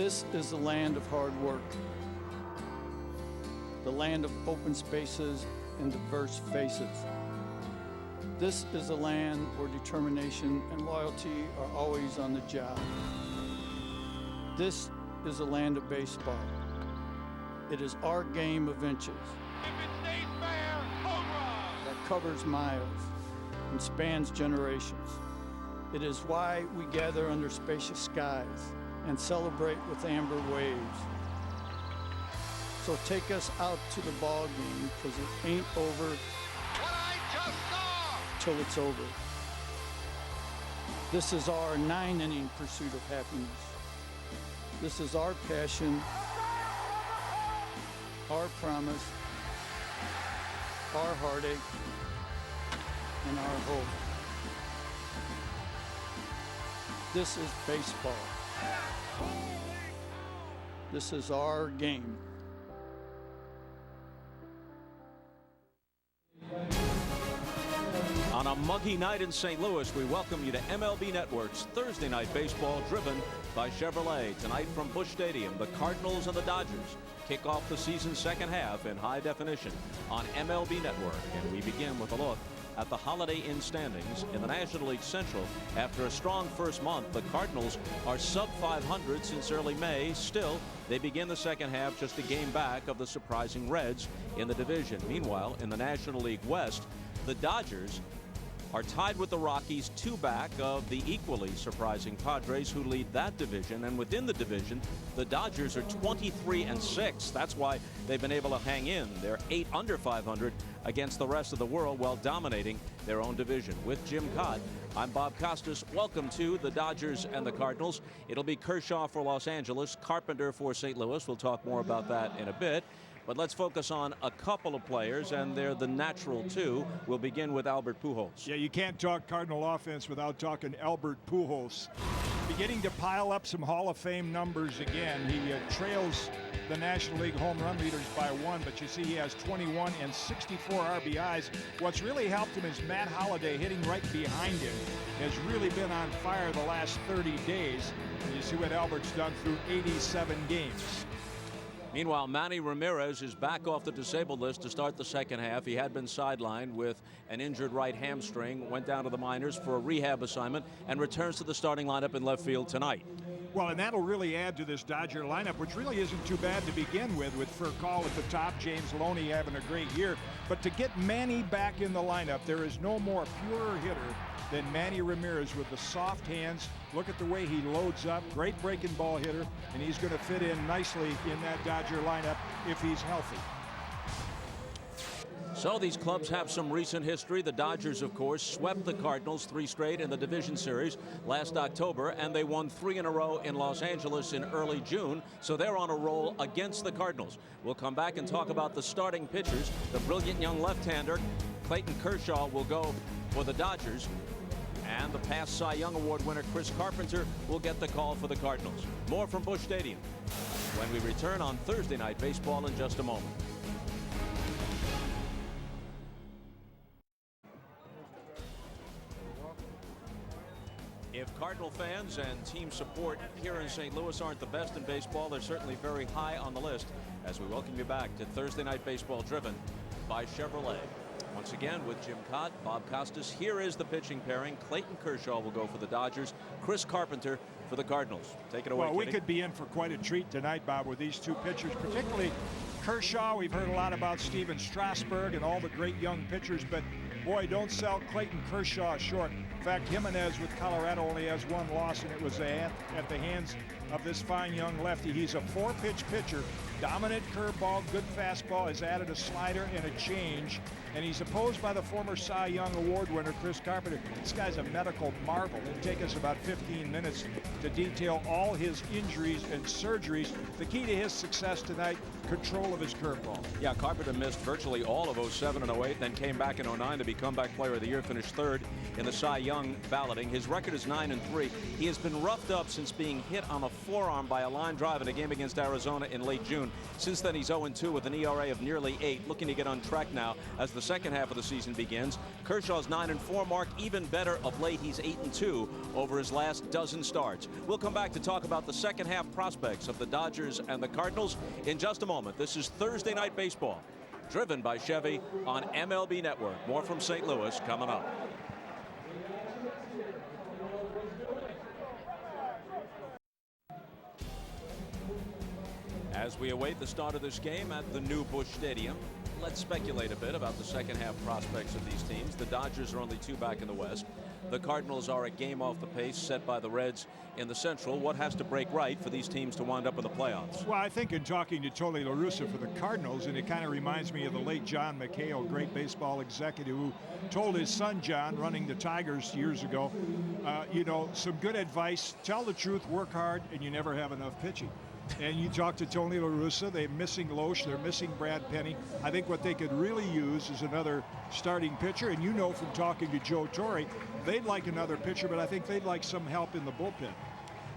This is the land of hard work, the land of open spaces and diverse faces. This is a land where determination and loyalty are always on the job. This is a land of baseball. It is our game of inches. If it stays fair, home run! That covers miles and spans generations. It is why we gather under spacious skies and celebrate with amber waves. So take us out to the ball game, because it ain't over What I just saw! till it's over. This is our 9-inning pursuit of happiness. This is our passion, our promise, our heartache, and our hope. This is baseball. This is our game. On a muggy night in St. Louis, we welcome you to MLB Network's Thursday Night Baseball, driven by Chevrolet. Tonight from Busch Stadium, the Cardinals and the Dodgers kick off the season's second half in high definition on MLB Network. And we begin with a look at the Holiday Inn standings in the National League Central. After a strong first month, the Cardinals are sub 500 since early May. Still, they begin the second half just a game back of the surprising Reds in the division. Meanwhile, in the National League West, the Dodgers are tied with the Rockies, 2 back of the equally surprising Padres, who lead that division. And within the division, the Dodgers are 23-6. That's why they've been able to hang in. They're 8 under 500 against the rest of the world while dominating their own division. With Jim Cott, I'm Bob Costas. Welcome to the Dodgers and the Cardinals. It'll be Kershaw for Los Angeles, Carpenter for St. Louis. We'll talk more about that in a bit. But let's focus on a couple of players, and they're the natural two. We'll begin with Albert Pujols. Yeah, you can't talk Cardinal offense without talking Albert Pujols. Beginning to pile up some Hall of Fame numbers again. He trails the National League home run leaders by 1, but you see he has 21 and 64 RBIs. What's really helped him is Matt Holliday, hitting right behind him, has really been on fire the last 30 days. And you see what Albert's done through 87 games. Meanwhile, Manny Ramirez is back off the disabled list to start the second half. He had been sidelined with an injured right hamstring, went down to the minors for a rehab assignment, and returns to the starting lineup in left field tonight. Well, and that'll really add to this Dodger lineup, which really isn't too bad to begin with Furcal at the top, James Loney having a great year. But to get Manny back in the lineup, there is no more purer hitter than Manny Ramirez with the soft hands. Look at the way he loads up. Great breaking ball hitter, and he's going to fit in nicely in that Dodger lineup if he's healthy. So these clubs have some recent history. The Dodgers, of course, swept the Cardinals 3 straight in the division series last October, and they won 3 in a row in Los Angeles in early June. So they're on a roll against the Cardinals. We'll come back and talk about the starting pitchers. The brilliant young left-hander Clayton Kershaw will go for the Dodgers, and the past Cy Young Award winner Chris Carpenter will get the call for the Cardinals. More from Busch Stadium when we return on Thursday Night Baseball in just a moment. If Cardinal fans and team support here in St. Louis aren't the best in baseball, they're certainly very high on the list as we welcome you back to Thursday Night Baseball, driven by Chevrolet. Once again with Jim Cott, Bob Costas. Here is the pitching pairing. Clayton Kershaw will go for the Dodgers. Chris Carpenter for the Cardinals. Take it away, Well, we Kitty. could be in for quite a treat tonight, Bob, with these two pitchers, particularly Kershaw. We've heard a lot about Steven Strasburg and all the great young pitchers, but boy, don't sell Clayton Kershaw short. In fact, Jimenez with Colorado only has 1 loss, and it was at the hands of this fine young lefty. He's a 4-pitch pitcher. Dominant curveball, good fastball, has added a slider and a change, and he's opposed by the former Cy Young Award winner Chris Carpenter. This guy's a medical marvel. It'll take us about 15 minutes to detail all his injuries and surgeries. The key to his success tonight, control of his curveball. Yeah, Carpenter missed virtually all of 07 and 08, then came back in 09 to be comeback player of the year, finished 3rd in the Cy Young balloting. His record is 9-3. He has been roughed up since being hit on the forearm by a line drive in a game against Arizona in late June. Since then, he's 0-2 with an ERA of nearly 8, looking to get on track now as the second half of the season begins. Kershaw's 9-4 mark even better of late. He's 8-2 over his last dozen starts. We'll come back to talk about the second half prospects of the Dodgers and the Cardinals in just a moment. This is Thursday Night Baseball, driven by Chevy on MLB Network. More from St. Louis coming up. As we await the start of this game at the new Busch Stadium, let's speculate a bit about the second half prospects of these teams. The Dodgers are only 2 back in the West. The Cardinals are a game off the pace set by the Reds in the Central. What has to break right for these teams to wind up in the playoffs? Well, I think in talking to Tony La Russa for the Cardinals, and it kind of reminds me of the late John McHale, great baseball executive, who told his son John, running the Tigers years ago, you know, some good advice: tell the truth, work hard, and you never have enough pitching. And you talk to Tony La Russa, they're missing Loesch, they're missing Brad Penny. I think what they could really use is another starting pitcher. And you know from talking to Joe Torre, they'd like another pitcher, but I think they'd like some help in the bullpen.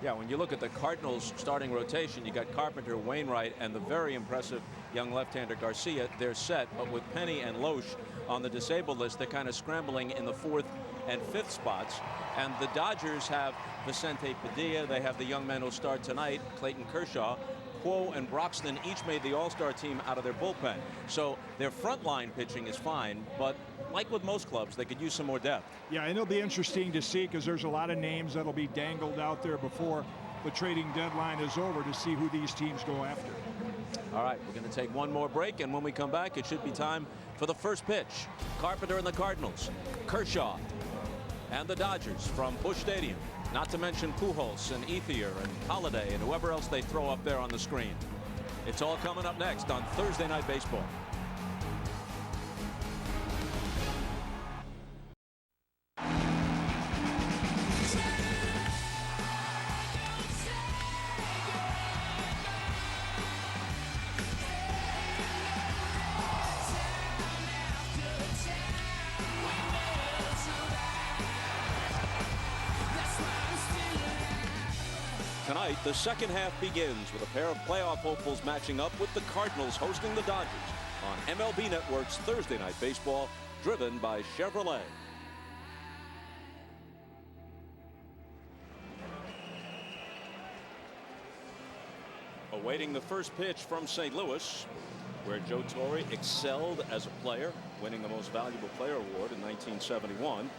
Yeah, when you look at the Cardinals starting rotation, you got Carpenter, Wainwright, and the very impressive young left-hander Garcia. They're set, but with Penny and Loesch on the disabled list, they're kind of scrambling in the 4th and 5th spots. And the Dodgers have Vicente Padilla. They have the young men who start tonight, Clayton Kershaw. Quo and Broxton each made the All-Star team out of their bullpen. So their frontline pitching is fine, but like with most clubs, they could use some more depth. Yeah, and it'll be interesting to see, because there's a lot of names that'll be dangled out there before the trading deadline is over, to see who these teams go after. All right, we're going to take one more break, and when we come back, it should be time for the first pitch. Carpenter and the Cardinals, Kershaw and the Dodgers from Busch Stadium. Not to mention Pujols and Ethier and Holiday and whoever else they throw up there on the screen. It's all coming up next on Thursday Night Baseball. Tonight, the second half begins with a pair of playoff hopefuls matching up with the Cardinals hosting the Dodgers on MLB Network's Thursday Night Baseball, driven by Chevrolet. Awaiting the first pitch from St. Louis, where Joe Torre excelled as a player, winning the Most Valuable Player Award in 1971.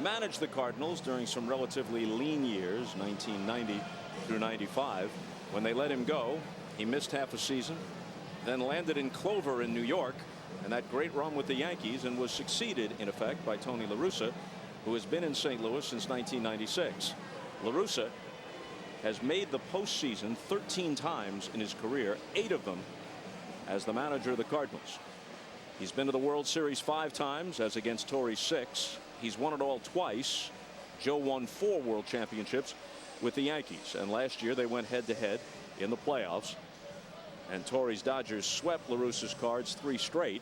Managed the Cardinals during some relatively lean years, 1990 through 95. When they let him go, he missed half a season, then landed in Clover in New York, and that great run with the Yankees, and was succeeded in effect by Tony La Russa, who has been in St. Louis since 1996. La Russa has made the postseason 13 times in his career, 8 of them as the manager of the Cardinals. He's been to the World Series 5 times, as against Torre's 6. He's won it all twice. Joe won 4 World Championships with the Yankees, and last year they went head-to-head in the playoffs, and Torre's Dodgers swept La Russa's Cards 3 straight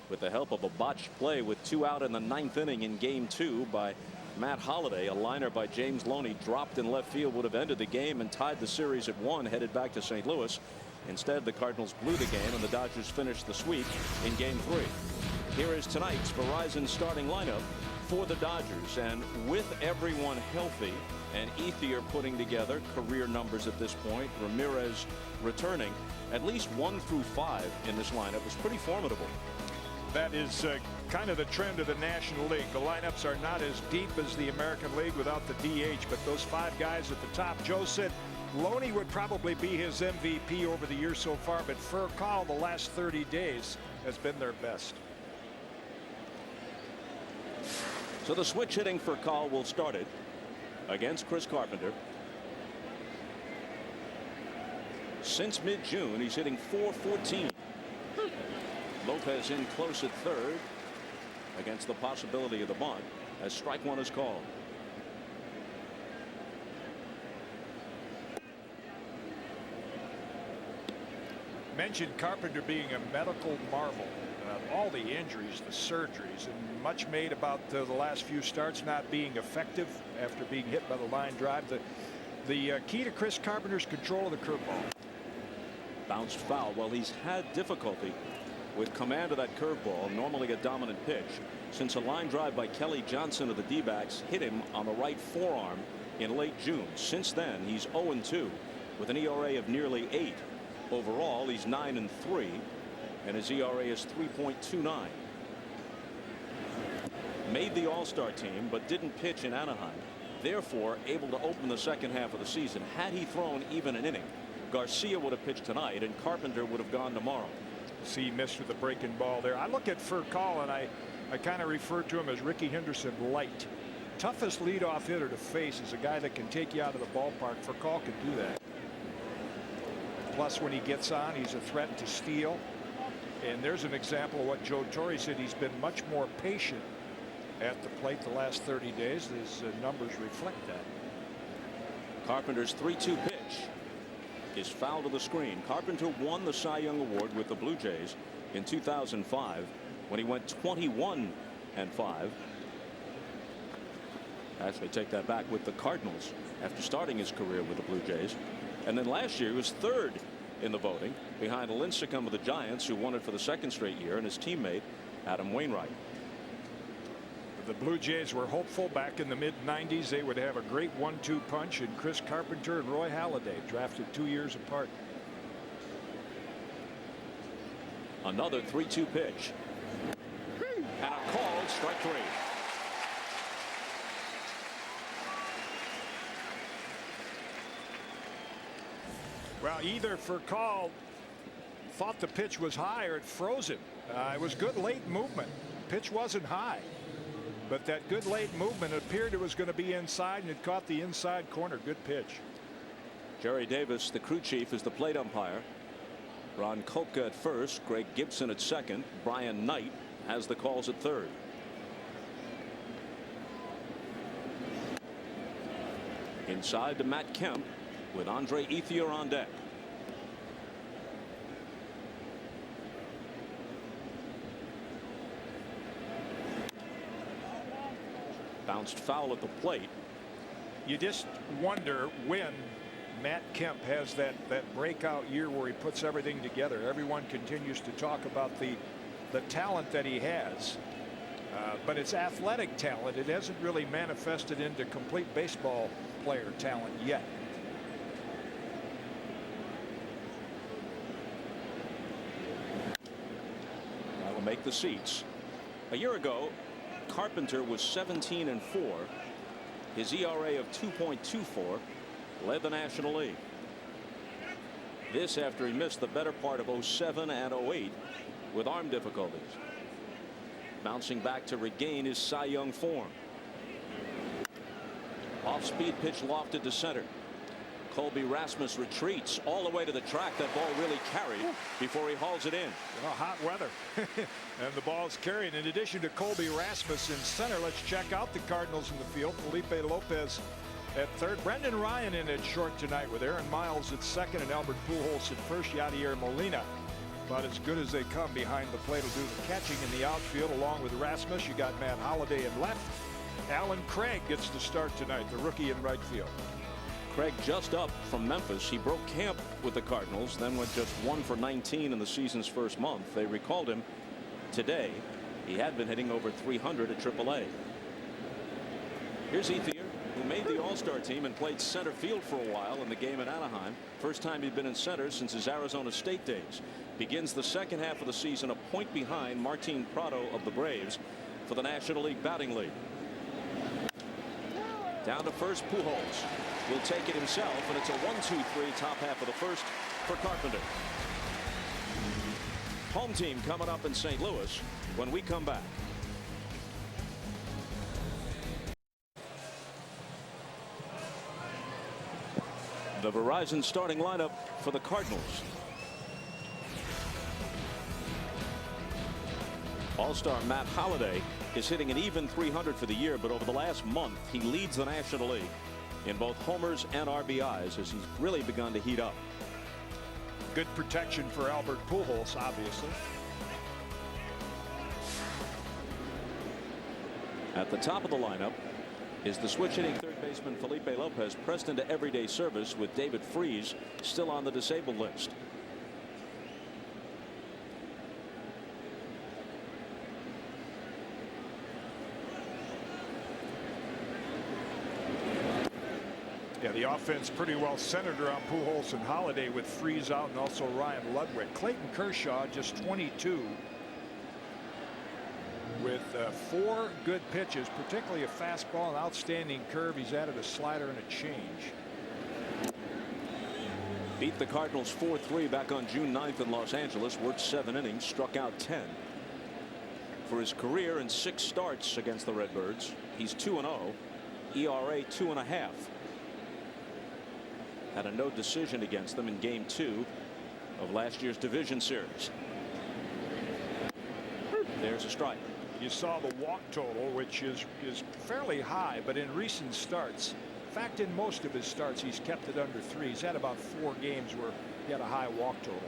with the help of a botched play with 2 out in the 9th inning in Game 2 by Matt Holliday. A liner by James Loney dropped in left field would have ended the game and tied the series at 1, headed back to St. Louis. Instead, the Cardinals blew the game, and the Dodgers finished the sweep in Game 3. Here is tonight's Verizon starting lineup for the Dodgers, and with everyone healthy and Ethier putting together career numbers at this point, Ramirez returning, at least 1 through 5 in this lineup is pretty formidable. That is kind of the trend of the National League. The lineups are not as deep as the American League without the DH, but those 5 guys at the top. Joe said Loney would probably be his MVP over the year so far, but Furcal the last 30 days has been their best. So the switch hitting for Furcal will start it against Chris Carpenter. Since mid-June, he's hitting .414. Lopez in close at third against the possibility of the bunt as strike 1 is called. Mentioned Carpenter being a medical marvel. All the injuries, the surgeries, and much made about the last few starts not being effective after being hit by the line drive. The key to Chris Carpenter's control of the curveball. Bounced foul. Well, he's had difficulty with command of that curveball, normally a dominant pitch, since a line drive by Kelly Johnson of the D-backs hit him on the right forearm in late June. Since then, he's 0-2 with an ERA of nearly 8. Overall, he's 9-3, and his ERA is 3.29. Made the All-Star team, but didn't pitch in Anaheim. Therefore, able to open the second half of the season. Had he thrown even an inning, Garcia would have pitched tonight, and Carpenter would have gone tomorrow. See, he missed with the breaking ball there. I look at Furcal, and I kind of refer to him as Ricky Henderson light. Toughest leadoff hitter to face is a guy that can take you out of the ballpark. Furcal can do that. Plus, when he gets on, he's a threat to steal. And there's an example of what Joe Torre said. He's been much more patient at the plate the last 30 days. His numbers reflect that. Carpenter's 3-2 pitch is foul to the screen. Carpenter won the Cy Young Award with the Blue Jays in 2005 when he went 21-5. Actually, take that back, with the Cardinals after starting his career with the Blue Jays. And then last year he was third in the voting behind Lincecum of the Giants, who won it for the second straight year, and his teammate Adam Wainwright. The Blue Jays were hopeful back in the mid-90s they would have a great 1-2 punch in Chris Carpenter and Roy Halladay, drafted 2 years apart. Another 3-2 pitch. And a called strike 3. Well, either Furcal thought the pitch was high or it froze him. It was good late movement. Pitch wasn't high, but that good late movement appeared it was going to be inside, and it caught the inside corner. Good pitch. Jerry Davis, the crew chief, is the plate umpire. Ron Kopka at first, Greg Gibson at second, Brian Knight has the calls at third. Inside to Matt Kemp with Andre Ethier on deck. Bounced foul at the plate. You just wonder when Matt Kemp has that breakout year where he puts everything together. Everyone continues to talk about the talent that he has, but it's athletic talent. It hasn't really manifested into complete baseball player talent yet. That'll make the seats. A year ago, Carpenter was 17-4. His ERA of 2.24 led the National League. This after he missed the better part of 07 and 08 with arm difficulties. Bouncing back to regain his Cy Young form. Off-speed pitch lofted to center. Colby Rasmus retreats all the way to the track. That ball really carried before he hauls it in. Hot weather. And the ball's carried. In addition to Colby Rasmus in center, let's check out the Cardinals in the field. Felipe Lopez at third. Brendan Ryan in at short tonight with Aaron Miles at second and Albert Pujols at first. Yadier Molina about as good as they come behind the plate. Will do the catching in the outfield along with Rasmus. You got Matt Holliday in left. Alan Craig gets to start tonight, the rookie in right field. Craig just up from Memphis. He broke camp with the Cardinals, then went just 1 for 19 in the season's first month. They recalled him today. He had been hitting over 300 at AAA. Here's Ethier, who made the All-Star team and played center field for a while in the game in Anaheim. First time he'd been in center since his Arizona State days. Begins the second half of the season a point behind Martin Prado of the Braves for the National League batting lead. Down to first, Pujols will take it himself, and it's a 1-2-3 top half of the first for Carpenter. Home team coming up in St. Louis when we come back. The Verizon starting lineup for the Cardinals. All-star Matt Holliday is hitting an even 300 for the year, but over the last month he leads the National League in both homers and RBIs as he's really begun to heat up. Good protection for Albert Pujols, obviously. At the top of the lineup is the switch hitting third baseman Felipe Lopez, pressed into everyday service with David Freese still on the disabled list. Yeah, the offense pretty well centered around Pujols and Holiday with Freese out and also Ryan Ludwig. Clayton Kershaw just 22 with 4 good pitches, particularly a fastball, an outstanding curve. He's added a slider and a change. Beat the Cardinals 4-3 back on June 9th in Los Angeles. Worked 7 innings, struck out 10. For his career in 6 starts against the Redbirds, he's 2-0, ERA 2.5. Had a no decision against them in Game 2 of last year's division series. There's a strike. You saw the walk total, which is fairly high, but in recent starts, in fact, in most of his starts, he's kept it under 3. He's had about 4 games where he had a high walk total.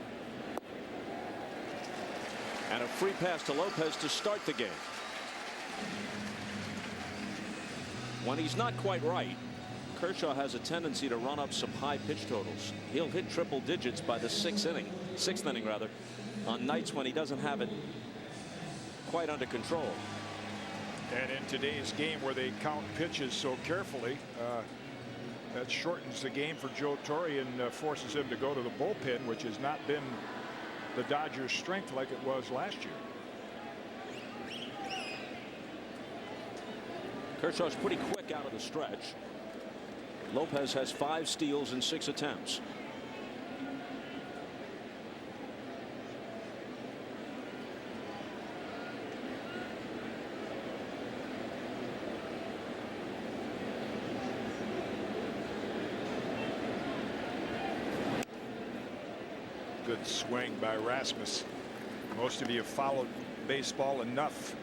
And a free pass to Lopez to start the game. When he's not quite right, Kershaw has a tendency to run up some high pitch totals. He'll hit triple digits by the 6th inning rather, on nights when he doesn't have it quite under control. And in today's game where they count pitches so carefully, that shortens the game for Joe Torre and forces him to go to the bullpen, which has not been the Dodgers' strength like it was last year. Kershaw's pretty quick out of the stretch. Lopez has 5 steals in 6 attempts. Good swing by Rasmus. Most of you have followed baseball enough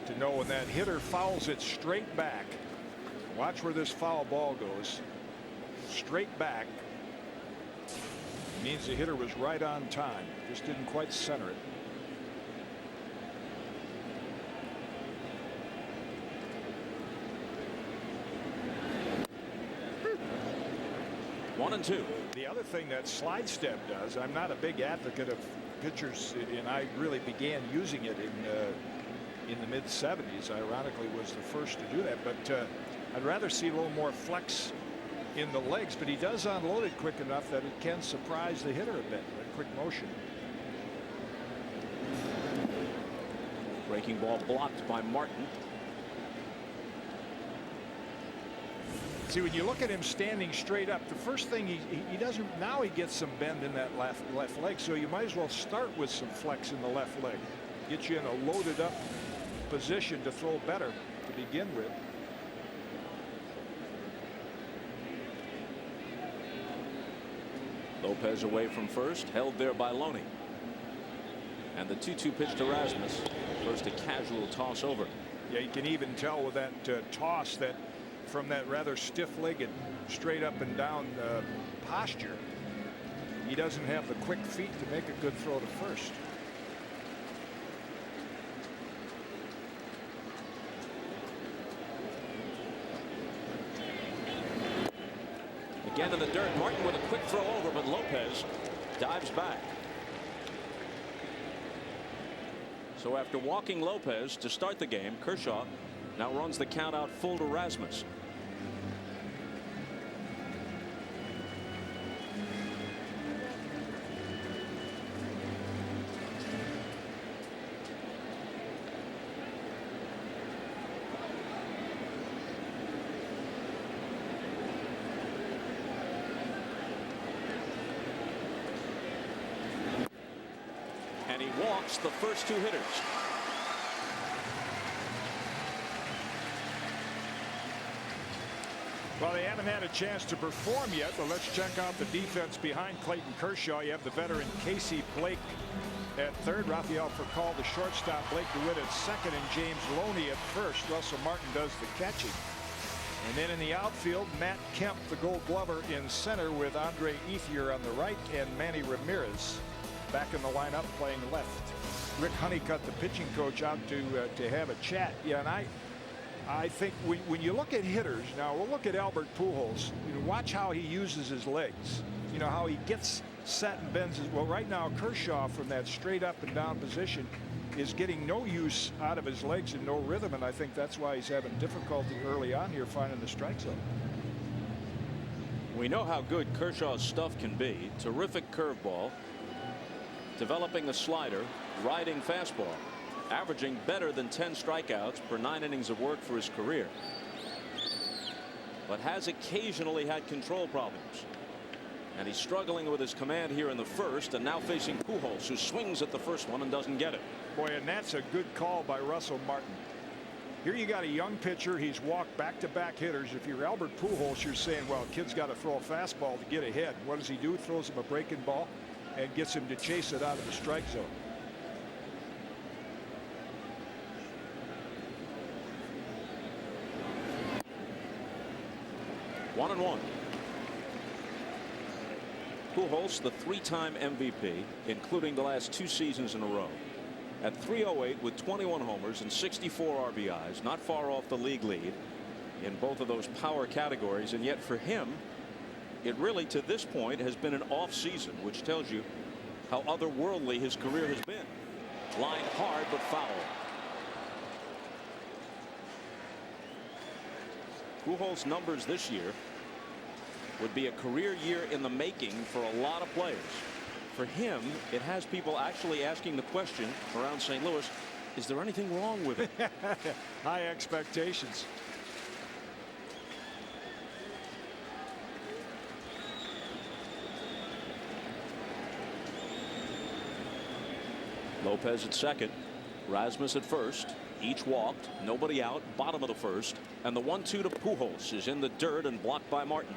to know when that hitter fouls it straight back. Watch where this foul ball goes. Straight back means the hitter was right on time. Just didn't quite center it. One and two. The other thing that slide step does, I'm not a big advocate of pitchers, and I really began using it in the mid 70s. Ironically, was the first to do that, but I'd rather see a little more flex in the legs, but he does unload it quick enough that it can surprise the hitter a bit. A quick motion. Breaking ball blocked by Martin. See, when you look at him standing straight up, the first thing he doesn't, now he gets some bend in that left leg, so you might as well start with some flex in the left leg. Get you in a loaded up position to throw better to begin with. Lopez away from first, held there by Loney. And the 2-2 pitch to Rasmus. First a casual toss over. Yeah, you can even tell with that toss that from that rather stiff-legged straight up and down posture, he doesn't have the quick feet to make a good throw to first. Again in the dirt. Martin with a quick throw over, but Lopez dives back. So after walking Lopez to start the game, Kershaw now runs the count out full to Rasmus. And he walks the first 2 hitters. Well, they haven't had a chance to perform yet, but let's check out the defense behind Clayton Kershaw. You have the veteran Casey Blake at third, Rafael Furcal, the shortstop, Blake DeWitt at second, and James Loney at first. Russell Martin does the catching. And then in the outfield, Matt Kemp, the Gold Glover, in center with Andre Ethier on the right and Manny Ramirez back in the lineup playing left. Rick Honeycutt, the pitching coach, out to have a chat. Yeah, and I think when you look at hitters, now we'll look at Albert Pujols. Watch how he uses his legs. You know how he gets set and bends. Well, right now Kershaw from that straight up and down position is getting no use out of his legs and no rhythm, and I think that's why he's having difficulty early on here finding the strike zone. We know how good Kershaw's stuff can be. Terrific curveball, developing a slider, riding fastball, averaging better than 10 strikeouts per 9 innings of work for his career, but has occasionally had control problems. And he's struggling with his command here in the first, and now facing Pujols, who swings at the first one and doesn't get it. Boy, and that's a good call by Russell Martin. Here you got a young pitcher. He's walked back-to-back hitters. If you're Albert Pujols, you're saying, well, kid's got to throw a fastball to get ahead. What does he do? Throws him a breaking ball and gets him to chase it out of the strike zone. One and one. Pujols, the 3-time MVP, including the last 2 seasons in a row. At .308 with 21 homers and 64 RBIs, not far off the league lead in both of those power categories. And yet for him, it really to this point has been an off season, which tells you how otherworldly his career has been. Line hard but foul. Pujols' numbers this year would be a career year in the making for a lot of players. For him, it has people actually asking the question around St. Louis, is there anything wrong with it? High expectations. Lopez at second, Rasmus at first. Each walked, nobody out, bottom of the first, and the 1-2 to Pujols is in the dirt and blocked by Martin.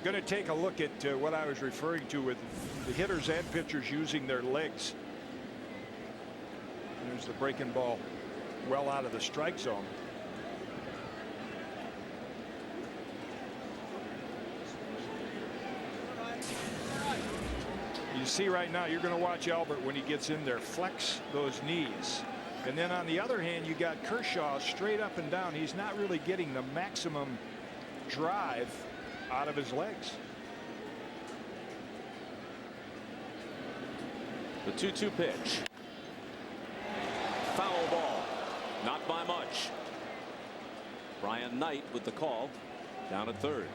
Going to take a look at what I was referring to with the hitters and pitchers using their legs. There's the breaking ball well out of the strike zone. You see right now, you're going to watch Albert when he gets in there flex those knees. And then on the other hand, you got Kershaw straight up and down. He's not really getting the maximum drive out of his legs. The 2-2 pitch. Foul ball. Not by much. Brian Knight with the call down at third.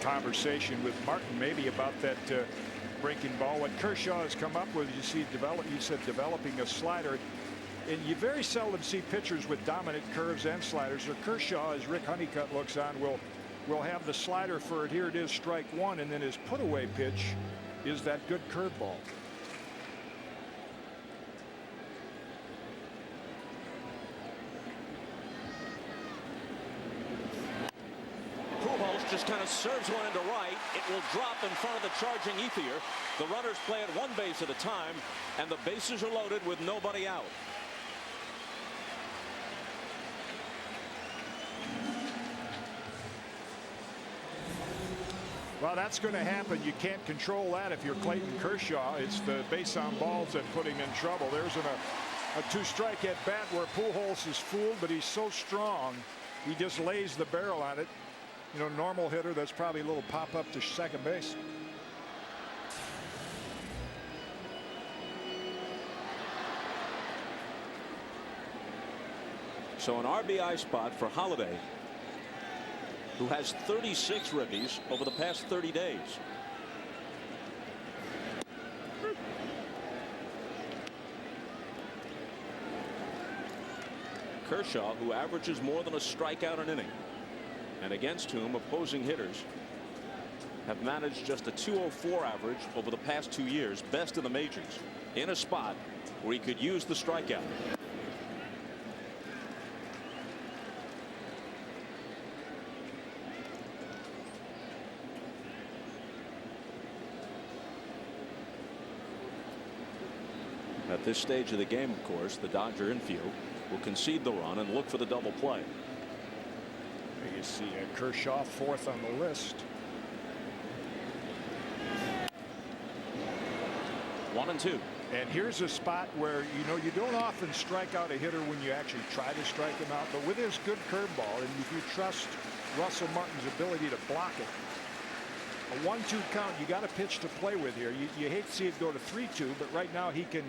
Conversation with Martin maybe about that breaking ball. What Kershaw has come up with, you see, you said developing a slider, and you very seldom see pitchers with dominant curves and sliders. So Kershaw, as Rick Honeycutt looks on, will have the slider for it. Here it is, strike one, and then his put away pitch is that good curveball. Just kind of serves one into right. It will drop in front of the charging Ethier. The runners play at one base at a time, and the bases are loaded with nobody out. Well, that's going to happen. You can't control that if you're Clayton Kershaw. It's the base on balls that put him in trouble. There's a 2-strike at bat where Pujols is fooled, but he's so strong, he just lays the barrel on it. You know, normal hitter, that's probably a little pop up to second base. So an RBI spot for Holiday, who has 36 ribbies over the past 30 days. Kershaw, who averages more than a strikeout an inning, and against whom opposing hitters have managed just a .204 average over the past 2 years, best in the majors, in a spot where he could use the strikeout. At this stage of the game, of course, the Dodger infield will concede the run and look for the double play. You see Kershaw fourth on the list. 1-2. And here's a spot where, you know, you don't often strike out a hitter when you actually try to strike him out, but with his good curveball, and if you trust Russell Martin's ability to block it, A 1-2 count, you got a pitch to play with here. You hate to see it go to 3-2, but right now he can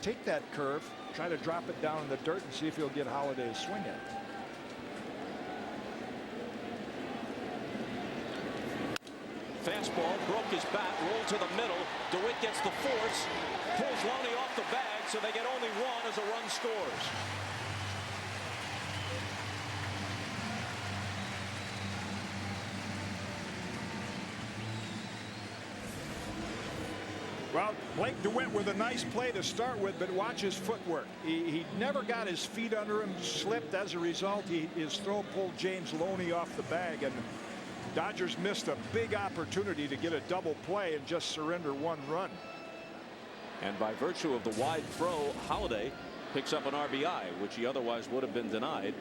take that curve, try to drop it down in the dirt, and see if he'll get Holliday to swing it. Fastball broke his bat, rolled to the middle. DeWitt gets the force, pulls Loney off the bag, so they get only one as a run scores. Well, Blake DeWitt with a nice play to start with, but watch his footwork. He never got his feet under him, slipped. As a result, his throw pulled James Loney off the bag, and Dodgers missed a big opportunity to get a double play and just surrender one run. And by virtue of the wide throw, Holliday picks up an RBI, which he otherwise would have been denied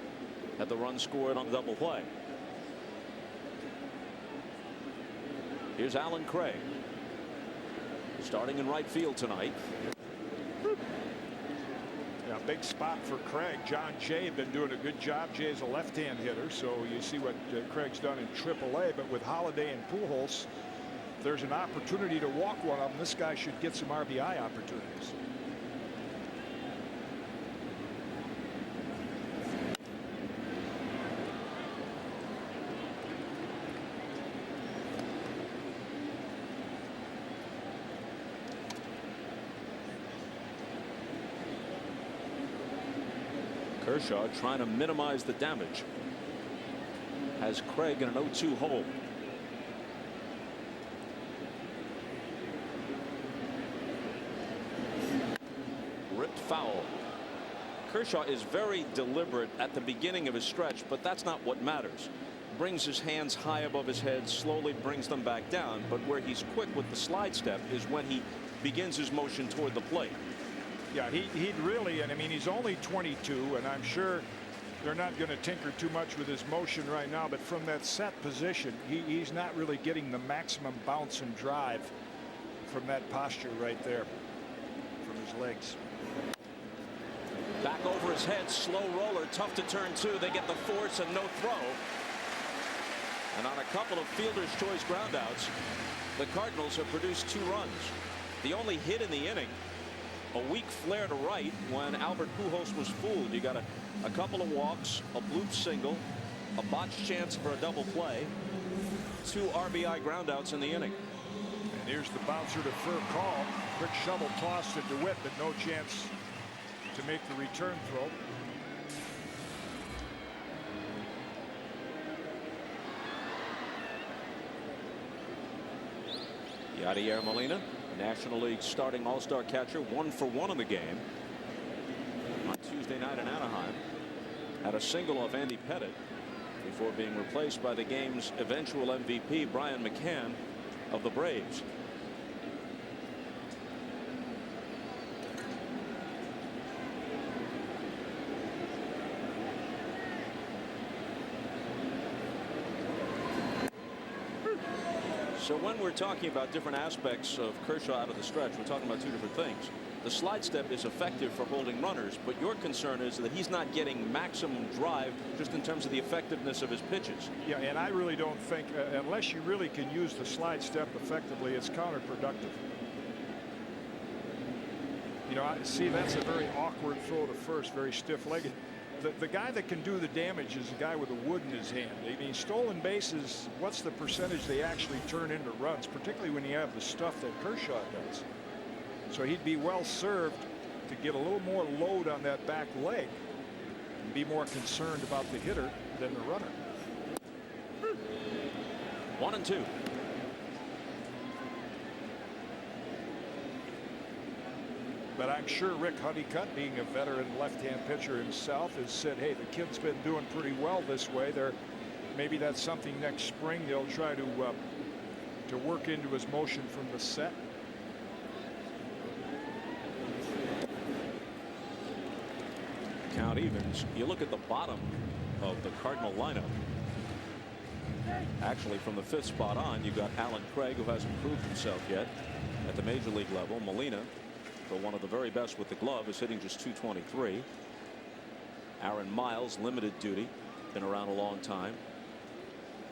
had the run scored on the double play. Here's Alan Craig, starting in right field tonight. Yeah, big spot for Craig. John Jay been doing a good job. Jay's a left-hand hitter, so you see what Craig's done in AAA. But with Holliday and Pujols, there's an opportunity to walk one of them. This guy should get some RBI opportunities. Kershaw trying to minimize the damage. Has Craig in an 0-2 hole. Ripped foul. Kershaw is very deliberate at the beginning of his stretch, but that's not what matters. Brings his hands high above his head, slowly brings them back down, but where he's quick with the slide step is when he begins his motion toward the plate. Yeah, he'd really, and I mean, he's only 22, and I'm sure they're not going to tinker too much with his motion right now, but from that set position, he's not really getting the maximum bounce and drive from that posture right there from his legs. Back over his head, slow roller, tough to turn to. They get the force and no throw. And on a couple of fielder's choice groundouts, the Cardinals have produced 2 runs. The only hit in the inning, a weak flare to right when Albert Pujols was fooled. You got a couple of walks, a bloop single, a botched chance for a double play, 2 RBI groundouts in the inning. And here's the bouncer to Furcal. Quick shovel toss to DeWitt, but no chance to make the return throw. Yadier Molina, National League starting all-star catcher, 1 for 1 in the game on Tuesday night in Anaheim. Had a single off Andy Pettitte before being replaced by the game's eventual MVP Brian McCann of the Braves. So when we're talking about different aspects of Kershaw out of the stretch, we're talking about 2 different things. The slide step is effective for holding runners, but your concern is that he's not getting maximum drive just in terms of the effectiveness of his pitches. Yeah, and I really don't think, unless you really can use the slide step effectively, it's counterproductive. You know, see, that's a very awkward throw to first, very stiff-legged. The guy that can do the damage is a guy with a wood in his hand. I mean, stolen bases, what's the percentage they actually turn into runs, particularly when you have the stuff that Kershaw does. So he'd be well served to get a little more load on that back leg and be more concerned about the hitter than the runner. 1-2. But I'm sure Rick Honeycutt, being a veteran left-hand pitcher himself, has said, hey, the kid's been doing pretty well this way. Maybe that's something next spring they'll try to work into his motion from the set. Count evens. You look at the bottom of the Cardinal lineup. Actually, from the 5th spot on, you've got Alan Craig, who hasn't proved himself yet at the major league level. Molina, for one of the very best with the glove, is hitting just .223. Aaron Miles, limited duty, been around a long time.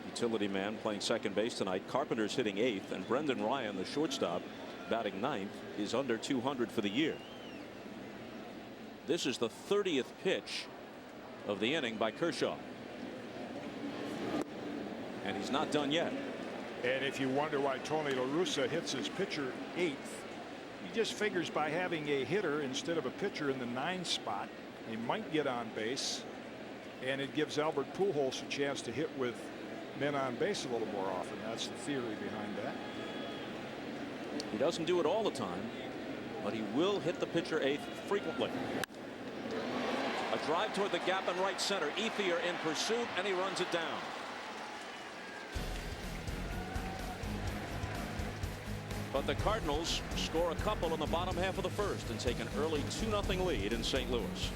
utility man playing second base tonight. Carpenter's hitting 8th, and Brendan Ryan, the shortstop, batting 9th, is under 200 for the year. This is the 30th pitch of the inning by Kershaw. And he's not done yet. And if you wonder why Tony La Russa hits his pitcher 8th, he just figures by having a hitter instead of a pitcher in the 9 spot, he might get on base, and it gives Albert Pujols a chance to hit with men on base a little more often. That's the theory behind that. He doesn't do it all the time, but he will hit the pitcher 8th frequently. A drive toward the gap in right center. Ethier in pursuit, and he runs it down. But the Cardinals score a couple in the bottom half of the first and take an early 2-0 lead in St. Louis.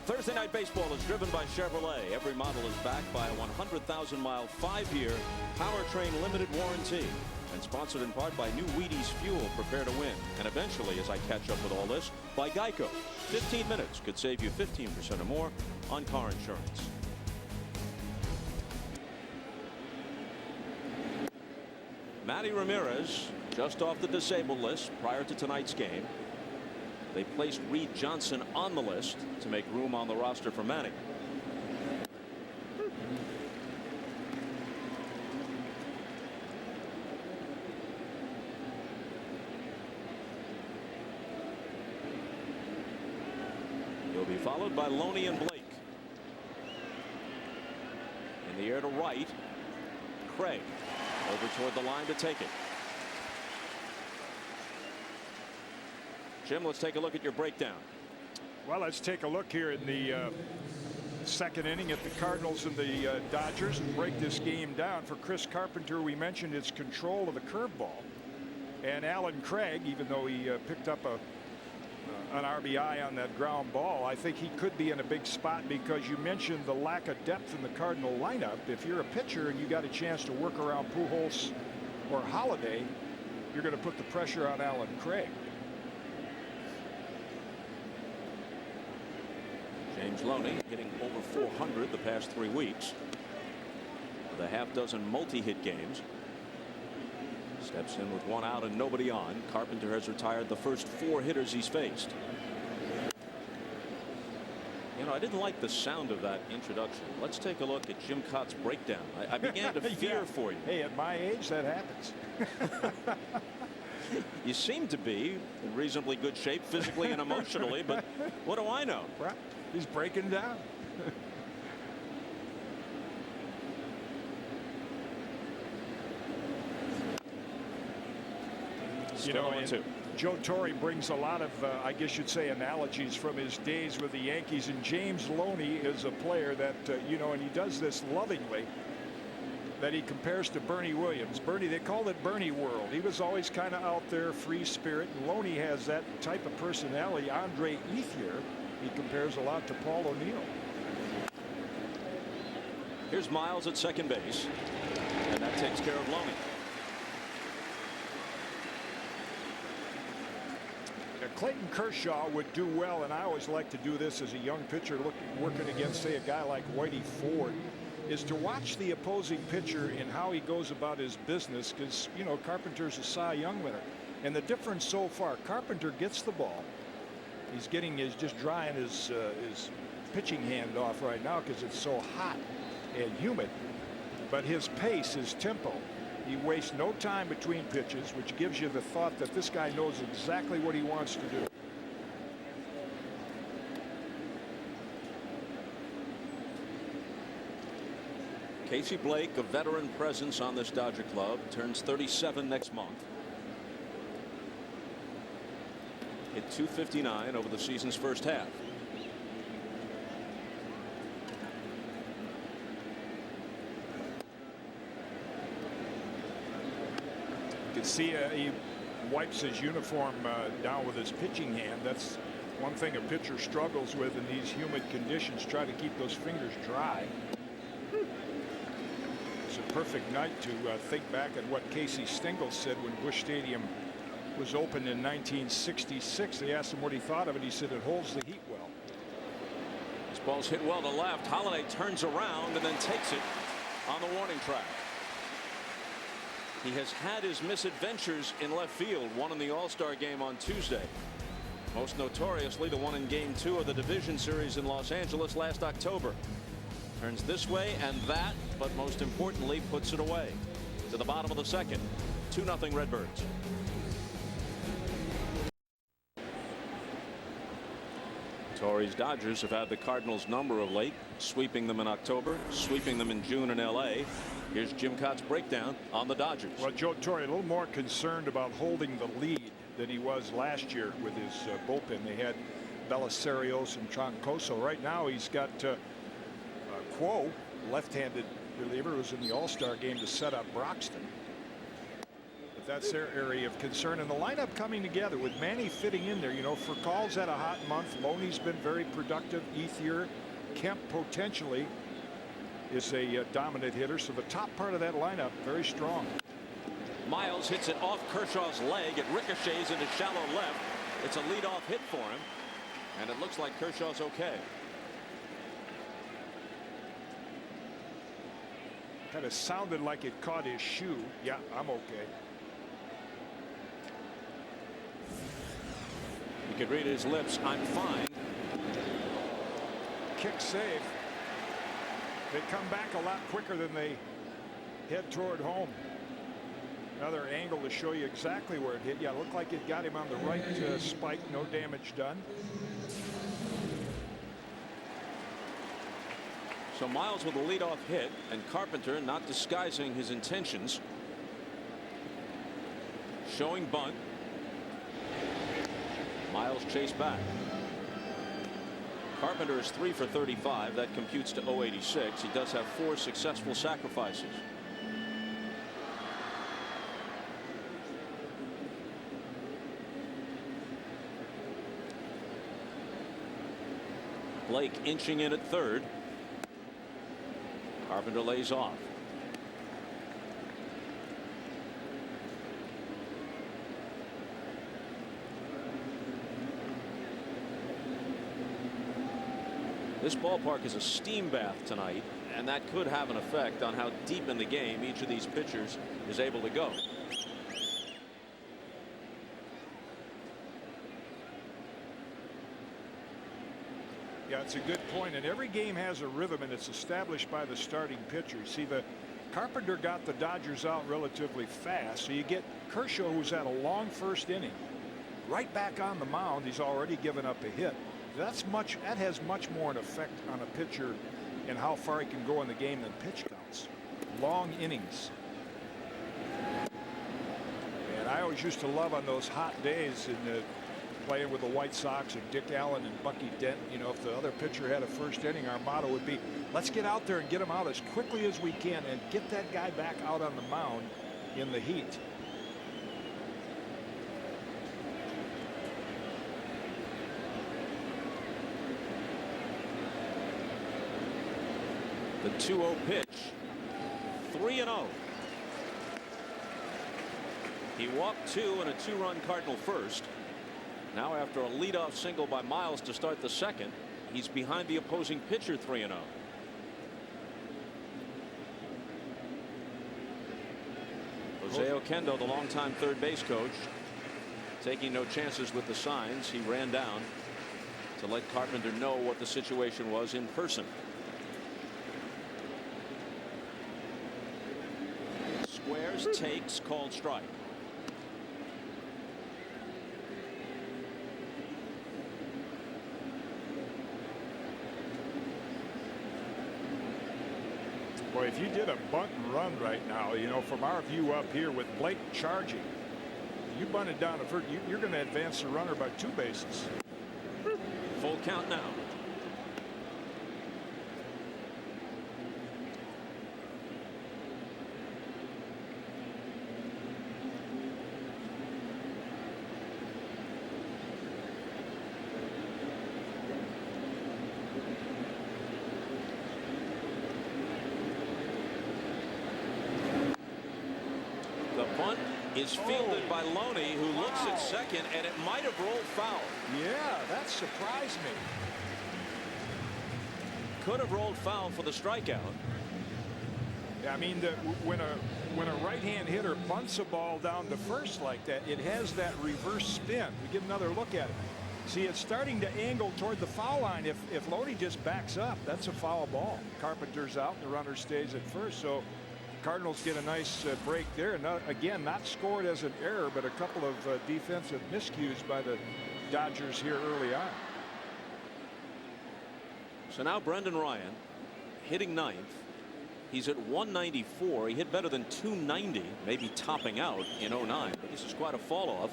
Thursday Night Baseball is driven by Chevrolet. Every model is backed by a 100,000-mile, 5-year powertrain limited warranty, and sponsored in part by new Wheaties Fuel. Prepare to win. And eventually, as I catch up with all this, by Geico. 15 minutes could save you 15% or more on car insurance. Manny Ramirez just off the disabled list prior to tonight's game. They placed Reed Johnson on the list to make room on the roster for Manny. He'll be followed by Loney and Blake. In the air to right, Craig over toward the line to take it. Jim, let's take a look at your breakdown. Well, let's take a look here in the second inning at the Cardinals and the Dodgers and break this game down. For Chris Carpenter, we mentioned his control of the curveball, and Alan Craig, even though he picked up an RBI on that ground ball, I think he could be in a big spot because you mentioned the lack of depth in the Cardinal lineup. If you're a pitcher and you got a chance to work around Pujols or Holiday, you're going to put the pressure on Alan Craig. James Loney hitting over 400 the past 3 weeks with a half-dozen multi-hit games. Steps in with 1 out and nobody on. Carpenter has retired the first 4 hitters he's faced. You know, I didn't like the sound of that introduction. Let's take a look at Jim Cott's breakdown. I began to fear for you. Hey, at my age, that happens. You seem to be in reasonably good shape physically and emotionally, but what do I know? Right. He's breaking down. You know, and Joe Torre brings a lot of, I guess you'd say, analogies from his days with the Yankees. And James Loney is a player that, you know, and he does this lovingly, that he compares to Bernie Williams. Bernie, they called it Bernie World. He was always kind of out there, free spirit. And Loney has that type of personality. Andre Ethier, he compares a lot to Paul O'Neill. Here's Miles at second base, and that takes care of Loney. Clayton Kershaw would do well, and I always like to do this as a young pitcher working against, say, a guy like Whitey Ford, is to watch the opposing pitcher and how he goes about his business, because, you know, Carpenter's a Cy Young winner. And the difference so far, Carpenter gets the ball. He's just drying his pitching hand off right now because it's so hot and humid. But his pace, his tempo, he wastes no time between pitches, which gives you the thought that this guy knows exactly what he wants to do. Casey Blake, a veteran presence on this Dodger club, turns 37 next month. Hit .259 over the season's first half. You can see he wipes his uniform down with his pitching hand. That's one thing a pitcher struggles with in these humid conditions. Try to keep those fingers dry. It's a perfect night to think back at what Casey Stengel said when Busch Stadium was opened in 1966. They asked him what he thought of it. He said it holds the heat well. This ball's hit well to left. Holliday turns around and then takes it on the warning track. He has had his misadventures in left field, one in the All-Star game on Tuesday. Most notoriously the one in Game 2 of the Division Series in Los Angeles last October. Turns this way and that, but most importantly puts it away. To the bottom of the second, 2-0 Redbirds. Torrey's Dodgers have had the Cardinals' number of late, sweeping them in October, sweeping them in June in L.A. Here's Jim Cott's breakdown on the Dodgers. Well, Joe Torre a little more concerned about holding the lead than he was last year with his bullpen. They had Belisarios and Troncoso. Right now he's got Quo, left-handed reliever, who's in the All-Star game to set up Broxton. But that's their area of concern, and the lineup coming together with Manny fitting in there. You know, Furcal's had a hot month. Loney's been very productive. Ethier, Kemp potentially is a dominant hitter. So the top part of that lineup very strong. Miles hits it off Kershaw's leg. It ricochets into shallow left. It's a leadoff hit for him, and it looks like Kershaw's okay. Kind of sounded like it caught his shoe. Yeah, I'm okay. You could read his lips. I'm fine. Kick save. They come back a lot quicker than they head toward home. Another angle to show you exactly where it hit. Yeah, it looked like it got him on the right spike. No damage done. So Miles with a leadoff hit, and Carpenter not disguising his intentions. Showing bunt. Miles chased back. Carpenter is 3 for 35. That computes to 086. He does have 4 successful sacrifices. Blake inching in at third. Carpenter lays off. This ballpark is a steam bath tonight, and that could have an effect on how deep in the game each of these pitchers is able to go. Yeah, it's a good point, and every game has a rhythm, and it's established by the starting pitcher. See, the Carpenter got the Dodgers out relatively fast, so you get Kershaw, who's had a long first inning, right back on the mound. He's already given up a hit. That has much more an effect on a pitcher and how far he can go in the game than pitch counts. Long innings. And I always used to love on those hot days in the playing with the White Sox and Dick Allen and Bucky Dent. You know, if the other pitcher had a first inning, our motto would be, let's get out there and get him out as quickly as we can and get that guy back out on the mound in the heat. The 2-0 pitch. 3-0. He walked 2 in a 2-run Cardinal first. Now after a leadoff single by Miles to start the second, he's behind the opposing pitcher 3-0. Jose Oquendo, the longtime third base coach, taking no chances with the signs. He ran down to let Carpenter know what the situation was in person. Squares, takes, called strike. Boy, if you did a bunt and run right now, you know, from our view up here with Blake charging, you bunted down the first, you're going to advance the runner by 2 bases. Full count now. The punt is fielded by Loney, who looks at second, and it might have rolled foul. Yeah, that surprised me. Could have rolled foul for the strikeout. I mean, when a right-hand hitter bunts a ball down to first like that, it has that reverse spin. We get another look at it. See, it's starting to angle toward the foul line. If Loney just backs up, that's a foul ball. Carpenter's out, and the runner stays at first. So Cardinals get a nice break there. Again, not scored as an error, but a couple of defensive miscues by the Dodgers here early on. So now Brendan Ryan hitting ninth. He's at 194. He hit better than 290, maybe topping out in 09, but this is quite a fall off.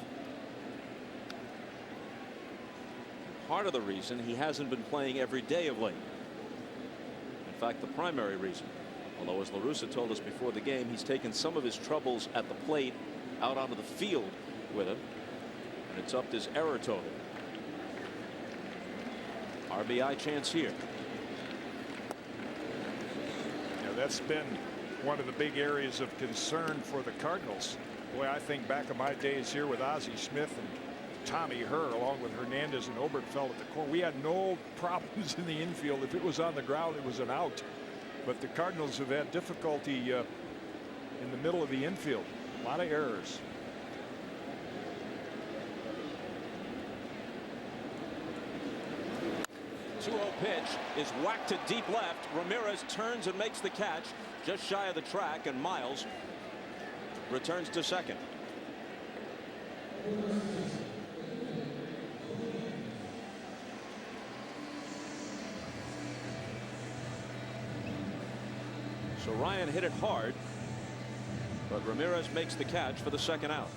Part of the reason he hasn't been playing every day of late. In fact, the primary reason. Although, as La Russa told us before the game, he's taken some of his troubles at the plate out onto the field with him, and it's upped his error total. RBI chance here. Yeah, that's been one of the big areas of concern for the Cardinals. Boy, I think back in my days here with Ozzie Smith and Tommy Herr, along with Hernandez and Obergefell at the core, we had no problems in the infield. If it was on the ground, it was an out. But the Cardinals have had difficulty in the middle of the infield. A lot of errors. The 2-0 pitch is whacked to deep left. Ramirez turns and makes the catch just shy of the track, and Miles returns to second. So Ryan hit it hard, but Ramirez makes the catch for the second out.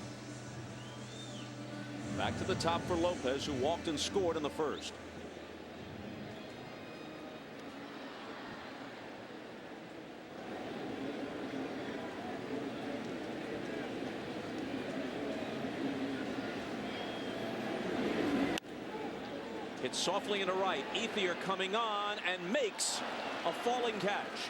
Back to the top for Lopez, who walked and scored in the first. Hits softly into right. Ethier coming on and makes a falling catch.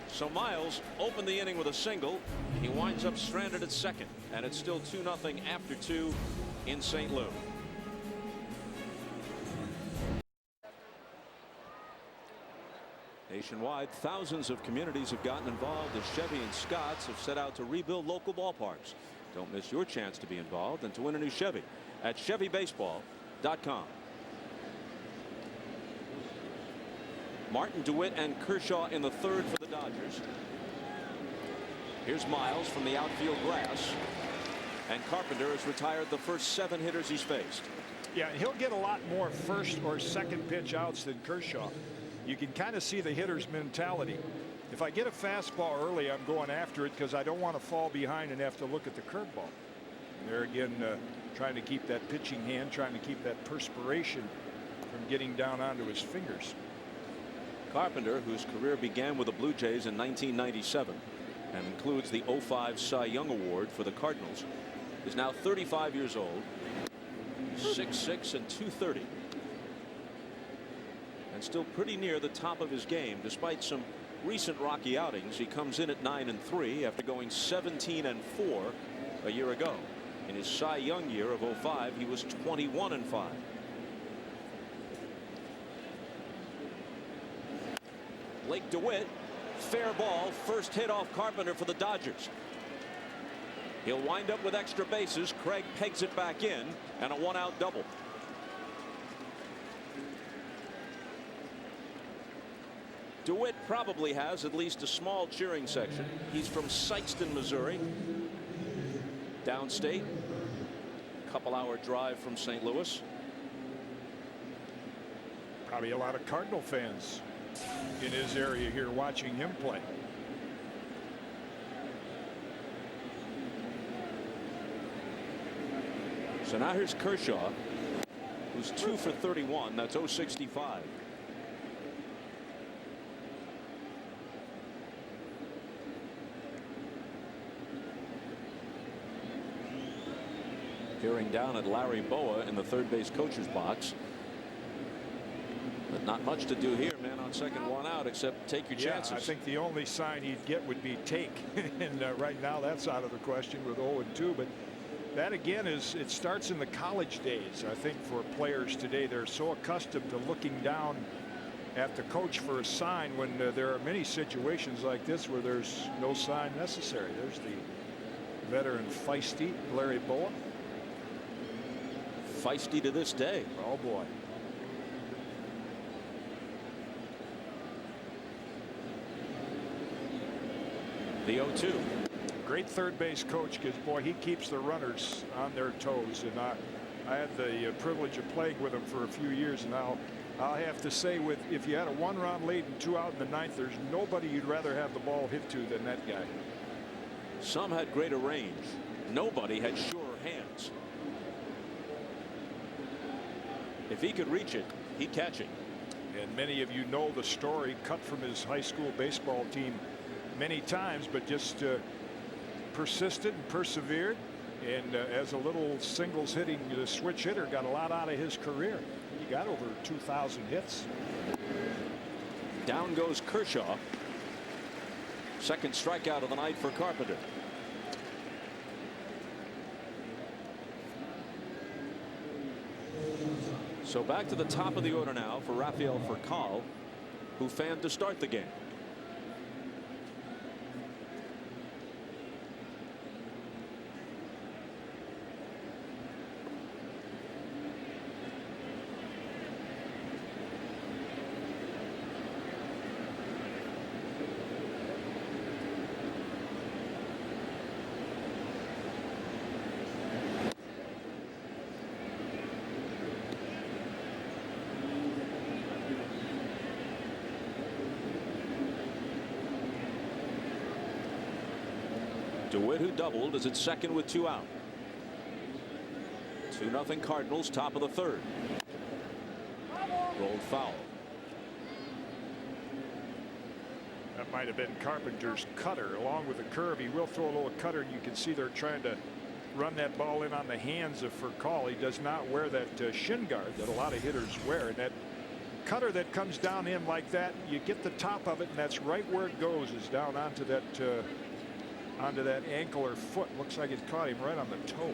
So Miles opened the inning with a single. He winds up stranded at second, and it's still 2-0 after 2 in St. Louis. Nationwide, thousands of communities have gotten involved as Chevy and Scotts have set out to rebuild local ballparks. Don't miss your chance to be involved and to win a new Chevy at ChevyBaseball.com. Martin, DeWitt, and Kershaw in the third for the Dodgers. Here's Miles from the outfield grass, and Carpenter has retired the first 7 hitters he's faced. Yeah, he'll get a lot more first or second pitch outs than Kershaw. You can kind of see the hitter's mentality. If I get a fastball early, I'm going after it because I don't want to fall behind and have to look at the curveball. There again, trying to keep that pitching hand, trying to keep that perspiration from getting down onto his fingers. Carpenter, whose career began with the Blue Jays in 1997 and includes the 05 Cy Young Award for the Cardinals, is now 35 years old, 6'6" and 230, and still pretty near the top of his game. Despite some recent rocky outings, he comes in at 9-3 after going 17-4 a year ago. In his Cy Young year of 05, he was 21-5. Blake DeWitt, fair ball, first hit off Carpenter for the Dodgers. He'll wind up with extra bases. Craig pegs it back in, and a 1-out double. DeWitt probably has at least a small cheering section. He's from Sikeston, Missouri, downstate, couple-hour drive from St. Louis. Probably a lot of Cardinal fans in his area here watching him play. So now here's Kershaw, who's 2 for 31. That's 0.65. Peering down at Larry Boa in the third base coach's box. The Not much to do here, man, on second one out, except take your chances. I think the only sign he'd get would be take. And right now that's out of the question with 0-2. But that again it starts in the college days. I think for players today, they're so accustomed to looking down at the coach for a sign when there are many situations like this where there's no sign necessary. There's the veteran feisty Larry Bowa. Feisty to this day. Oh boy. The 0-2. Great third base coach, because boy, he keeps the runners on their toes. And I had the privilege of playing with him for a few years, and I'll have to say, if you had a 1-run lead and 2 out in the 9th, there's nobody you'd rather have the ball hit to than that guy. Some had greater range. Nobody had surer hands. If he could reach it, he'd catch it. And many of you know the story, cut from his high school baseball team many times, but just persisted and persevered, and as a little singles hitting switch hitter, got a lot out of his career. He got over 2,000 hits. Down goes Kershaw. Second strikeout of the night for Carpenter. So back to the top of the order now for Rafael Furcal, who fanned to start the game. DeWitt, who doubled, is at second with 2 out. 2-0 Cardinals, top of the 3rd. Rolled foul. That might have been Carpenter's cutter along with the curve. He will throw a little cutter, and you can see they're trying to run that ball in on the hands of Furcal. He does not wear that shin guard that a lot of hitters wear, and that cutter that comes down in like that, you get the top of it, and that's right where it goes, is down onto that ankle or foot. Looks like it caught him right on the toe.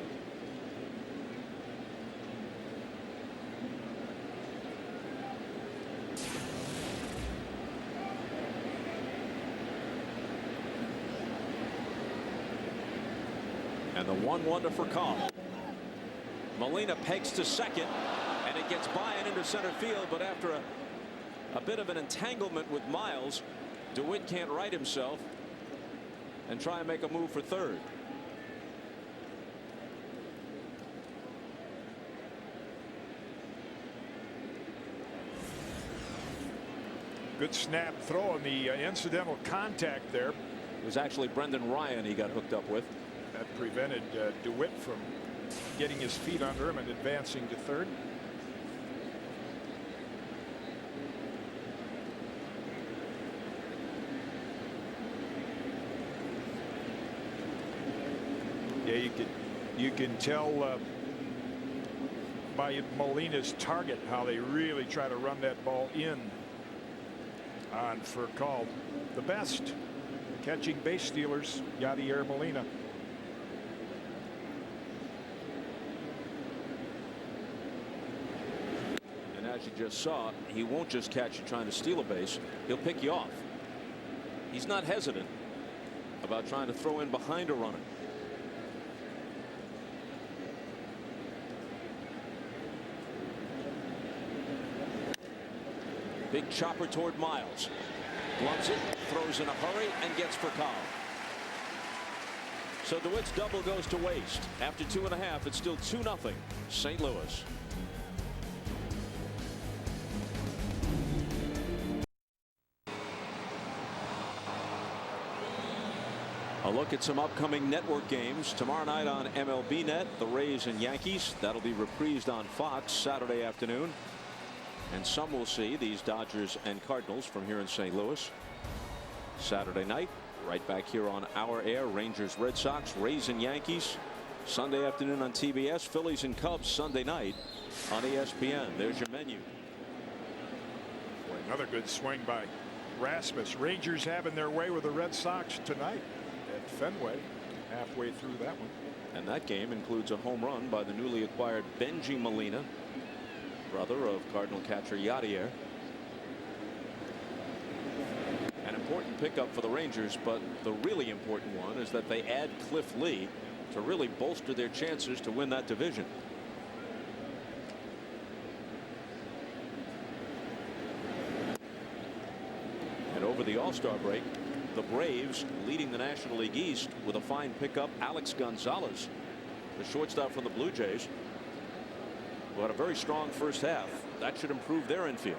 And the 1-1 to Furcal. Molina pegs to second, and it gets by and into center field, but after a bit of an entanglement with Miles, DeWitt can't right himself and try and make a move for third. Good snap throw, and the incidental contact there. It was actually Brendan Ryan he got hooked up with. That prevented DeWitt from getting his feet under him and advancing to third. Yeah, you can tell by Molina's target how they really try to run that ball in on Furcal. The best catching base stealers, Yadier Molina. And as you just saw, he won't just catch you trying to steal a base. He'll pick you off. He's not hesitant about trying to throw in behind a runner. Big chopper toward Miles. Gloves it, throws in a hurry, and gets Furcal. So DeWitt's double goes to waste. After 2.5, it's still 2-0 St. Louis. A look at some upcoming network games tomorrow night on MLB Net. The Rays and Yankees. That'll be reprised on Fox Saturday afternoon. And some will see these Dodgers and Cardinals from here in St. Louis. Saturday night, right back here on our air. Rangers, Red Sox, Rays and Yankees. Sunday afternoon on TBS. Phillies and Cubs Sunday night on ESPN. There's your menu. Another good swing by Rasmus. Rangers having their way with the Red Sox tonight at Fenway, halfway through that one. And that game includes a home run by the newly acquired Benji Molina, brother of Cardinal catcher Yadier. An important pickup for the Rangers, but the really important one is that they add Cliff Lee to really bolster their chances to win that division. And over the All-Star break, the Braves leading the National League East with a fine pickup, Alex Gonzalez, the shortstop from the Blue Jays, who had a very strong first half. That should improve their infield.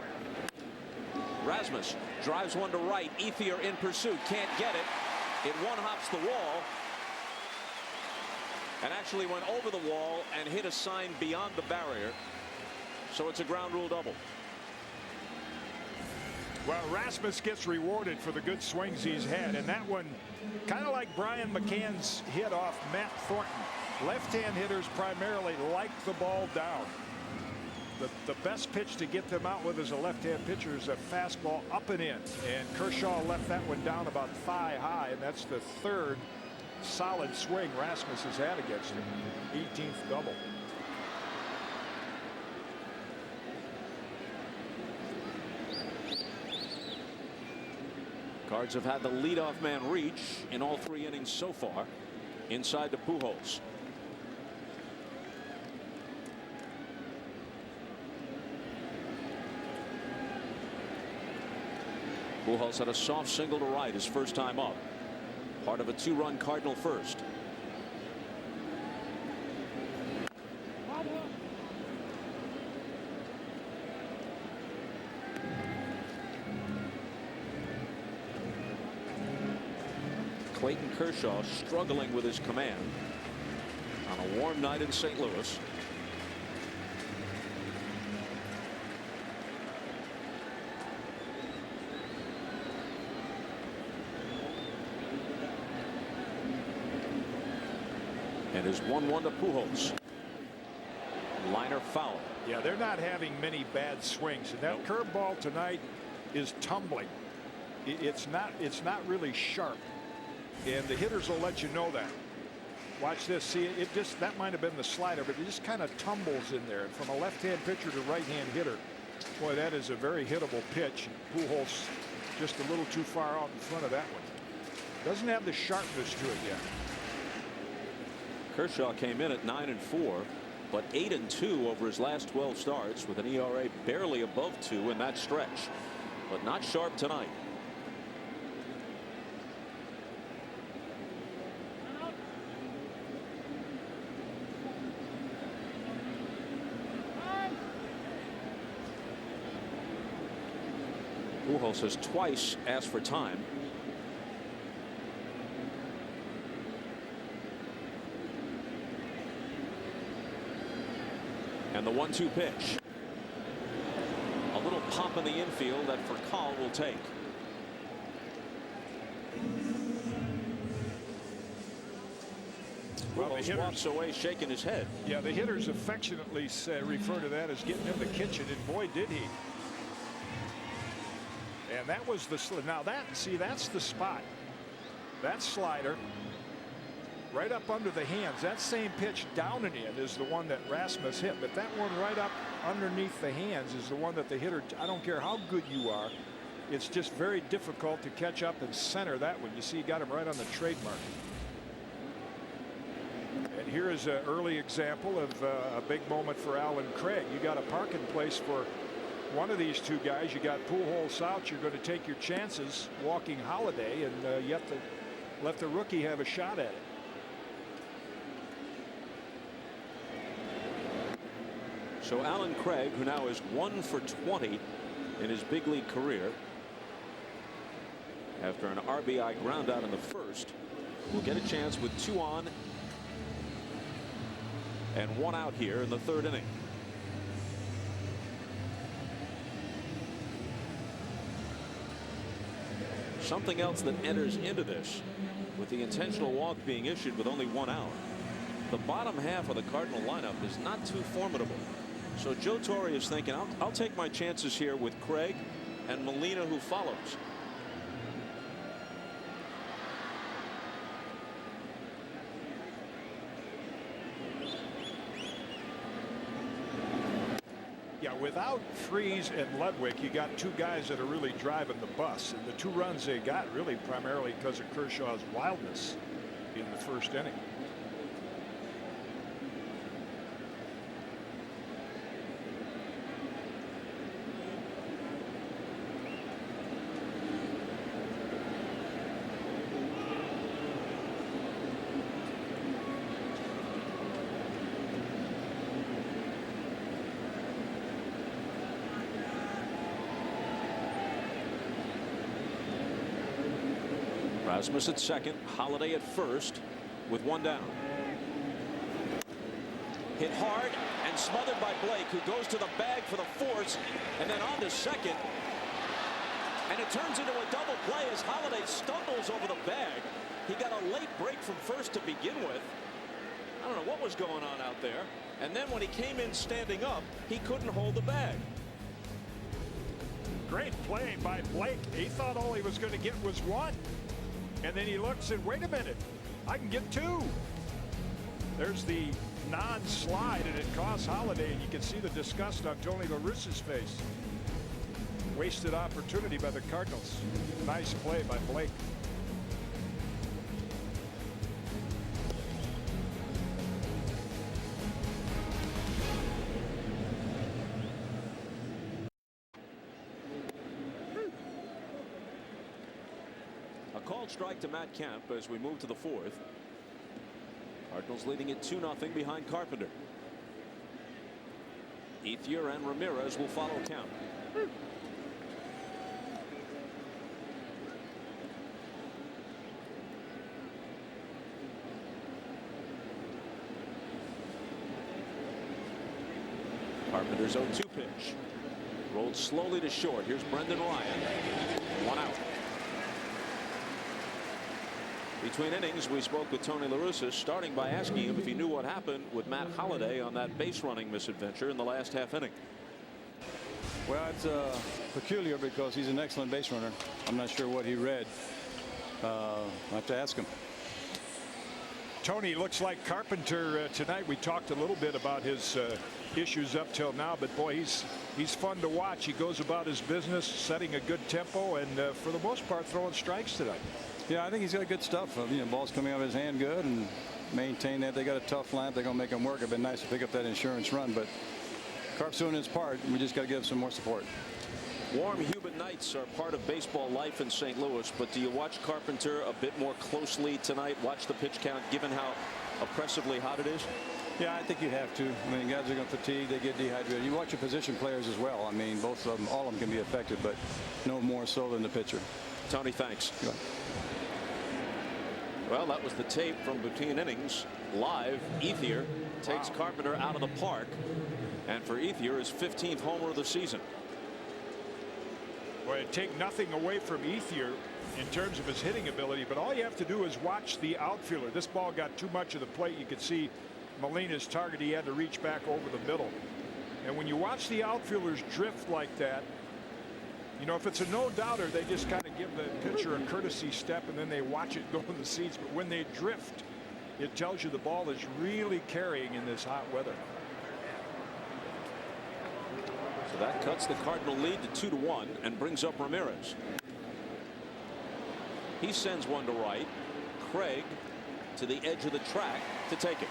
Rasmus drives one to right. Ethier in pursuit, can't get it. It one-hops the wall and actually went over the wall and hit a sign beyond the barrier. So it's a ground rule double. Well, Rasmus gets rewarded for the good swings he's had, and that one kind of like Brian McCann's hit off Matt Thornton. Left-hand hitters primarily like the ball down. The best pitch to get them out with as a left-hand pitcher is a fastball up and in, and Kershaw left that one down about thigh high, and that's the third solid swing Rasmus has had against him. 18th double. Cards have had the leadoff man reach in all 3 innings so far inside to Pujols. Pujols had a soft single to right his first time up. Part of a 2-run Cardinal first. Clayton Kershaw struggling with his command on a warm night in St. Louis. And his 1-1 to Pujols. Liner foul. Yeah, they're not having many bad swings, and that curveball tonight is tumbling. It's not really sharp, and the hitters will let you know that. Watch this. See, that might have been the slider, but it just kind of tumbles in there. And from a left-hand pitcher to right-hand hitter, boy, that is a very hittable pitch. Pujols just a little too far out in front of that one. Doesn't have the sharpness to it yet. Kershaw came in at 9-4, but 8-2 over his last 12 starts with an ERA barely above 2 in that stretch, but not sharp tonight. Pujols has twice asked for time. And the 1-2 pitch. A little pop in the infield that Furcal will take. Well, he walks away shaking his head. Yeah, the hitters affectionately refer to that as getting in the kitchen, and boy, did he. And that was the now that's the spot. That slider right up under the hands. That same pitch down and in is the one that Rasmus hit, but that one right up underneath the hands is the one that the hitter, I don't care how good you are, it's just very difficult to catch up and center that one. You see, he got him right on the trademark. And here is an early example of a big moment for Alan Craig. You got a parking place for one of these two guys. You got Pujols out. You're going to take your chances walking Holiday, and yet let the rookie have a shot at it. So Alan Craig, who now is 1 for 20 in his big league career, after an RBI ground out in the first, will get a chance with 2 on and 1 out here in the 3rd inning. Something else that enters into this, with the intentional walk being issued with only 1 out. The bottom half of the Cardinal lineup is not too formidable. So Joe Torre is thinking, I'll take my chances here with Craig and Molina who follows. Yeah, without Freese and Ludwig, you got two guys that are really driving the bus. And the two runs they got really primarily because of Kershaw's wildness in the first inning. Rasmus at second, Holiday at first with one down. Hit hard and smothered by Blake, who goes to the bag for the force and then on to second. And it turns into a double play as Holiday stumbles over the bag. He got a late break from first to begin with. I don't know what was going on out there. And then when he came in standing up, he couldn't hold the bag. Great play by Blake. He thought all he was going to get was one. And then he looks and wait a minute, I can get two. There's the non-slide, and it costs Holiday, and you can see the disgust on Tony La Russa's face. Wasted opportunity by the Cardinals. Nice play by Blake. Called strike to Matt Kemp as we move to the fourth. Cardinals leading it 2-0 behind Carpenter. Ethier and Ramirez will follow Kemp. Carpenter's 0-2 pitch. Rolled slowly to short. Here's Brendan Ryan. One out. Between innings, we spoke with Tony La Russa, starting by asking him if he knew what happened with Matt Holiday on that base running misadventure in the last half inning. Well, it's peculiar because he's an excellent base runner. I'm not sure what he read. I'll have to ask him. Tony, looks like Carpenter tonight. We talked a little bit about his issues up till now, but boy, he's fun to watch. He goes about his business, setting a good tempo, and for the most part throwing strikes tonight. Yeah, I think he's got good stuff. You know, ball's coming out of his hand good, and maintain that. They got a tough lineup. They're going to make him work. It'd been nice to pick up that insurance run, but Carp's doing his part. We just got to give some more support. Warm, humid nights are part of baseball life in St. Louis, but do you watch Carpenter a bit more closely tonight? Watch the pitch count, given how oppressively hot it is? Yeah, I think you have to. I mean, guys are going to fatigue. They get dehydrated. You watch your position players as well. I mean, both of them, all of them can be affected, but no more so than the pitcher. Tony, thanks. Well, that was the tape from between innings. Live, Ethier takes Carpenter out of the park. And for Ethier, his 15th homer of the season. Well, it take nothing away from Ethier in terms of his hitting ability, but all you have to do is watch the outfielder. This ball got too much of the plate. You could see Molina's target. He had to reach back over the middle. And when you watch the outfielders drift like that, you know, if it's a no-doubter, they just kind of give the pitcher a courtesy step and then they watch it go in the seats. But when they drift, it tells you the ball is really carrying in this hot weather. So that cuts the Cardinal lead to 2-1 and brings up Ramirez. He sends one to right. Craig to the edge of the track to take it.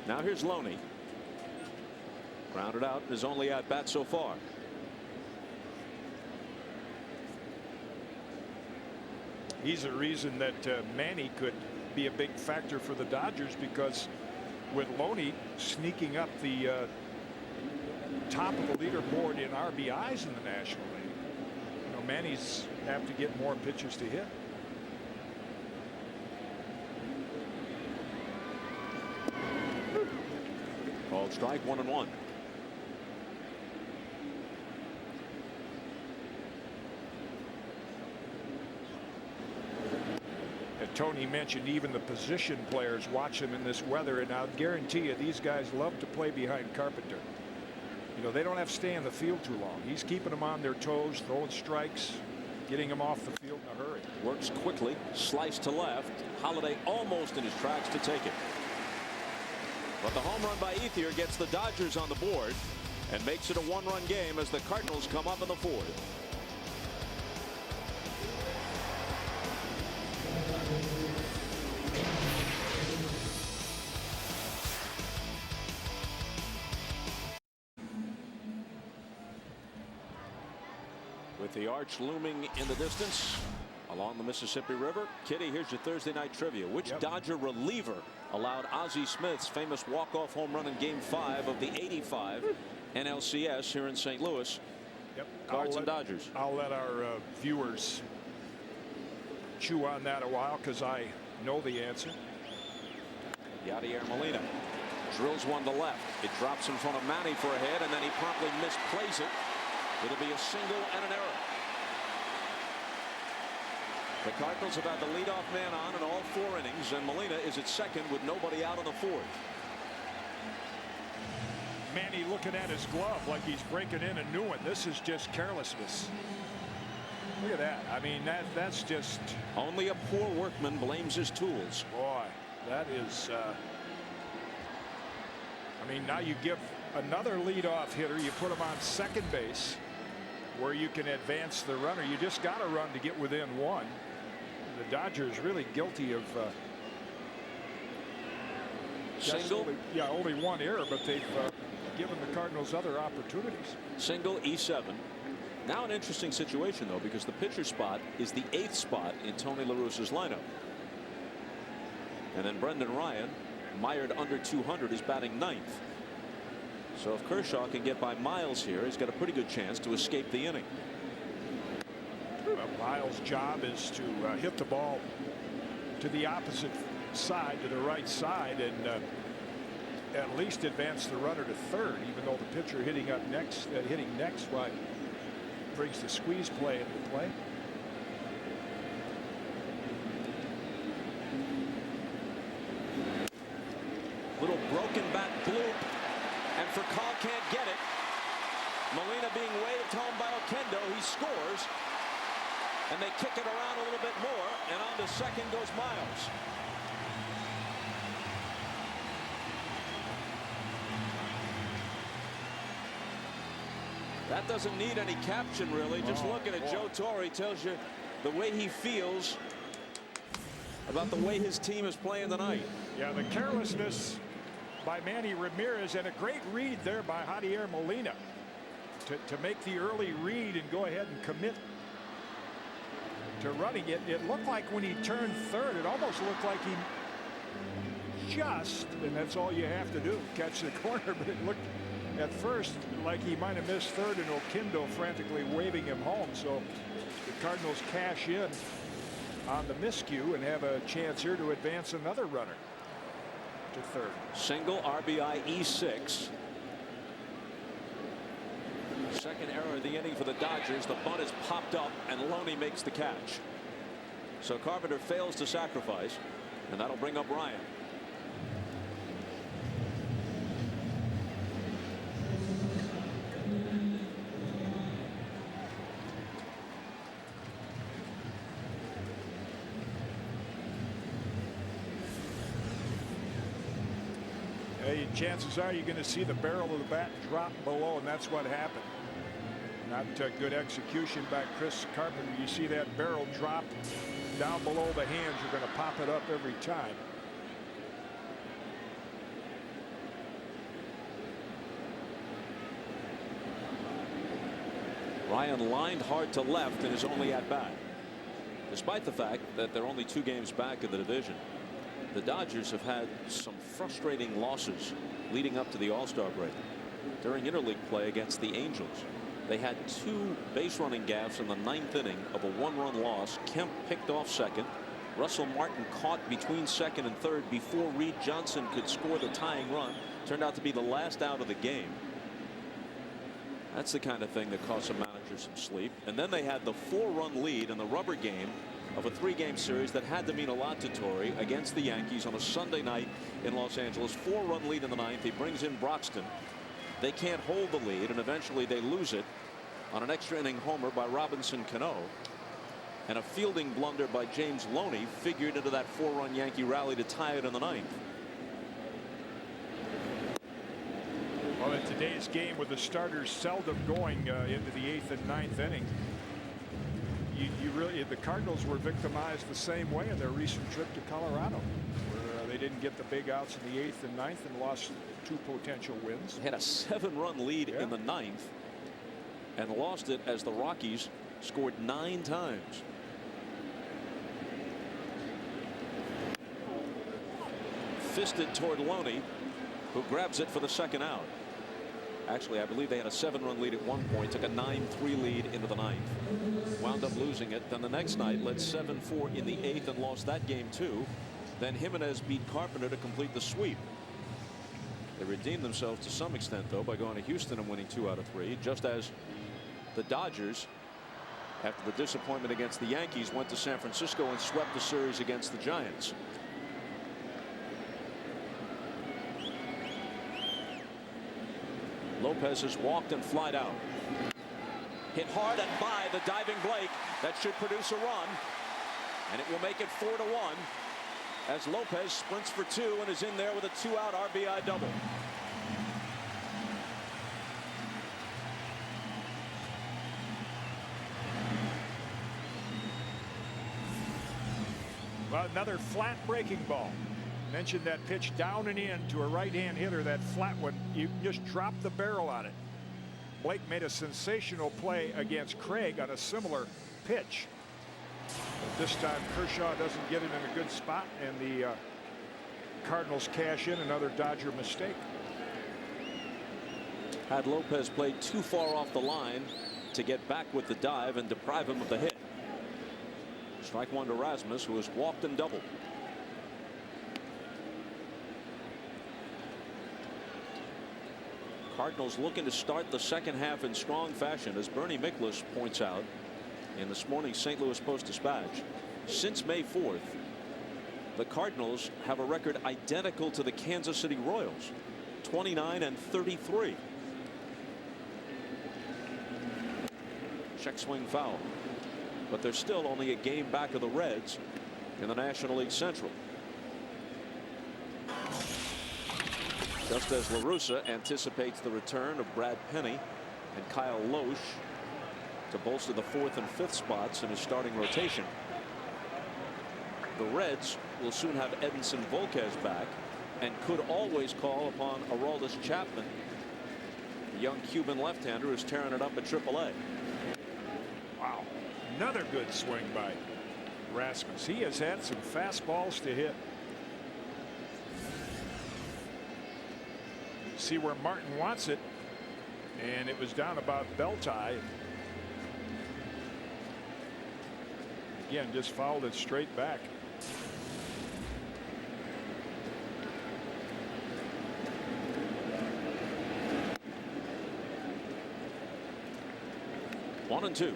Now here's Loney. Grounded out, his only at bat so far. He's a reason that Manny could be a big factor for the Dodgers, because with Loney sneaking up the top of the leaderboard in RBIs in the National League, you know, Manny's have to get more pitches to hit. Called strike, 1-1. Tony mentioned even the position players watch them in this weather, and I'll guarantee you these guys love to play behind Carpenter. You know, they don't have to stay in the field too long. He's keeping them on their toes, throwing strikes, getting them off the field in a hurry. Works quickly, slice to left. Holiday almost in his tracks to take it. But the home run by Ethier gets the Dodgers on the board and makes it a one-run game as the Cardinals come up in the fourth. With the arch looming in the distance along the Mississippi River. Kitty, here's your Thursday night trivia. Which Dodger reliever allowed Ozzie Smith's famous walk-off home run in Game 5 of the '85 NLCS here in St. Louis? Cards and Dodgers. I'll let our viewers chew on that a while because I know the answer. Yadier Molina drills one to left. It drops in front of Manny for a hit, and then he promptly misplays it. It'll be a single and an error. The Cardinals have had the leadoff man on in all 4 innings, and Molina is at second with nobody out in the 4th. Manny looking at his glove like he's breaking in a new one. This is just carelessness. Look at that. I mean, that's just. Only a poor workman blames his tools. Boy, that is. I mean, now you give another leadoff hitter, you put him on second base where you can advance the runner. You just got to run to get within 1. The Dodgers really guilty of single. Only 1 error, but they've given the Cardinals other opportunities. Single, E7. Now an interesting situation, though, because the pitcher spot is the 8th spot in Tony La Russa's lineup. And then Brendan Ryan, mired under 200, is batting 9th. So if Kershaw can get by Miles here, he's got a pretty good chance to escape the inning. Well, Miles' job is to hit the ball to the opposite side, to the right side, and at least advance the runner to third, even though the pitcher hitting next brings the squeeze play into play. Little broken bat bloop, and Furcal can't get it. Molina being waved home by Oquendo. He scores, and they kick it around a little bit more, and on to second goes Miles. That doesn't need any caption, really. Just looking at Joe Torre tells you the way he feels about the way his team is playing tonight. Yeah, the carelessness by Manny Ramirez, and a great read there by Yadier Molina to make the early read and go ahead and commit to running it. It looked like when he turned third, it almost looked like he just, and that's all you have to do, catch the corner, but it looked at first like he might have missed third, and Oquendo frantically waving him home. So the Cardinals cash in on the miscue and have a chance here to advance another runner to third. Single, RBI, E6. Second error of the inning for the Dodgers. The bunt is popped up, and Loney makes the catch. So Carpenter fails to sacrifice, and that'll bring up Ryan. Hey, chances are you're going to see the barrel of the bat drop below, and that's what happened. Not good execution by Chris Carpenter. You see that barrel drop down below the hands, you're going to pop it up every time. Ryan lined hard to left in his only at bat. Despite the fact that they're only 2 games back in the division, the Dodgers have had some frustrating losses leading up to the All-Star break. During interleague play against the Angels, they had 2 base running gaffes in the 9th inning of a 1-run loss. Kemp picked off second. Russell Martin caught between second and third before Reed Johnson could score the tying run. Turned out to be the last out of the game. That's the kind of thing that cost some managers some sleep. And then they had the 4-run lead in the rubber game of a 3-game series that had to mean a lot to Torrey against the Yankees on a Sunday night in Los Angeles. 4-run lead in the 9th. He brings in Broxton. They can't hold the lead, and eventually they lose it on an extra inning homer by Robinson Cano. And a fielding blunder by James Loney figured into that 4-run Yankee rally to tie it in the 9th. Well, in today's game, with the starters seldom going into the 8th and 9th inning, the Cardinals were victimized the same way in their recent trip to Colorado, where they didn't get the big outs in the 8th and 9th and lost 2 potential wins. They had a 7-run lead in the 9th and lost it as the Rockies scored 9 times. Fisted toward Loney, who grabs it for the 2nd out. Actually, I believe they had a 7-run lead at one point, took a 9-3 lead into the 9th. Wound up losing it. Then the next night led 7-4 in the 8th and lost that game too. Then Jimenez beat Carpenter to complete the sweep. They redeemed themselves to some extent, though, by going to Houston and winning 2 out of 3, just as the Dodgers, after the disappointment against the Yankees, went to San Francisco and swept the series against the Giants. Lopez has walked and flied out. Hit hard and by the diving Blake. That should produce a run, and it will make it 4-1 as Lopez sprints for 2 and is in there with a 2-out RBI double. Well, another flat breaking ball. Mentioned that pitch down and in to a right-hand hitter. That flat one, you just drop the barrel on it. Blake made a sensational play against Craig on a similar pitch. But this time Kershaw doesn't get it in a good spot, and the Cardinals cash in another Dodger mistake. Had Lopez played too far off the line to get back with the dive and deprive him of the hit. Strike 1 to Rasmus, who has walked and doubled. Cardinals looking to start the 2nd half in strong fashion, as Bernie Miklasz points out in this morning's St. Louis Post-Dispatch. Since May 4th, the Cardinals have a record identical to the Kansas City Royals, 29-33. Check swing foul, but they're still only a game back of the Reds in the National League Central. Just as La Russa anticipates the return of Brad Penny and Kyle Lohse to bolster the 4th and 5th spots in his starting rotation, the Reds will soon have Edinson Volquez back and could always call upon Aroldis Chapman, the young Cuban left-hander who's tearing it up at AAA. Wow, another good swing by Rasmus. He has had some fastballs to hit. See where Martin wants it, and it was down about bell tie. Again, just fouled it straight back. One and 2.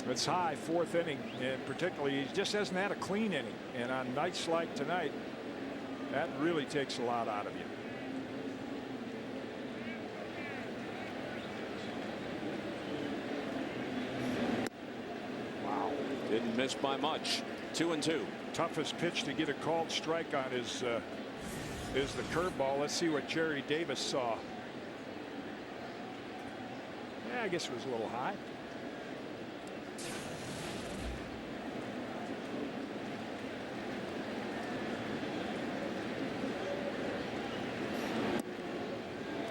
It's high, 4th inning, and particularly he just hasn't had a clean inning, and on nights like tonight, that really takes a lot out of you. Wow. Didn't miss by much. 2 and 2. Toughest pitch to get a called strike on is the curveball. Let's see what Jerry Davis saw. Yeah, I guess it was a little high.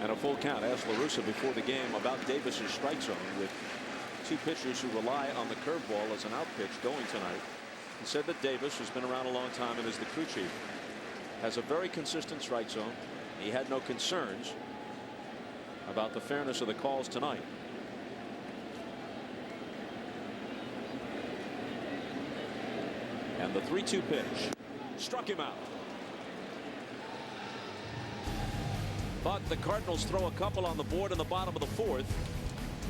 And a full count. Asked La Russa before the game about Davis's strike zone, with 2 pitchers who rely on the curveball as an out pitch going tonight. He said that Davis, who's been around a long time and is the crew chief, has a very consistent strike zone. He had no concerns about the fairness of the calls tonight. And the 3-2 pitch struck him out. But the Cardinals throw a couple on the board in the bottom of the fourth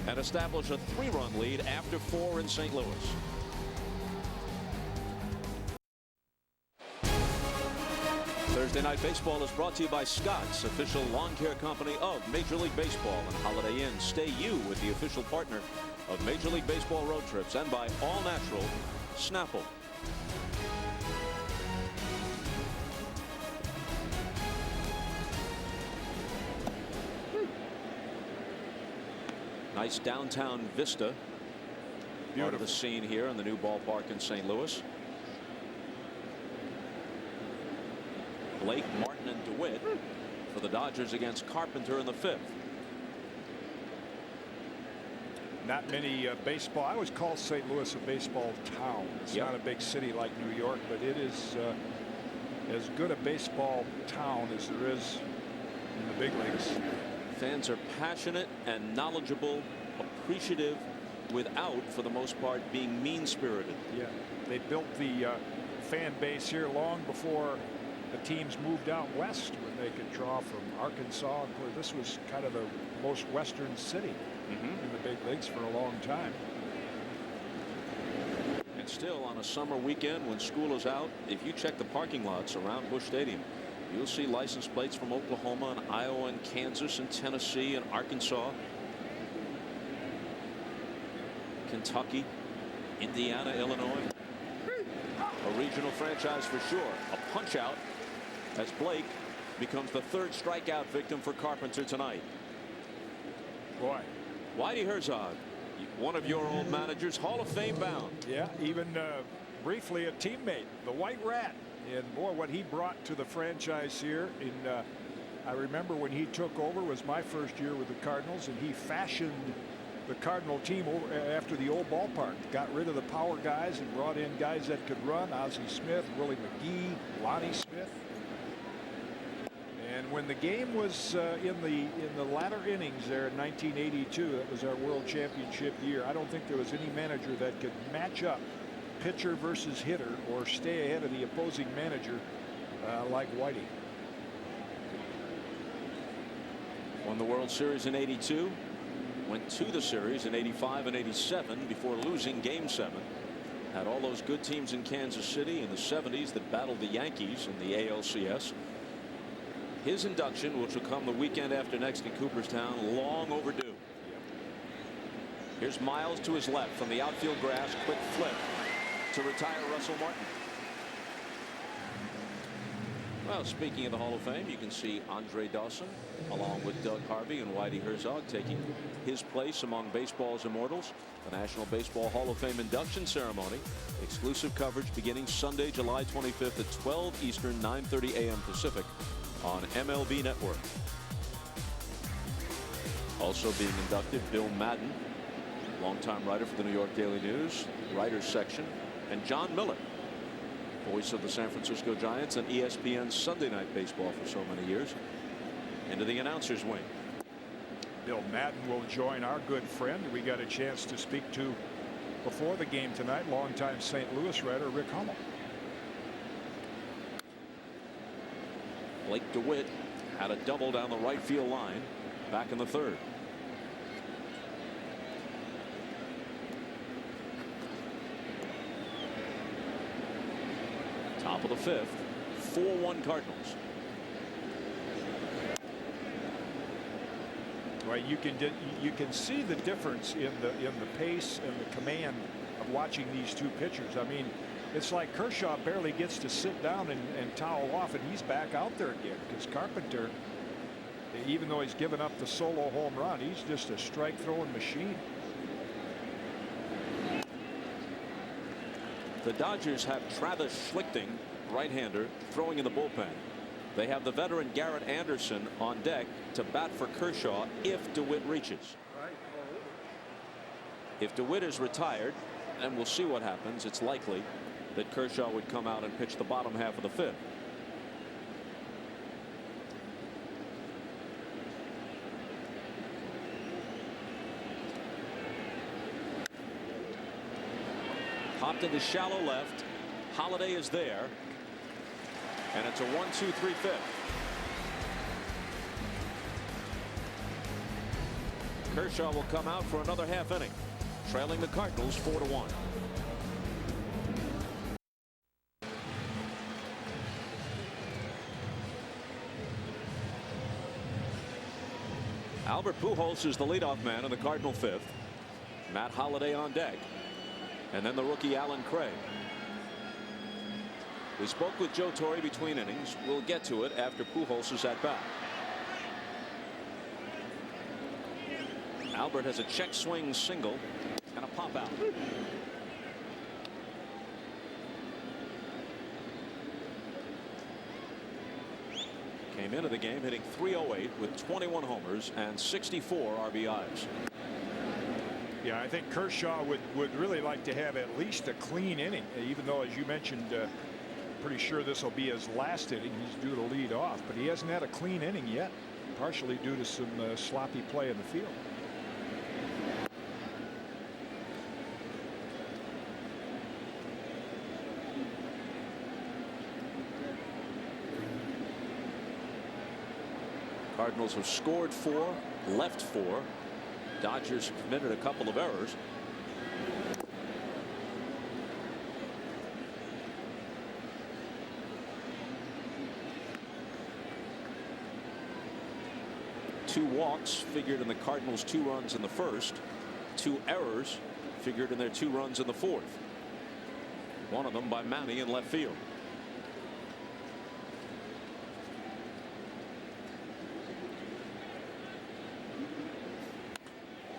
and establish a 3-run lead after 4 in St. Louis. Thursday Night Baseball is brought to you by Scott's, official lawn care company of Major League Baseball, and Holiday Inn. Stay you with the official partner of Major League Baseball road trips, and by All Natural Snapple. Nice downtown vista. Part of the scene here in the new ballpark in St. Louis. Blake, Martin, and DeWitt for the Dodgers against Carpenter in the 5th. Not many baseball. I always call St. Louis a baseball town. It's not a big city like New York, but it is as good a baseball town as there is in the big leagues. Fans are passionate and knowledgeable, appreciative, without, for the most part, being mean-spirited. Yeah, they built the fan base here long before the teams moved out west, when they could draw from Arkansas. This was kind of the most western city in the big leagues for a long time. And still, on a summer weekend when school is out, if you check the parking lots around Busch Stadium, you'll see license plates from Oklahoma and Iowa and Kansas and Tennessee and Arkansas, Kentucky, Indiana, Illinois. A regional franchise for sure. A punch out as Blake becomes the 3rd strikeout victim for Carpenter tonight. Boy, Whitey Herzog, one of your old managers, Hall of Fame bound. yeah, even briefly a teammate, the White Rat. And boy, what he brought to the franchise here. I remember when he took over, was my first year with the Cardinals, and he fashioned the Cardinal team after the old ballpark. Got rid of the power guys and brought in guys that could run. Ozzie Smith, Willie McGee, Lonnie Smith. And when the game was in the latter innings there in 1982, that was our World Championship year, I don't think there was any manager that could match up pitcher versus hitter or stay ahead of the opposing manager like Whitey. Won the World Series in '82, went to the series in '85 and '87 before losing Game 7. Had all those good teams in Kansas City in the '70s that battled the Yankees in the ALCS. His induction, which will come the weekend after next in Cooperstown, long overdue. Here's Miles to his left from the outfield grass. Quick flip to retire Russell Martin. Well, speaking of the Hall of Fame, you can see Andre Dawson along with Doug Harvey and Whitey Herzog taking his place among baseball's immortals. The National Baseball Hall of Fame induction ceremony. Exclusive coverage beginning Sunday, July 25th at 12 Eastern, 9:30 a.m. Pacific on MLB Network. Also being inducted, Bill Madden, longtime writer for the New York Daily News, writers section, and John Miller, voice of the San Francisco Giants and ESPN's Sunday Night Baseball for so many years, into the announcers wing. Bill Madden will join our good friend we got a chance to speak to before the game tonight, longtime St. Louis writer Rick Hummel. Blake DeWitt had a double down the right field line back in the 3rd. Top of the 5th, 4-1 Cardinals. Right, you can see the difference in the pace and the command of watching these two pitchers. I mean, it's like Kershaw barely gets to sit down and towel off, and he's back out there again, because Carpenter, even though he's given up the solo home run, he's just a strike throwing machine. The Dodgers have Travis Schlichting, right-hander, throwing in the bullpen. They have the veteran Garrett Anderson on deck to bat for Kershaw if DeWitt reaches. If DeWitt is retired, and we'll see what happens, it's likely that Kershaw would come out and pitch the bottom half of the 5th. Popped into shallow left. Holiday is there. And it's a 1-2-3 fifth. Kershaw will come out for another half inning, trailing the Cardinals 4-1. Albert Pujols is the leadoff man in the Cardinal fifth. Matt Holliday on deck, and then the rookie Allen Craig. We spoke with Joe Torre between innings. We'll get to it after Pujols is at bat. Albert has a check swing single and a pop out. Came into the game hitting .308 with 21 homers and 64 RBIs. Yeah, I think Kershaw would really like to have at least a clean inning, even though, as you mentioned, pretty sure this will be his last inning. He's due to lead off, but he hasn't had a clean inning yet, partially due to some sloppy play in the field. Cardinals have scored 4, left 4. Dodgers committed a couple of errors. Two walks figured in the Cardinals' 2 runs in the first. 2 errors figured in their 2 runs in the fourth. One of them by Manny in left field.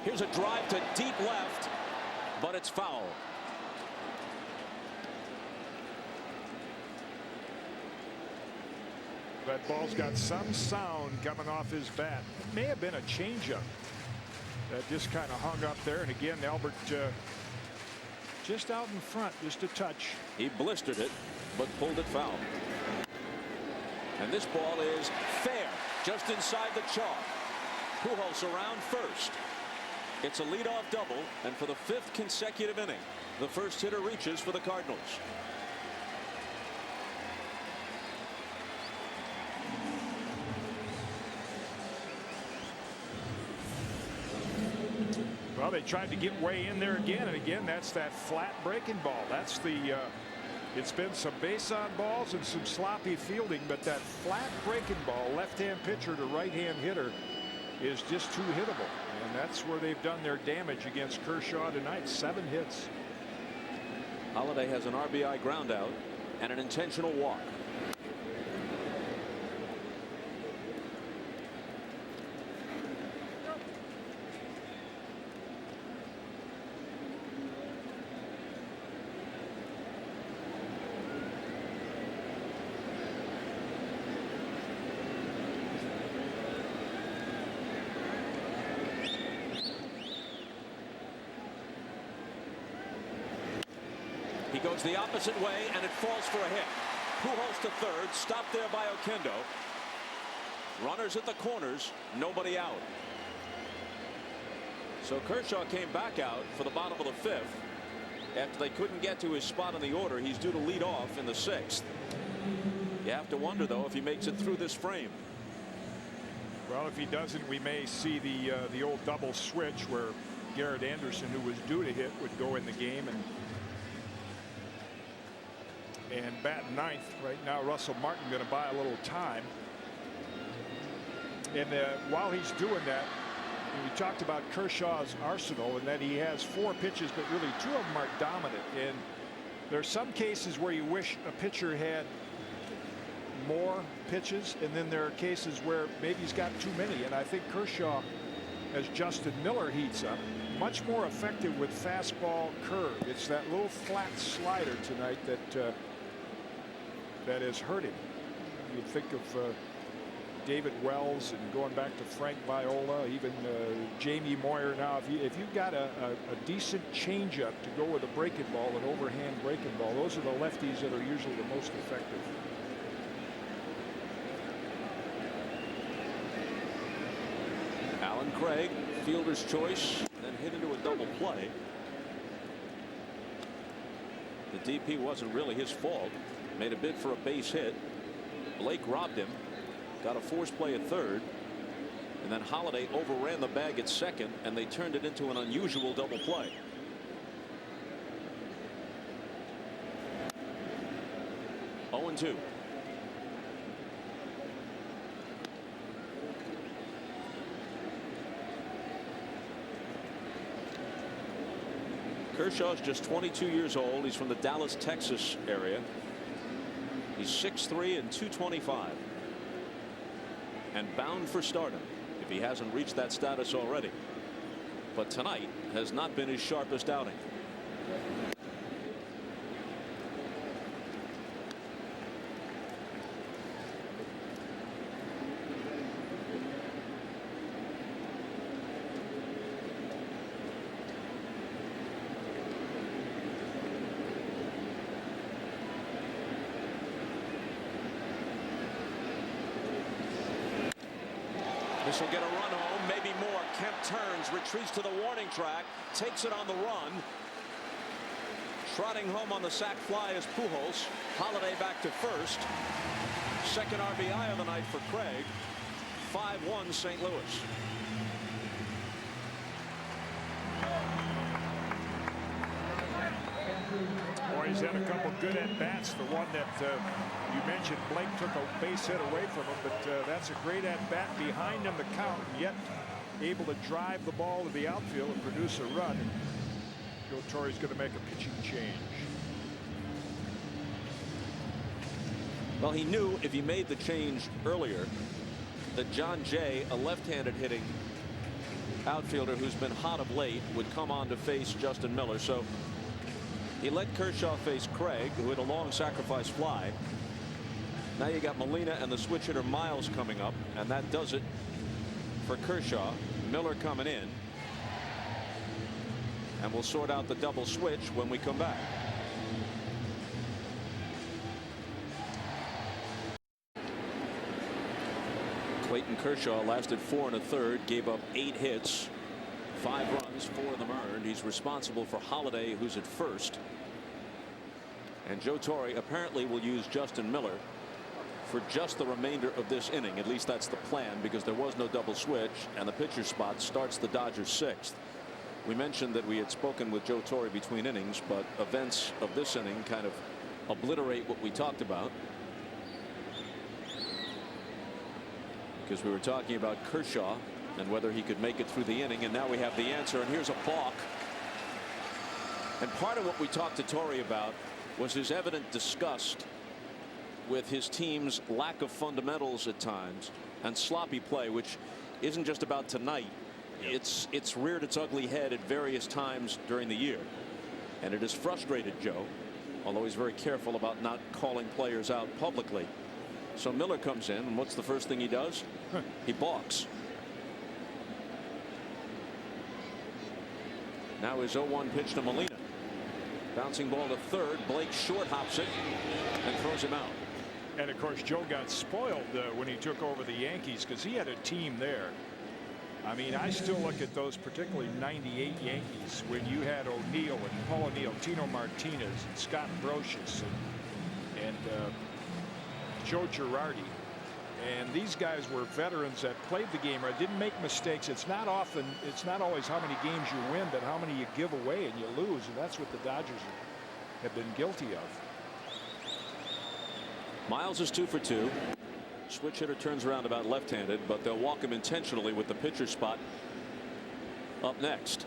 Here's a drive to deep left, but it's foul. That ball's got some sound coming off his bat. It may have been a changeup that just kind of hung up there. And again, Albert just out in front, just a touch. He blistered it, but pulled it foul. And this ball is fair, just inside the chalk. Pujols around first. It's a leadoff double, and for the 5th consecutive inning, the first hitter reaches for the Cardinals. Well, they tried to get way in there again, and again, that's that flat breaking ball. That's the it's been some base on balls and some sloppy fielding, but that flat breaking ball, left-hand pitcher to right-hand hitter, is just too hittable, and that's where they've done their damage against Kershaw tonight. 7 hits. Holliday has an RBI ground out and an intentional walk. He goes the opposite way, and it falls for a hit. Pujols to third, stopped there by Oquendo. Runners at the corners, nobody out. So Kershaw came back out for the bottom of the 5th. After they couldn't get to his spot in the order, he's due to lead off in the 6th. You have to wonder, though, if he makes it through this frame. Well, if he doesn't, we may see the old double switch where Garrett Anderson, who was due to hit, would go in the game and bat 9th. Right now, Russell Martin going to buy a little time. And while he's doing that, we talked about Kershaw's arsenal and that he has 4 pitches, but really 2 of them are dominant. And there's some cases where you wish a pitcher had more pitches, and then there are cases where maybe he's got too many. And I think Kershaw, as Justin Miller heats up, much more effective with fastball curve. It's that little flat slider tonight that that has hurt him. You think of David Wells and going back to Frank Viola, even Jamie Moyer. Now, if you've got a decent changeup to go with a breaking ball, an overhand breaking ball, those are the lefties that are usually the most effective. Allen Craig, fielder's choice, then hit into a double play. The DP wasn't really his fault. Made a bid for a base hit. Blake robbed him. Got a force play at third. And then Holiday overran the bag at second, and they turned it into an unusual double play. Oh and 2. Kershaw's just 22 years old. He's from the Dallas, Texas area. He's 6'3" and 225. And bound for stardom if he hasn't reached that status already. But tonight has not been his sharpest outing. This will get a run home, maybe more. Kemp turns, retreats to the warning track, takes it on the run. Trotting home on the sac fly is Pujols. Holiday back to first. Second RBI of the night for Craig. 5-1 St. Louis. Boy, he's had a couple good at-bats. The one that you mentioned, Blake took a base hit away from him, but that's a great at-bat behind him the count, and yet able to drive the ball to the outfield and produce a run. And Joe Torre's going to make a pitching change. Well, he knew if he made the change earlier that John Jay, a left-handed hitting outfielder who's been hot of late, would come on to face Justin Miller. So he let Kershaw face Craig, who had a long sacrifice fly. Now you got Molina and the switch hitter Miles coming up, and that does it for Kershaw. Miller coming in, and we'll sort out the double switch when we come back. Clayton Kershaw lasted 4 1/3, gave up 8 hits. 5 runs, 4 of them earned. He's responsible for Holiday, who's at first. And Joe Torre apparently will use Justin Miller for just the remainder of this inning. At least that's the plan, because there was no double switch, and the pitcher spot starts the Dodgers 6th. We mentioned that we had spoken with Joe Torre between innings, but events of this inning kind of obliterate what we talked about, because we were talking about Kershaw and whether he could make it through the inning, and now we have the answer. And here's a balk. And part of what we talked to Torre about was his evident disgust with his team's lack of fundamentals at times and sloppy play, which isn't just about tonight. It's reared its ugly head at various times during the year, and it has frustrated Joe, although he's very careful about not calling players out publicly. So Miller comes in, and what's the first thing he does? He balks. Now his 0-1 pitch to Molina. Bouncing ball to third. Blake short hops it and throws him out. And of course, Joe got spoiled when he took over the Yankees, because he had a team there. I mean, I still look at those, particularly '98 Yankees, when you had O'Neill and Paul O'Neill, Tino Martinez, and Scott Brocious, and Joe Girardi. And these guys were veterans that played the game or didn't make mistakes. It's not always how many games you win, but how many you give away and you lose. And that's what the Dodgers have been guilty of. Miles is 2 for 2. Switch hitter turns around about left-handed, but they'll walk him intentionally with the pitcher spot up next.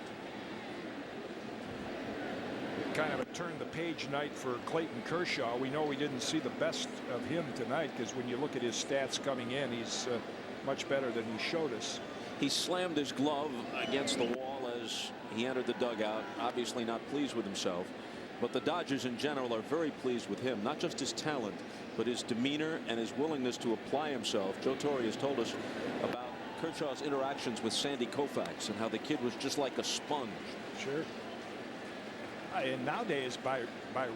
Kind of a turn the page night for Clayton Kershaw. We know we didn't see the best of him tonight, because when you look at his stats coming in, he's much better than he showed us. He slammed his glove against the wall as he entered the dugout, obviously not pleased with himself. But the Dodgers in general are very pleased with him, not just his talent, but his demeanor and his willingness to apply himself. Joe Torre has told us about Kershaw's interactions with Sandy Koufax and how the kid was just like a sponge. Sure. And nowadays, by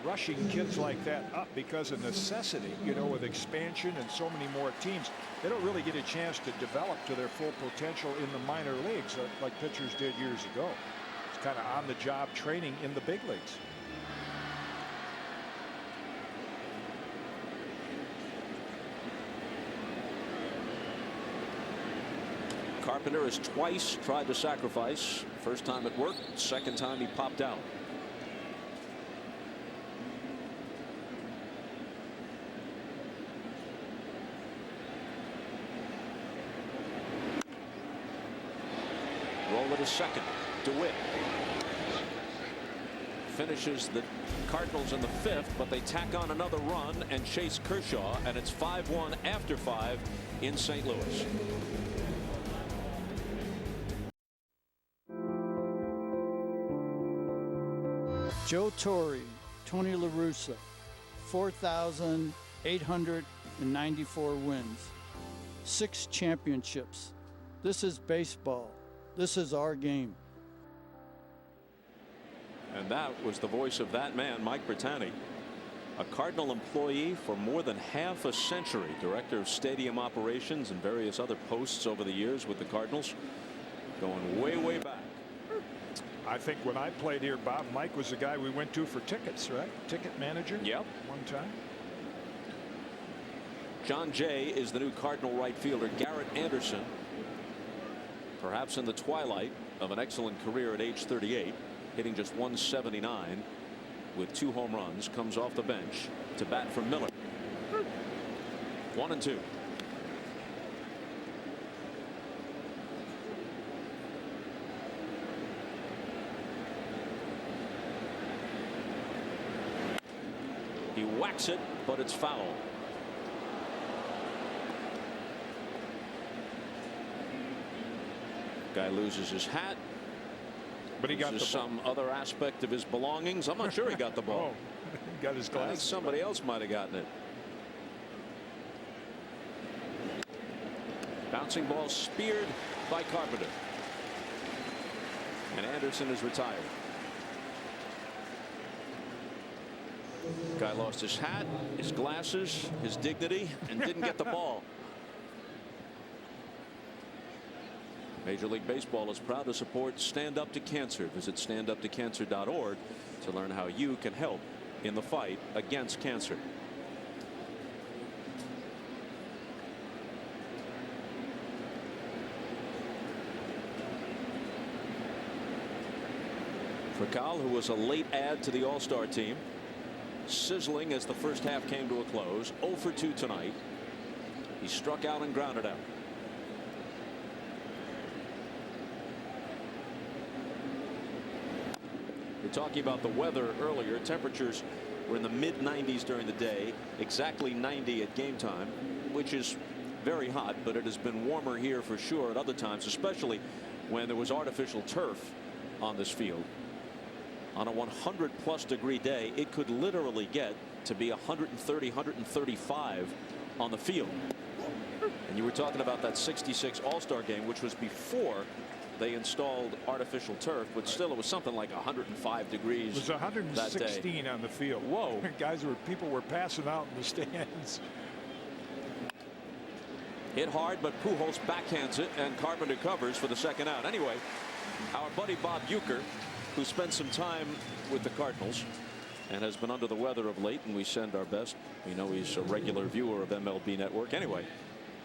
rushing kids like that up because of necessity, you know, with expansion and so many more teams, they don't really get a chance to develop to their full potential in the minor leagues like pitchers did years ago. It's kind of on-the-job training in the big leagues. Carpenter has twice tried to sacrifice. First time it worked. Second time he popped out. Roll it a second. DeWitt finishes the Cardinals in the 5th, but they tack on another run and chase Kershaw, and it's 5-1 after 5 in St. Louis. Joe Torre, Tony La Russa, 4,894 wins, 6 championships. This is baseball. This is our game. And that was the voice of that man, Mike Bertani, a Cardinal employee for more than half a century, director of stadium operations and various other posts over the years with the Cardinals, going way back. I think when I played here, Bob, Mike was the guy we went to for tickets, right? Ticket manager. Yep. One time. John Jay is the new Cardinal right fielder. Garrett Anderson, perhaps in the twilight of an excellent career at age 38, hitting just 179 with 2 home runs, comes off the bench to bat for Miller. 1-2. He whacks it, but it's foul. Guy loses his hat. But he got the ball. Some other aspect of his belongings. I'm not sure he got the ball. He got his I glasses. think somebody else might have gotten it. Bouncing ball speared by Carpenter. And Anderson is retired. Guy lost his hat, his glasses, his dignity, and didn't get the ball. Major League Baseball is proud to support Stand Up to Cancer. Visit standuptocancer.org to learn how you can help in the fight against cancer. Furcal, who was a late add to the All-Star team, sizzling as the first half came to a close. 0 for 2 tonight. He struck out and grounded out. We're talking about the weather earlier. Temperatures were in the mid-90s during the day, exactly 90 at game time, which is very hot, but it has been warmer here for sure at other times, especially when there was artificial turf on this field. On a 100+ degree day, it could literally get to be 130, 135 on the field. And you were talking about that 66 All-Star game, which was before they installed artificial turf, but still it was something like 105 degrees. It was 116 on the field. Whoa. People were passing out in the stands. Hit hard, but Pujols backhands it, and Carpenter covers for the second out. Anyway, our buddy Bob Uecker, who spent some time with the Cardinals and has been under the weather of late, and we send our best. We know he's a regular viewer of MLB Network. Anyway,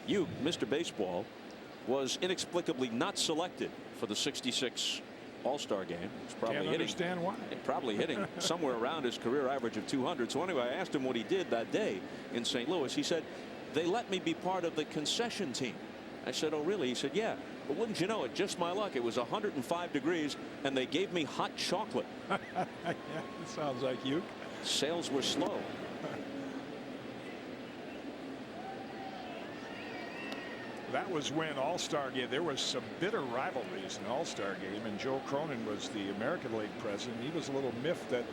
Ueck, Mr. Baseball, was inexplicably not selected for the 66 All-Star game. It's probably Can't understand why. Probably hitting somewhere around his career average of 200. So anyway, I asked him what he did that day in St. Louis. He said, they let me be part of the concession team. I said, oh, really? He said, yeah. But wouldn't you know it, just my luck. It was 105 degrees, and they gave me hot chocolate. Yeah, it sounds like you. Sales were slow. That was when All-Star game, there was some bitter rivalries in All-Star game, and Joe Cronin was the American League president. He was a little miffed that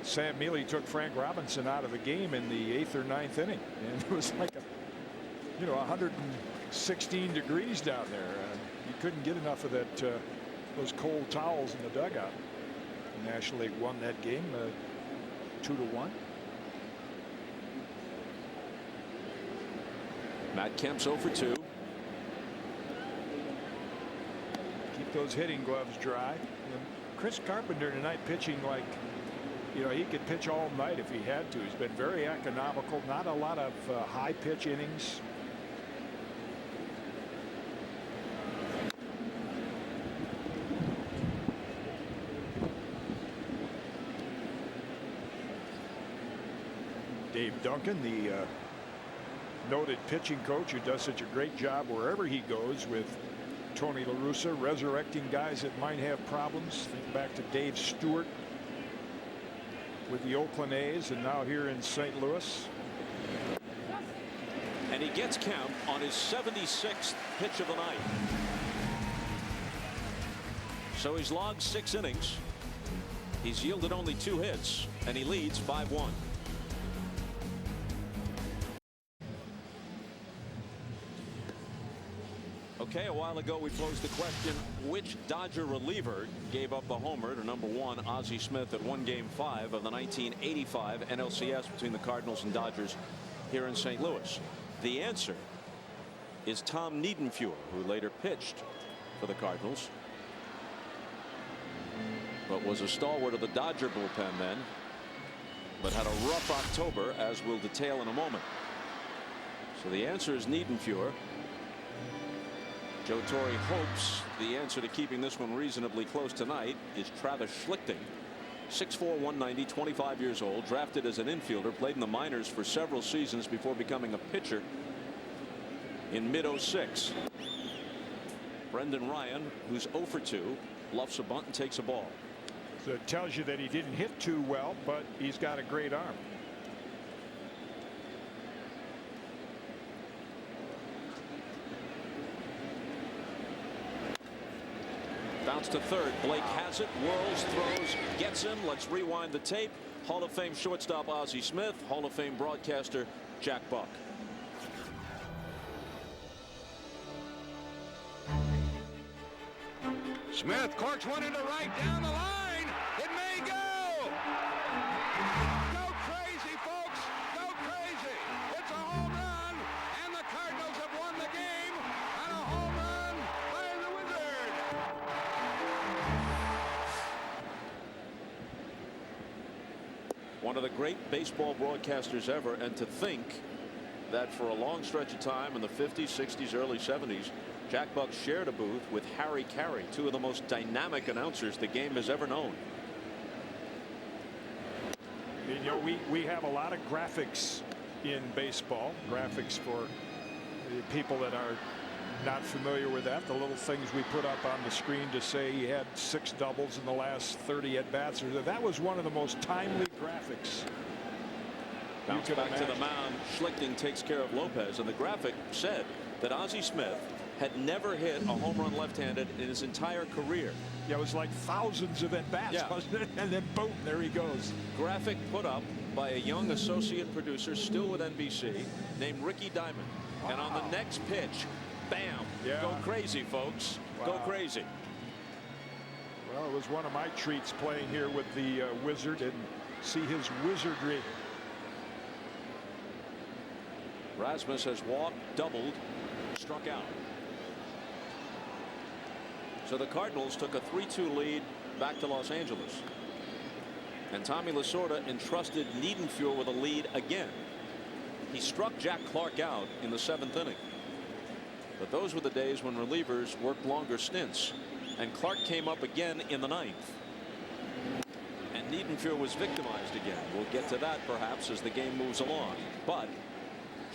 Sam Mealy took Frank Robinson out of the game in the 8th or 9th inning, and it was like 116 degrees down there. You couldn't get enough of that those cold towels in the dugout. The National League won that game 2-1. Matt Kemp's 0 for 2. Keep those hitting gloves dry. And Chris Carpenter tonight pitching like, he could pitch all night if he had to. He's been very economical. Not a lot of high pitch innings. Dave Duncan, the noted pitching coach who does such a great job wherever he goes with Tony La Russa, resurrecting guys that might have problems. Think back to Dave Stewart with the Oakland A's, and now here in St. Louis. And he gets count on his 76th pitch of the night. So he's logged 6 innings. He's yielded only 2 hits, and he leads 5-1. Okay, a while ago we posed the question, which Dodger reliever gave up the homer to number 1 Ozzie Smith at 1 Game 5 of the 1985 NLCS between the Cardinals and Dodgers here in St. Louis? The answer is Tom Niedenfuhr, who later pitched for the Cardinals, but was a stalwart of the Dodger bullpen then, but had a rough October, as we'll detail in a moment. So the answer is Niedenfuhr. Joe Torre hopes the answer to keeping this one reasonably close tonight is Travis Schlichting. 6'4", 190, 25 years old, drafted as an infielder, played in the minors for several seasons before becoming a pitcher in mid-06. Brendan Ryan, who's 0 for 2, bluffs a bunt and takes a ball. So it tells you that he didn't hit too well, but he's got a great arm. Bounce to third. Blake has it, whirls, throws, gets him. Let's rewind the tape. Hall of Fame shortstop Ozzie Smith, Hall of Fame broadcaster Jack Buck. Smith corks one into right down the line. It may go. Go crazy, folks. Go crazy. It's a home run, and the Cardinals have won the game on a home run by the Wizard. One of the great baseball broadcasters ever, and to think that for a long stretch of time in the 50s, 60s, early 70s, Jack Buck shared a booth with Harry Carey, 2 of the most dynamic announcers the game has ever known. You know, we have a lot of graphics in baseball, graphics for people that are not familiar with that. The little things we put up on the screen to say he had 6 doubles in the last 30 at bats. That was one of the most timely graphics. Bounce back to the mound. Schlichting takes care of Lopez, and the graphic said that Ozzie Smith had never hit a home run left-handed in his entire career. Yeah, it was like thousands of at-bats, wasn't it? And then boom, there he goes. Graphic put up by a young associate producer still with NBC named Ricky Diamond. Wow. And on the next pitch, bam, go crazy, folks. Go crazy. Well, it was one of my treats playing here with the Wizard and see his wizardry. Rasmus has walked, doubled, struck out. So the Cardinals took a 3-2 lead back to Los Angeles. And Tommy Lasorda entrusted Niedenfuhr with a lead again. He struck Jack Clark out in the 7th inning. But those were the days when relievers worked longer stints. And Clark came up again in the 9th. And Niedenfuhr was victimized again. We'll get to that perhaps as the game moves along. But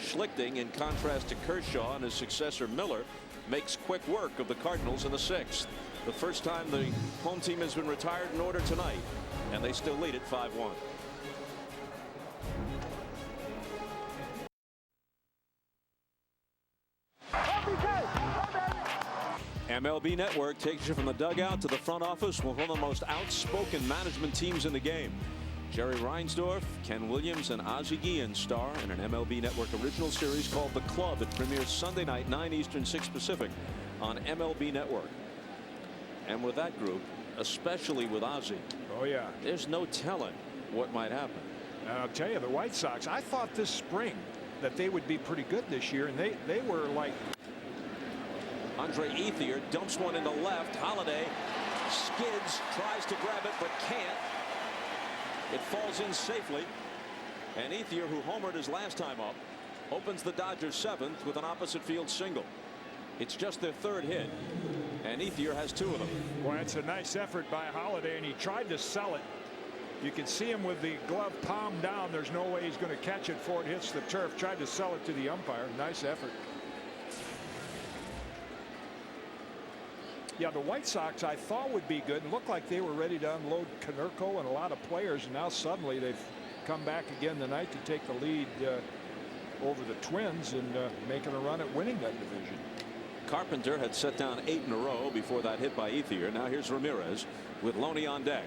Schlichting, in contrast to Kershaw and his successor Miller, makes quick work of the Cardinals in the 6th. The first time the home team has been retired in order tonight, and they still lead at 5-1. MLB Network takes you from the dugout to the front office with one of the most outspoken management teams in the game. Jerry Reinsdorf, Ken Williams, and Ozzie Guillen star in an MLB Network original series called The Club. It premieres Sunday night, 9 Eastern, 6 Pacific on MLB Network. And with that group, especially with Ozzie, there's no telling what might happen. I'll tell you, the White Sox, I thought this spring that they would be pretty good this year, and they were like. Andre Ethier dumps one into left. Holiday skids, tries to grab it, but can't. It falls in safely, and Ethier, who homered his last time up, opens the Dodgers 7th with an opposite field single. It's just their 3rd hit, and Ethier has 2 of them. Well, it's a nice effort by Holiday, and he tried to sell it You can see him with the glove palm down. There's no way he's going to catch it before it hits the turf. Tried to sell it to the umpire. Nice effort. Yeah, the White Sox I thought would be good. It looked like they were ready to unload Konerko and a lot of players, and now suddenly they've come back again tonight to take the lead over the Twins and making a run at winning that division. Carpenter had set down 8 in a row before that hit by Ethier. Now here's Ramirez with Loney on deck.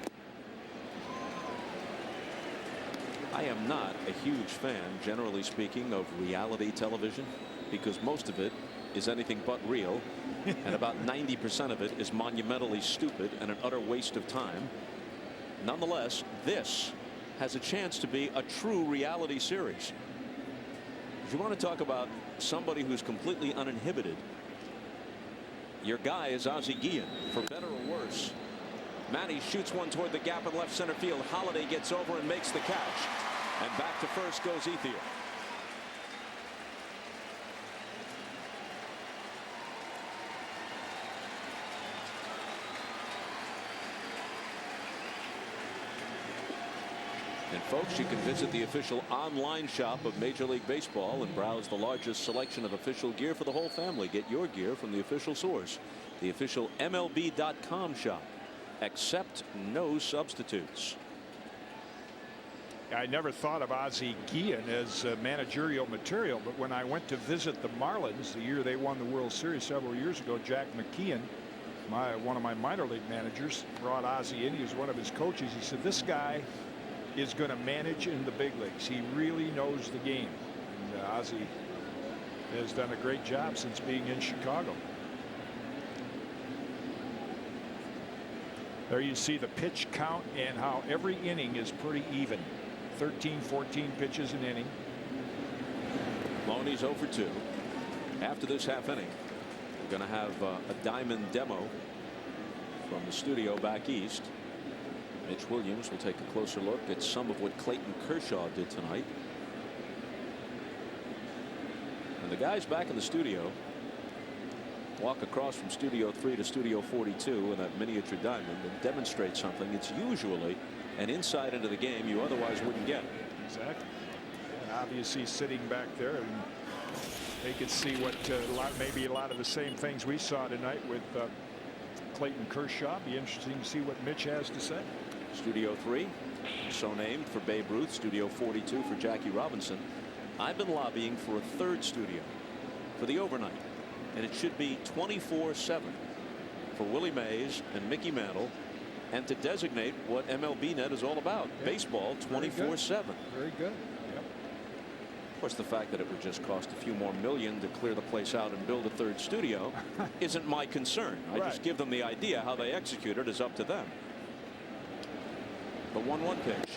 I am not a huge fan, generally speaking, of reality television because most of it is anything but real and about 90% of it is monumentally stupid and an utter waste of time. Nonetheless, this has a chance to be a true reality series. If you want to talk about somebody who's completely uninhibited, your guy is Ozzie Guillen, for better or worse. Manny shoots one toward the gap in left center field. Holliday gets over and makes the catch. And back to first goes Ethier. And folks, you can visit the official online shop of Major League Baseball and browse the largest selection of official gear for the whole family. Get your gear from the official source, the official MLB.com shop. Accept no substitutes. I never thought of Ozzie Guillen as managerial material, but when I went to visit the Marlins the year they won the World Series several years ago, Jack McKeon, one of my minor league managers, brought Ozzie in. He was one of his coaches. He said, this guy is going to manage in the big leagues. He really knows the game. And Ozzie has done a great job since being in Chicago. There you see the pitch count and how every inning is pretty even. 13, 14 pitches an inning. Loney's 0 for 2. After this half inning, we're going to have a diamond demo from the studio back east. Mitch Williams will take a closer look at some of what Clayton Kershaw did tonight. And the guys back in the studio walk across from Studio 3 to Studio 42 in that miniature diamond and demonstrate something. It's usually an insight into the game you otherwise wouldn't get. Exactly. And obviously sitting back there, and they could see what maybe a lot of the same things we saw tonight with Clayton Kershaw. Be interesting to see what Mitch has to say. Studio 3, so named for Babe Ruth. Studio 42 for Jackie Robinson. I've been lobbying for a third studio for the overnight, and it should be 24/7 for Willie Mays and Mickey Mantle, and to designate what MLB.net is all about. Yep. Baseball 24/7. Very good. Yep. Of course, the fact that it would just cost a few more million to clear the place out and build a third studio isn't my concern. I just give them the idea. How they execute it is up to them. The 1-1 pitch.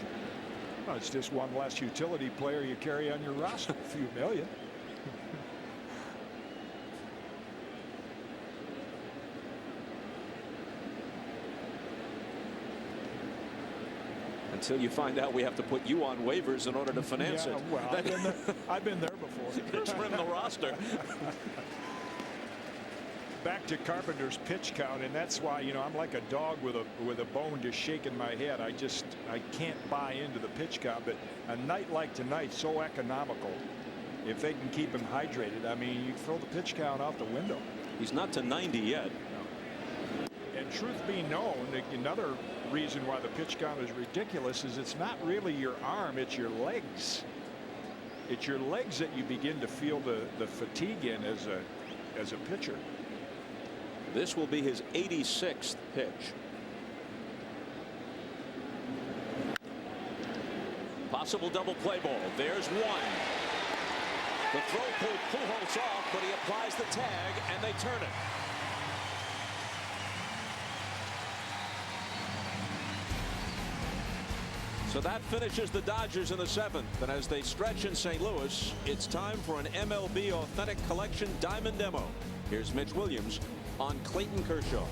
Well, it's just one less utility player you carry on your roster. A few million. Until you find out we have to put you on waivers in order to finance it. Well, I've been there before. Trim the roster. Back to Carpenter's pitch count, and that's why, you know, I'm like a dog with a bone just shaking my head. I can't buy into the pitch count. But a night like tonight, so economical. If they can keep him hydrated, I mean, you throw the pitch count out the window. He's not to 90 yet. No. And truth be known, another reason why the pitch count is ridiculous is it's not really your arm, it's your legs. It's your legs that you begin to feel the fatigue in as a pitcher. This will be his 86th pitch. Possible double play ball. There's one. The throw pulled Pujols off, but he applies the tag and they turn it. So that finishes the Dodgers in the 7th. And as they stretch in St. Louis, it's time for an MLB Authentic Collection Diamond Demo. Here's Mitch Williams on Clayton Kershaw.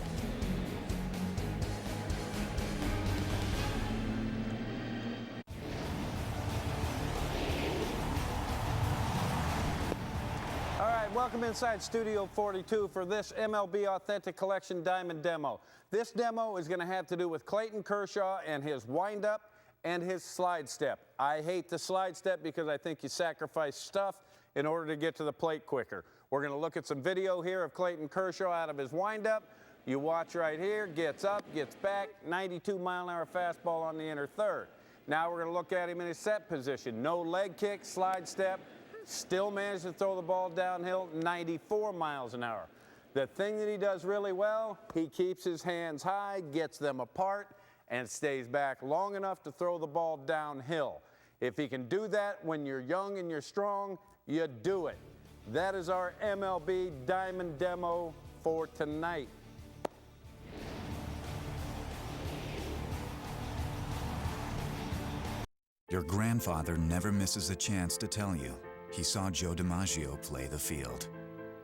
All right, welcome inside Studio 42 for this MLB Authentic Collection Diamond Demo. This demo is going to have to do with Clayton Kershaw and his windup and his slide step. I hate the slide step because I think you sacrifice stuff in order to get to the plate quicker. We're going to look at some video here of Clayton Kershaw out of his windup. You watch right here, gets up, gets back, 92-mile-an-hour fastball on the inner third. Now we're going to look at him in his set position. No leg kick, slide step, still managed to throw the ball downhill, 94 miles an hour. The thing that he does really well, he keeps his hands high, gets them apart, and stays back long enough to throw the ball downhill. If he can do that when you're young and you're strong, you do it. That is our MLB Diamond demo for tonight. Your grandfather never misses a chance to tell you he saw Joe DiMaggio play the field.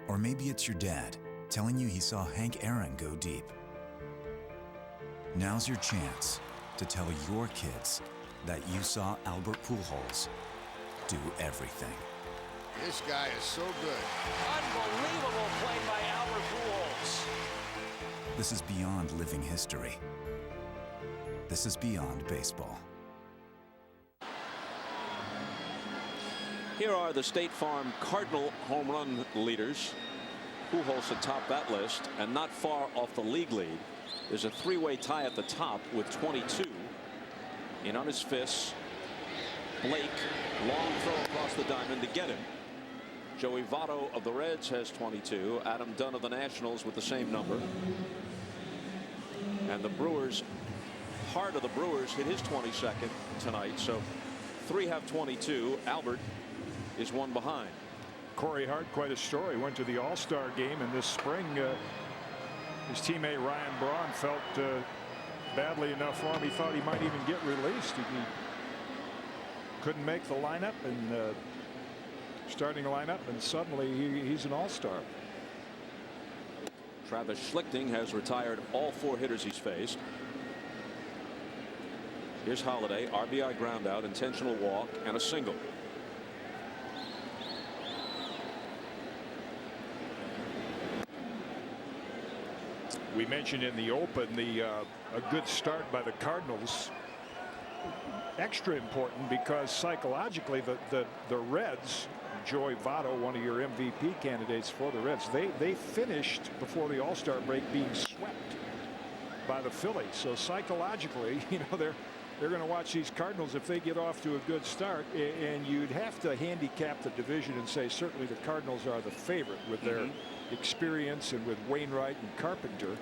Or maybe it's your dad telling you he saw Hank Aaron go deep. Now's your chance to tell your kids that you saw Albert Pujols do everything. This guy is so good. Unbelievable play by Albert Pujols. This is beyond living history. This is beyond baseball. Here are the State Farm Cardinal home run leaders. Pujols atop that list, and not far off the league lead. There's a three-way tie at the top with 22. In on his fists, Blake, long throw across the diamond to get him. Joey Votto of the Reds has 22. Adam Dunn of the Nationals with the same number. And the Brewers, Hart of the Brewers, hit his 22nd tonight. So three have 22. Albert is one behind. Corey Hart, quite a story. Went to the All-Star game, and this spring his teammate Ryan Braun felt badly enough for him. He thought he might even get released. He couldn't make the lineup, and starting lineup, and suddenly he's an All-Star. Travis Schlichting has retired all four hitters he's faced. Here's Holiday, RBI ground out, intentional walk, and a single. We mentioned in the open a good start by the Cardinals. Extra important because psychologically the Reds, Joey Votto, one of your MVP candidates for the Reds, they finished before the All-Star break being swept by the Phillies. So psychologically, you know, they're going to watch these Cardinals if they get off to a good start, and you'd have to handicap the division and say certainly the Cardinals are the favorite with their experience and with Wainwright and Carpenter.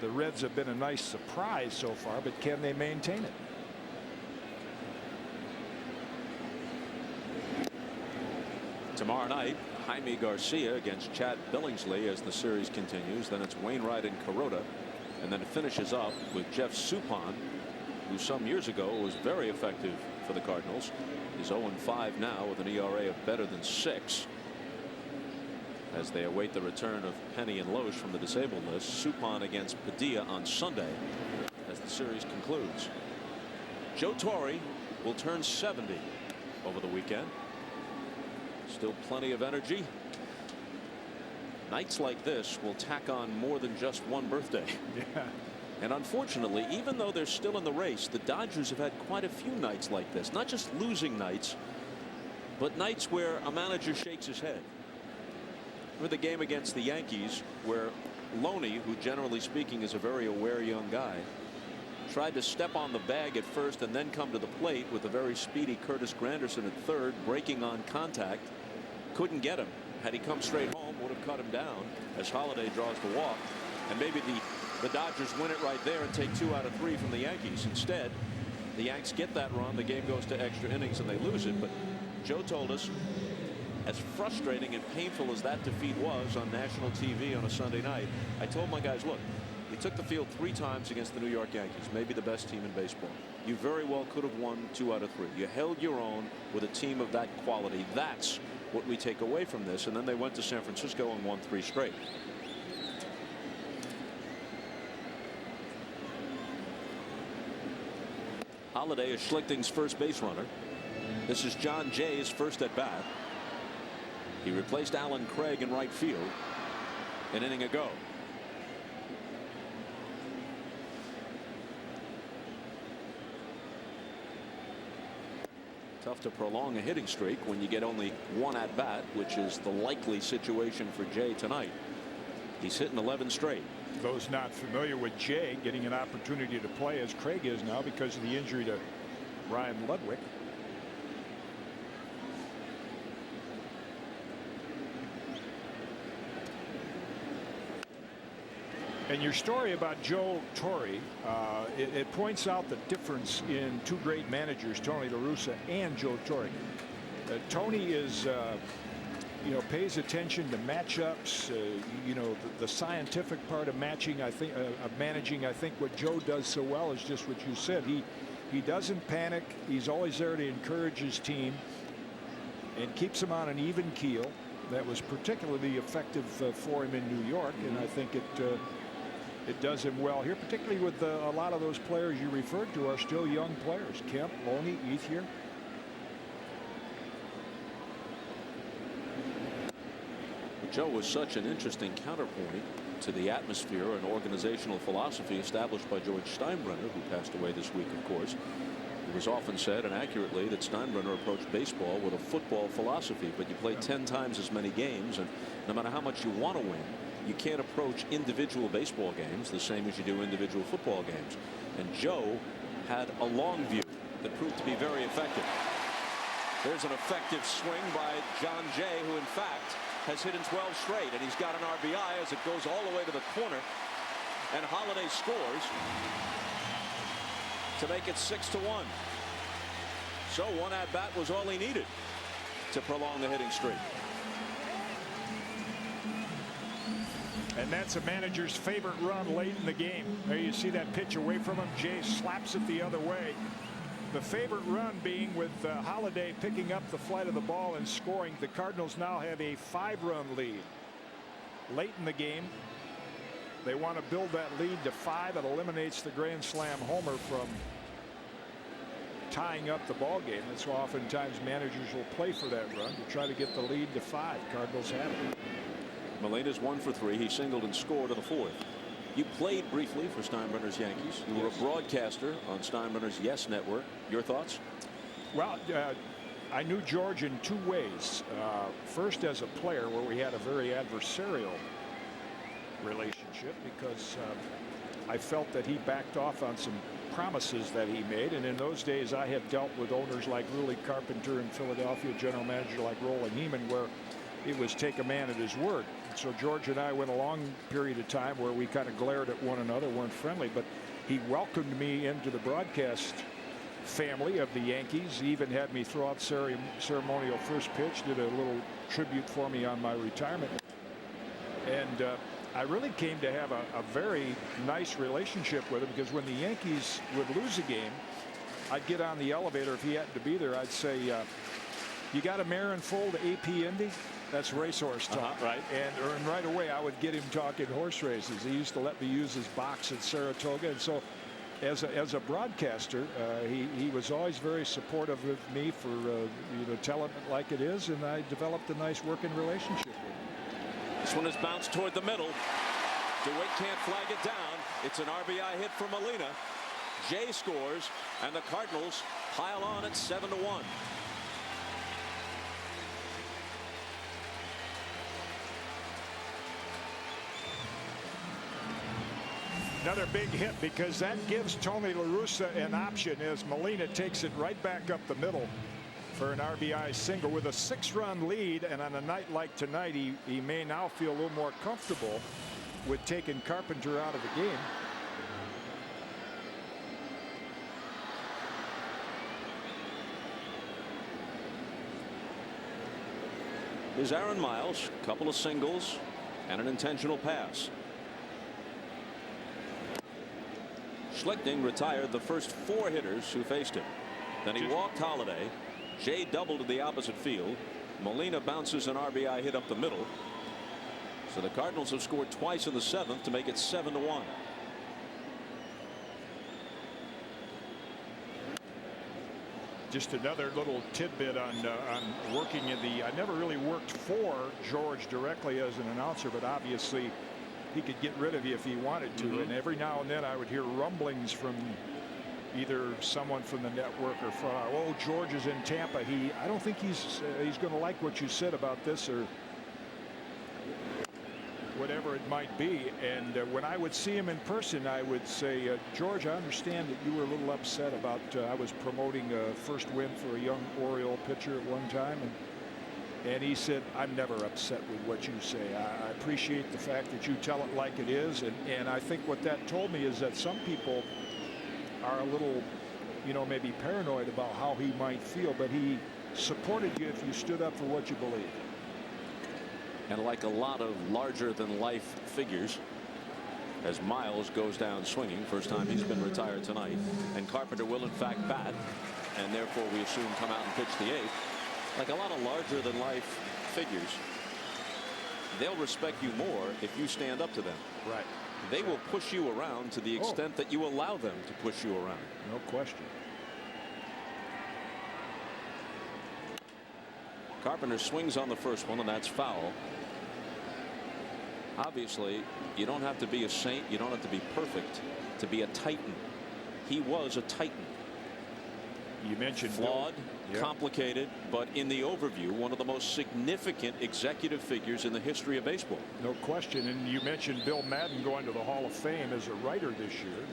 The Reds have been a nice surprise so far, but can they maintain it? Tomorrow night, Jaime Garcia against Chad Billingsley as the series continues. Then it's Wainwright and Kuroda, and then it finishes up with Jeff Suppan, who some years ago was very effective for the Cardinals. He's 0-5 now with an ERA of better than 6. As they await the return of Penny and Loesch from the disabled list. Suppan against Padilla on Sunday as the series concludes. Joe Torre will turn 70 over the weekend. Still plenty of energy. Nights like this will tack on more than just one birthday. Yeah. And unfortunately, even though they're still in the race, the Dodgers have had quite a few nights like this. Not just losing nights, but nights where a manager shakes his head. Remember the game against the Yankees where Loney, who generally speaking is a very aware young guy, tried to step on the bag at first and then come to the plate with a very speedy Curtis Granderson at third, breaking on contact. Couldn't get him. Had he come straight home, would have cut him down as Holiday draws the walk. And maybe the Dodgers win it right there and take 2 out of 3 from the Yankees. Instead, the Yanks get that run. The game goes to extra innings and they lose it. But Joe told us, as frustrating and painful as that defeat was on national TV on a Sunday night, I told my guys, look, you took the field 3 times against the New York Yankees, maybe the best team in baseball. You very well could have won 2 out of 3. You held your own with a team of that quality. That's what we take away from this. And then they went to San Francisco and won 3 straight. Holiday is Schlichting's first base runner. This is John Jay's first at bat. He replaced Alan Craig in right field an inning ago. Tough to prolong a hitting streak when you get only one at bat, which is the likely situation for Jay tonight. He's hitting 11 straight. Those not familiar with Jay getting an opportunity to play as Craig is now because of the injury to Ryan Ludwig. And your story about Joe Torre, it points out the difference in two great managers, Tony La Russa and Joe Torre. Tony is, pays attention to matchups. The scientific part of matching, I think, of managing. I think what Joe does so well is just what you said. He doesn't panic. He's always there to encourage his team and keeps them on an even keel. That was particularly effective for him in New York, and I think it does him well here, particularly with a lot of those players you referred to are still young players. Kemp, Loney, Ethier. Joe was such an interesting counterpoint to the atmosphere and organizational philosophy established by George Steinbrenner, who passed away this week, of course. It was often said, and accurately, that Steinbrenner approached baseball with a football philosophy, but you play 10 times as many games, and no matter how much you want to win, you can't approach individual baseball games the same as you do individual football games. And Joe had a long view that proved to be very effective. There's an effective swing by John Jay, who in fact has hit in 12 straight, and he's got an RBI as it goes all the way to the corner, and Holiday scores to make it 6-1. So one at bat was all he needed to prolong the hitting streak. And that's a manager's favorite run late in the game. There you see that pitch away from him. Jay slaps it the other way. The favorite run being with Holiday picking up the flight of the ball and scoring. The Cardinals now have a 5-run lead. Late in the game, they want to build that lead to 5. It eliminates the grand slam homer from tying up the ball game. That's why oftentimes managers will play for that run to try to get the lead to 5. Cardinals have it. Molina's 1 for 3. He singled and scored in the 4th. You played briefly for Steinbrenner's Yankees. You were a broadcaster on Steinbrenner's Yes Network. Your thoughts? Well, I knew George in 2 ways. First, as a player, where we had a very adversarial relationship because I felt that he backed off on some promises that he made. And in those days, I had dealt with owners like Ruly Carpenter in Philadelphia, general manager like Roland Heeman, where it was take a man at his word. So George and I went a long period of time where we kind of glared at one another, weren't friendly, but he welcomed me into the broadcast family of the Yankees. He even had me throw out ceremonial first pitch, did a little tribute for me on my retirement. And I really came to have a very nice relationship with him, because when the Yankees would lose a game, I'd get on the elevator. If he happened to be there, I'd say, you got a mare and foal to AP Indy? That's racehorse talk. Right. And right away I would get him talking horse races. He used to let me use his box at Saratoga. And so as a broadcaster, he was always very supportive of me for telling it like it is, and I developed a nice working relationship with him. This one is bounced toward the middle. DeWitt can't flag it down. It's an RBI hit for Molina. Jay scores, and the Cardinals pile on at 7-1. Another big hit, because that gives Tony La Russa an option as Molina takes it right back up the middle for an RBI single with a 6-run lead. And on a night like tonight, he may now feel a little more comfortable with taking Carpenter out of the game. Here's Aaron Miles, a couple of singles and an intentional pass. Schlichting retired the first 4 hitters who faced him. Then he walked Holiday. Jay doubled to the opposite field. Molina bounces an RBI hit up the middle. So the Cardinals have scored twice in the 7th to make it 7-1. Just another little tidbit on working in the. I never really worked for George directly as an announcer, but obviously he could get rid of you if he wanted to. And every now and then I would hear rumblings from either someone from the network or from, oh, George is in Tampa. I don't think he's going to like what you said about this or whatever it might be. And when I would see him in person, I would say, George, I understand that you were a little upset about I was promoting a first win for a young Oriole pitcher at one time. And he said, I'm never upset with what you say. I appreciate the fact that you tell it like it is. And I think what that told me is that some people are a little, you know, maybe paranoid about how he might feel. But he supported you if you stood up for what you believe. And like a lot of larger-than-life figures, as Miles goes down swinging, first time he's been retired tonight, and Carpenter will in fact bat, and therefore we assume come out and pitch the eighth. Like a lot of larger-than-life figures, they'll respect you more if you stand up to them. Right. They will push you around to the extent that you allow them to push you around. No question. Carpenter swings on the first one, and that's foul. Obviously, you don't have to be a saint. You don't have to be perfect to be a titan. He was a titan. You mentioned flawed, complicated, but in the overview, one of the most significant executive figures in the history of baseball. No question. And you mentioned Bill Madden going to the Hall of Fame as a writer this year.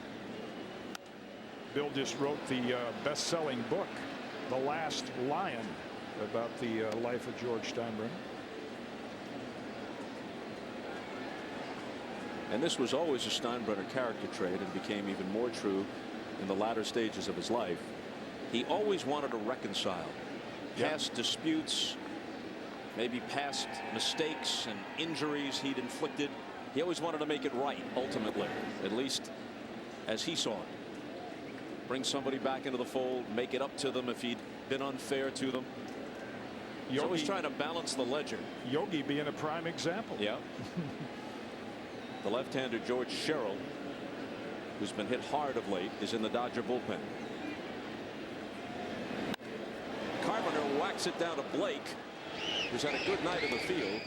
Bill just wrote the best-selling book, The Last Lion, about the life of George Steinbrenner. And this was always a Steinbrenner character trait and became even more true in the latter stages of his life. He always wanted to reconcile past disputes, maybe past mistakes and injuries he'd inflicted. He always wanted to make it right, ultimately, at least as he saw it. Bring somebody back into the fold, make it up to them if he'd been unfair to them. He's always trying to balance the ledger. Yogi being a prime example. Yeah. The left-hander George Sherrill, who's been hit hard of late, is in the Dodger bullpen. Carpenter whacks it down to Blake, who's had a good night in the field,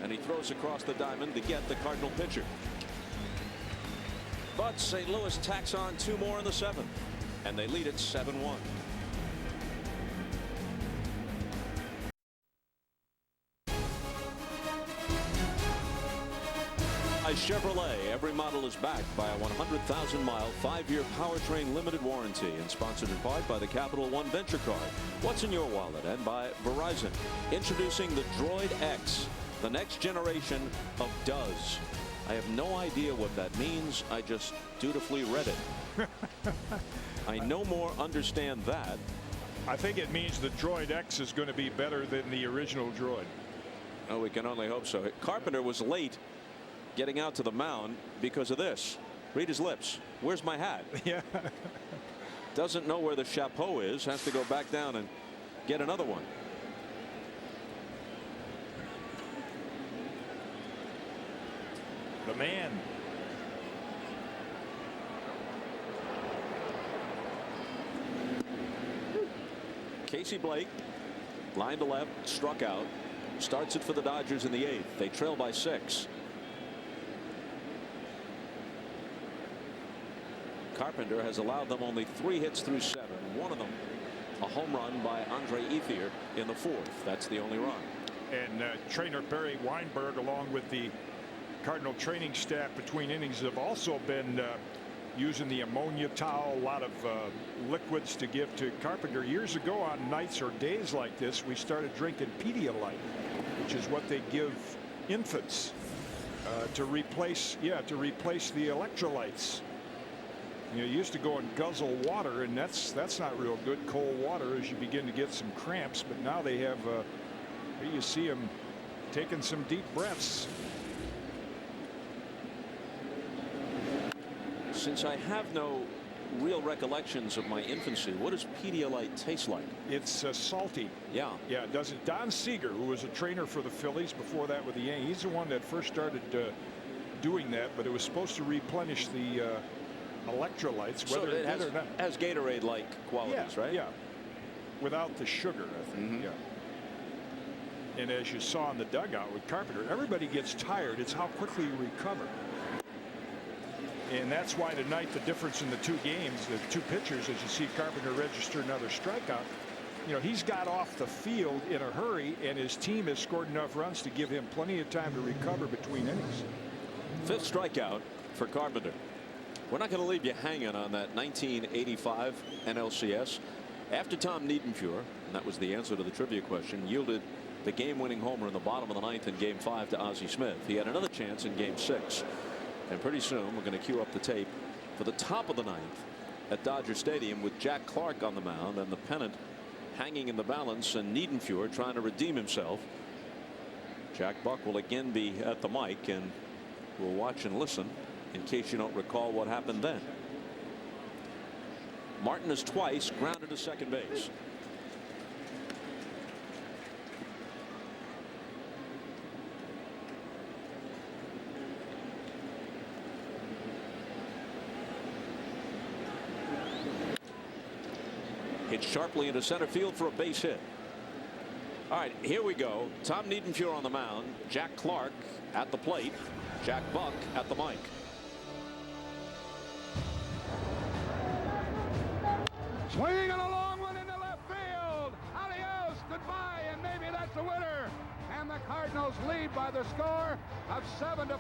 and he throws across the diamond to get the Cardinal pitcher. But St. Louis tacks on two more in the seventh, and they lead it 7-1. Chevrolet. Every model is backed by a 100,000-mile, 5-year powertrain limited warranty, and sponsored in part by the Capital One Venture Card. What's in your wallet? And by Verizon. Introducing the Droid X, the next generation of does. I have no idea what that means. I just dutifully read it. I no more understand that. I think it means the Droid X is going to be better than the original Droid. Oh, we can only hope so. Carpenter was late getting out to the mound because of this. Read his lips. Where's my hat? Yeah. Doesn't know where the chapeau is. Has to go back down and get another one. The man. Casey Blake, line to left, struck out. Starts it for the Dodgers in the 8th. They trail by 6. Carpenter has allowed them only 3 hits through 7. One of them a home run by Andre Ethier in the 4th. That's the only run. And trainer Barry Weinberg, along with the Cardinal training staff between innings, have also been using the ammonia towel, a lot of liquids to give to Carpenter. Years ago, on nights or days like this, we started drinking Pedialyte, which is what they give infants to replace the electrolytes. You used to go and guzzle water, and that's not real good, cold water, as you begin to get some cramps. But now they have you see them taking some deep breaths. Since I have no real recollections of my infancy, what does Pedialyte taste like? It's salty. Yeah. Yeah, it doesn't. Don Seager, who was a trainer for the Phillies before that with the Yankees, he's the one that first started doing that, but it was supposed to replenish the electrolytes, whether it did or not. Has Gatorade-like qualities, right? Yeah, without the sugar, I think. Yeah. And as you saw in the dugout with Carpenter, everybody gets tired. It's how quickly you recover. And that's why tonight the difference in the two games, the two pitchers, as you see Carpenter register another strikeout. You know, he's got off the field in a hurry, and his team has scored enough runs to give him plenty of time to recover between innings. 5th strikeout for Carpenter. We're not going to leave you hanging on that 1985 NLCS. After Tom Niedenfuhr, and that was the answer to the trivia question, yielded the game-winning homer in the bottom of the 9th in Game 5 to Ozzie Smith. He had another chance in Game 6. And pretty soon we're going to cue up the tape for the top of the 9th at Dodger Stadium with Jack Clark on the mound and the pennant hanging in the balance, and Niedenfuhr trying to redeem himself. Jack Buck will again be at the mic, and we'll watch and listen in case you don't recall what happened then. Martin is twice grounded to second base. Hit sharply into center field for a base hit. All right, here we go. Tom Niedenfuhr on the mound. Jack Clark at the plate. Jack Buck at the mic. Swinging a long one into left field. Adios, goodbye, and maybe that's the winner. And the Cardinals lead by the score of 7-5,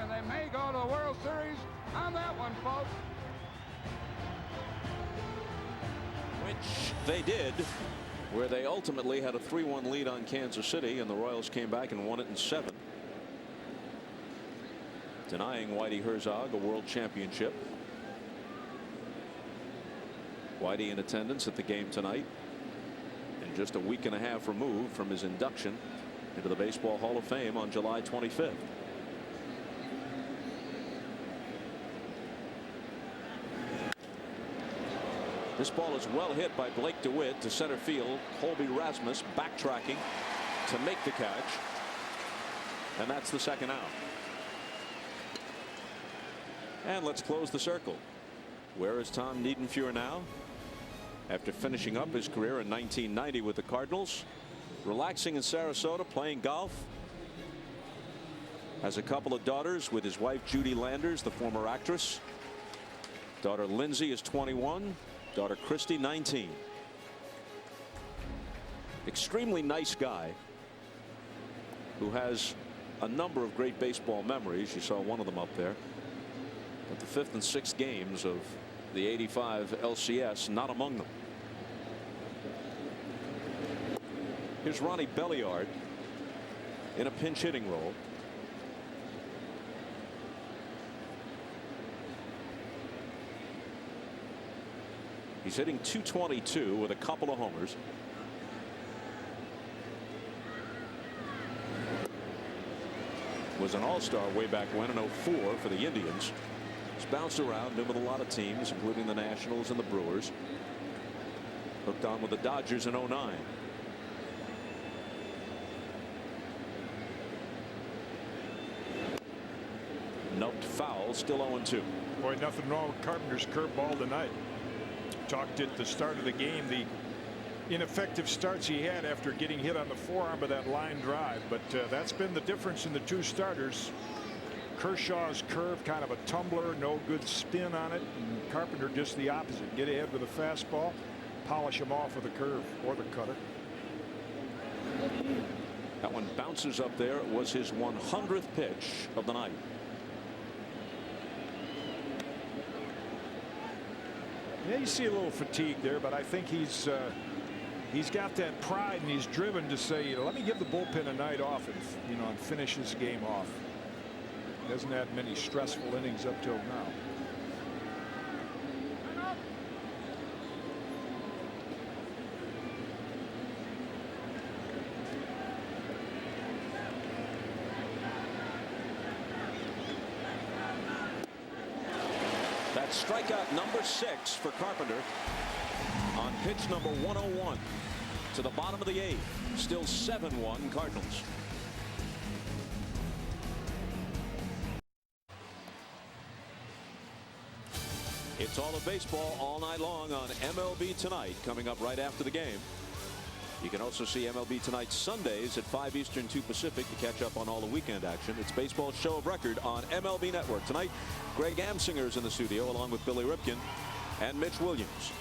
and they may go to the World Series on that one, folks. Which they did, where they ultimately had a 3-1 lead on Kansas City, and the Royals came back and won it in 7, denying Whitey Herzog a world championship. Whitey in attendance at the game tonight, and just a week and a half removed from his induction into the Baseball Hall of Fame on July 25th. This ball is well hit by Blake DeWitt to center field. Colby Rasmus backtracking to make the catch, and that's the second out. And let's close the circle. Where is Tom Niedenfuhr now? After finishing up his career in 1990 with the Cardinals, relaxing in Sarasota, playing golf. Has a couple of daughters with his wife Judy Landers, the former actress. Daughter Lindsay is 21. Daughter Christy 19. Extremely nice guy who has a number of great baseball memories. You saw one of them up there. But the 5th and 6th games of the '85 LCS, not among them. Here's Ronnie Belliard in a pinch hitting role. He's hitting .222 with a couple of homers. Was an all-star way back when in '04 for the Indians. He's bounced around, been with a lot of teams, including the Nationals and the Brewers. Hooked on with the Dodgers in '09. Noped foul, still 0-2. Boy, nothing wrong with Carpenter's curveball tonight. Talked at the start of the game, the ineffective starts he had after getting hit on the forearm of that line drive, but that's been the difference in the two starters. Kershaw's curve, kind of a tumbler, no good spin on it, and Carpenter just the opposite. Get ahead with a fastball, polish him off with a curve or the cutter. That one bounces up there. It was his 100th pitch of the night. Yeah, you see a little fatigue there, but I think he's got that pride, and he's driven to say, you know, let me give the bullpen a night off and, you know, and finish this game off. He hasn't had many stressful innings up till now. That's strikeout number 6 for Carpenter on pitch number 101 to the bottom of the 8th. Still 7-1 Cardinals. It's all of baseball all night long on MLB Tonight, coming up right after the game. You can also see MLB Tonight Sundays at 5 Eastern, 2 Pacific to catch up on all the weekend action. It's baseball's show of record on MLB Network. Tonight, Greg Amsinger's in the studio along with Billy Ripken and Mitch Williams.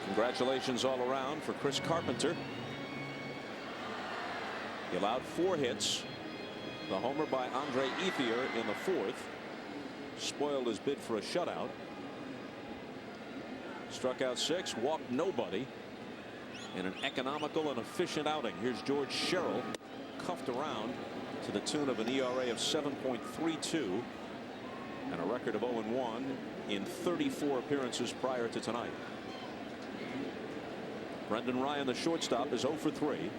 Congratulations all around for Chris Carpenter. He allowed 4 hits. The homer by Andre Ethier in the 4th spoiled his bid for a shutout. Struck out 6, walked nobody in an economical and efficient outing. Here's George Sherrill, cuffed around to the tune of an ERA of 7.32 and a record of 0-1 in 34 appearances prior to tonight. Brendan Ryan, the shortstop, is 0 for 3.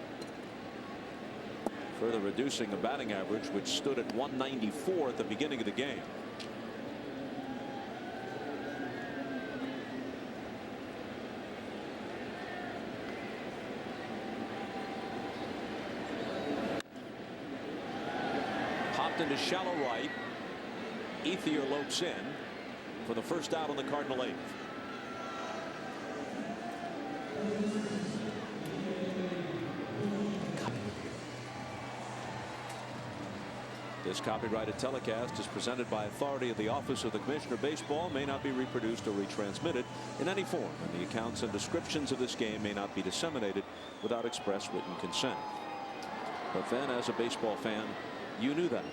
Further reducing the batting average, which stood at 194 at the beginning of the game. Popped into shallow right. Ethier lopes in for the first out on the Cardinal 8th. This copyrighted telecast is presented by authority of the Office of the Commissioner of Baseball, may not be reproduced or retransmitted in any form, and the accounts and descriptions of this game may not be disseminated without express written consent. But then, as a baseball fan, you knew that.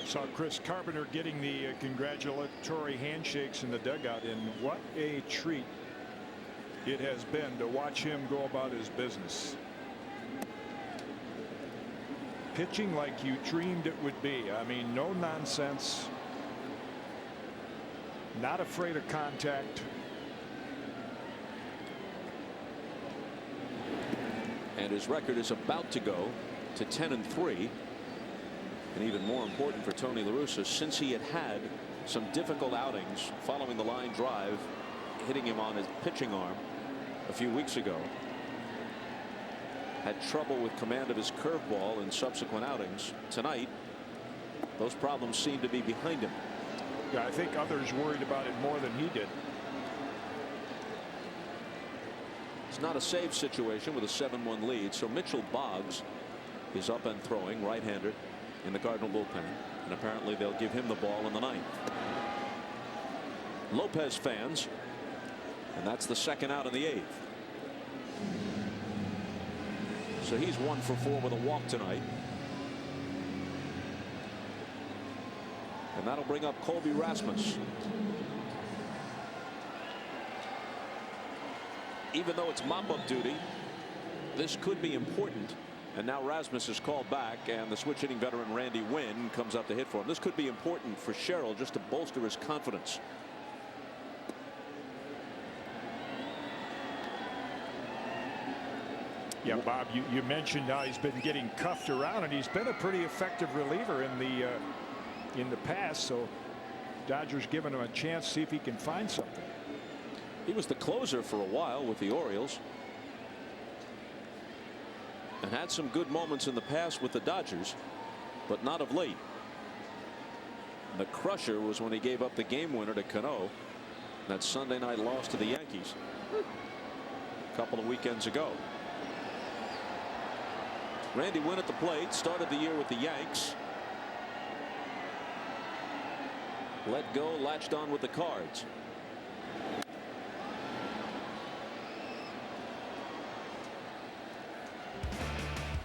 Saw Chris Carpenter getting the congratulatory handshakes in the dugout, and what a treat it has been to watch him go about his business. Pitching like you dreamed it would be. I mean, no nonsense, not afraid of contact. And his record is about to go to 10-3. And even more important for Tony La Russa, since he had some difficult outings following the line drive hitting him on his pitching arm a few weeks ago, had trouble with command of his curveball in subsequent outings. Tonight, those problems seem to be behind him. Yeah, I think others worried about it more than he did. It's not a save situation with a 7-1 lead, so Mitchell Boggs is up and throwing, right-hander, in the Cardinal bullpen, and apparently they'll give him the ball in the 9th. Lopez fans, and that's the second out in the 8th. So he's 1 for 4 with a walk tonight. And that'll bring up Colby Rasmus. Even though it's mop-up duty, this could be important. And now Rasmus is called back, and the switch hitting veteran Randy Winn comes up to hit for him. This could be important for Sherrill just to bolster his confidence. Yeah, Bob, you mentioned how he's been getting cuffed around, and he's been a pretty effective reliever in the past. So Dodgers giving him a chance to see if he can find something. He was the closer for a while with the Orioles, and had some good moments in the past with the Dodgers, but not of late. The crusher was when he gave up the game winner to Cano, that Sunday night loss to the Yankees a couple of weekends ago. Randy Winn at the plate, started the year with the Yanks. Let go, latched on with the Cards.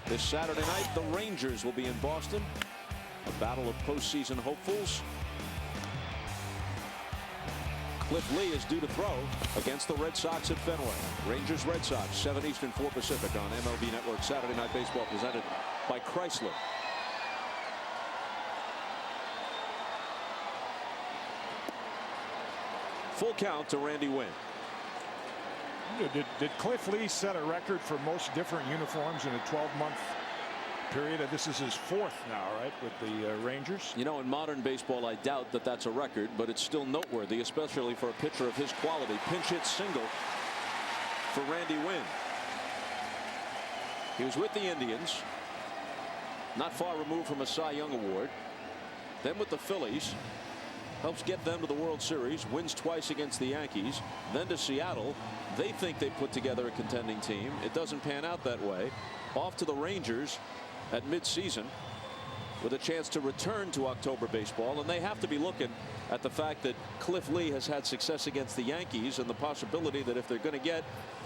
This Saturday night, the Rangers will be in Boston. A battle of postseason hopefuls. Cliff Lee is due to throw against the Red Sox at Fenway. Rangers Red Sox, 7 Eastern, 4 Pacific on MLB Network. Saturday Night Baseball presented by Chrysler. Full count to Randy Winn. Did Cliff Lee set a record for most different uniforms in a 12-month period? This is his 4th now, right, with the Rangers? You know, in modern baseball, I doubt that that's a record, but it's still noteworthy, especially for a pitcher of his quality. Pinch hit single for Randy Winn. He was with the Indians, not far removed from a Cy Young Award, then with the Phillies, helps get them to the World Series, wins twice against the Yankees, then to Seattle. They think they put together a contending team. It doesn't pan out that way. Off to the Rangers at midseason with a chance to return to October baseball, and they have to be looking at the fact that Cliff Lee has had success against the Yankees and the possibility that if they're going to get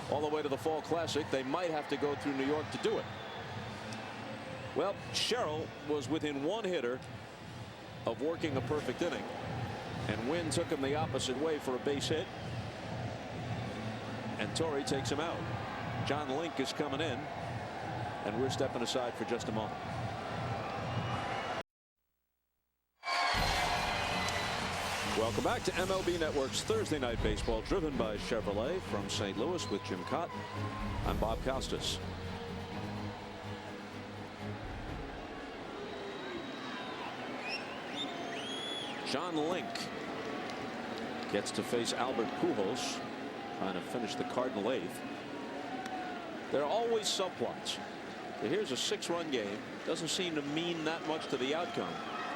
all the way to the Fall Classic, they might have to go through New York to do it. Well, Sherrill was within one hitter of working a perfect inning, and Wynn took him the opposite way for a base hit, and Torrey takes him out. John Link is coming in, and we're stepping aside for just a moment. Welcome back to MLB Network's Thursday Night Baseball, driven by Chevrolet from St. Louis with Jim Cott. I'm Bob Costas. John Link gets to face Albert Pujols, trying to finish the Cardinal eighth. There are always subplots. So here's a 6-run game. Doesn't seem to mean that much to the outcome,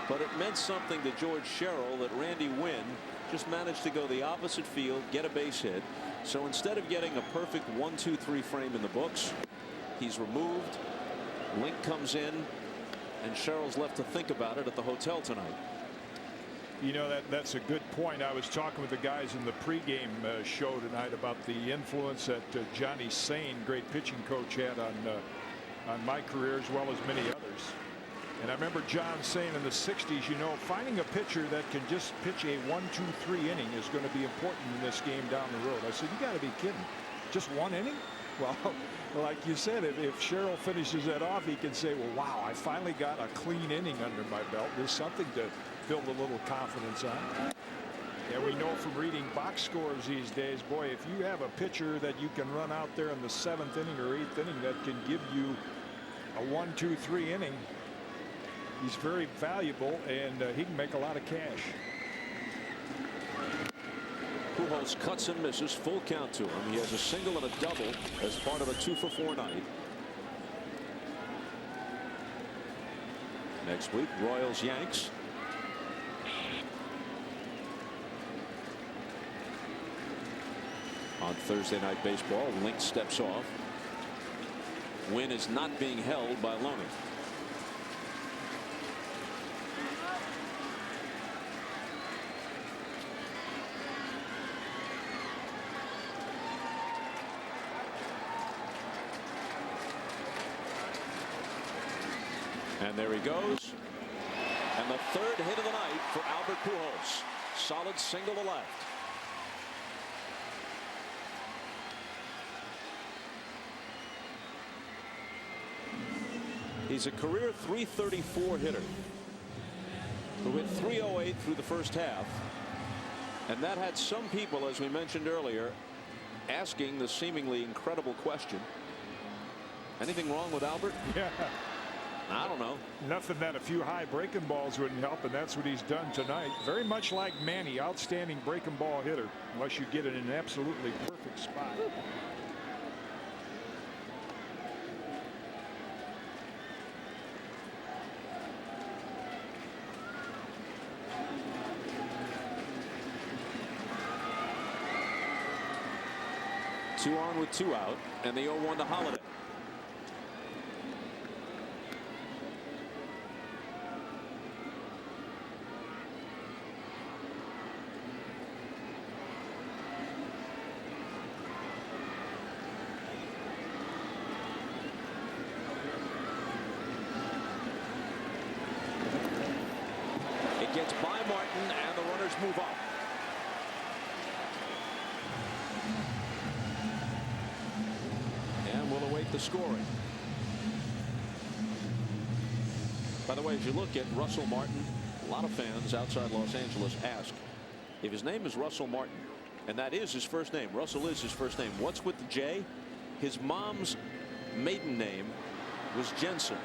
but it meant something to George Sherrill that Randy Wynn just managed to go the opposite field, get a base hit. So instead of getting a perfect 1-2-3 frame in the books, he's removed. Link comes in, and Sherrill's left to think about it at the hotel tonight. You know, that's a good point. I was talking with the guys in the pregame show tonight about the influence that Johnny Sain, great pitching coach, had on my career as well as many others. And I remember John saying in the 60s, you know, finding a pitcher that can just pitch a 1-2-3 inning is going to be important in this game down the road. I said, you got to be kidding. Just one inning? Well, like you said, if Sherrill finishes that off, he can say, well, wow, I finally got a clean inning under my belt. There's something to build a little confidence on. And we know from reading box scores these days, boy, if you have a pitcher that you can run out there in the 7th inning or 8th inning that can give you a 1-2-3 inning, he's very valuable, and he can make a lot of cash. Pujols cuts and misses, full count to him. He has a single and a double as part of a 2-for-4 night. Next week, Royals, Yanks. On Thursday Night Baseball, Link steps off. Wynn is not being held by Loney. And there he goes. And the third hit of the night for Albert Pujols. Solid single to left. He's a career .334 hitter who hit .308 through the first half. And that had some people, as we mentioned earlier, asking the seemingly incredible question. Anything wrong with Albert? Yeah. I don't know. Nothing that a few high breaking balls wouldn't help, and that's what he's done tonight. Very much like Manny, outstanding breaking ball hitter, unless you get it in an absolutely perfect spot. Two on with two out, and the 0-1 to Holiday. It gets by Martin, and the runners move up. The scoring. By the way, if you look at Russell Martin, a lot of fans outside Los Angeles ask if his name is Russell Martin, and that is his first name. Russell is his first name. What's with the J? His mom's maiden name was Jensen,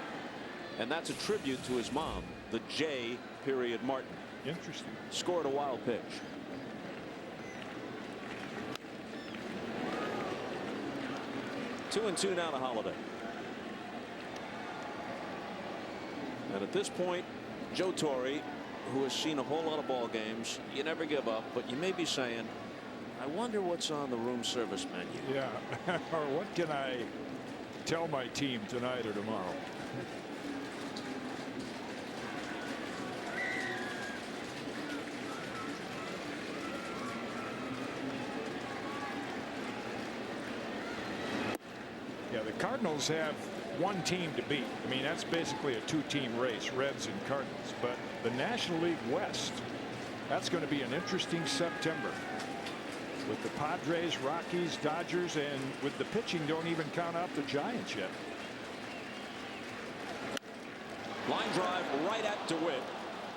and that's a tribute to his mom, the J. Martin. Interesting. Scored a wild pitch. Two and two now to Holiday. And at this point, Joe Torre who has seen a whole lot of ball games, you never give up, but you may be saying, I wonder what's on the room service menu. Yeah, or what can I tell my team tonight or tomorrow? Yeah, the Cardinals have one team to beat. I mean, that's basically a two-team race, Reds and Cardinals. But the National League West, that's going to be an interesting September. With the Padres, Rockies, Dodgers, and with the pitching, don't even count out the Giants yet. Line drive right at DeWitt,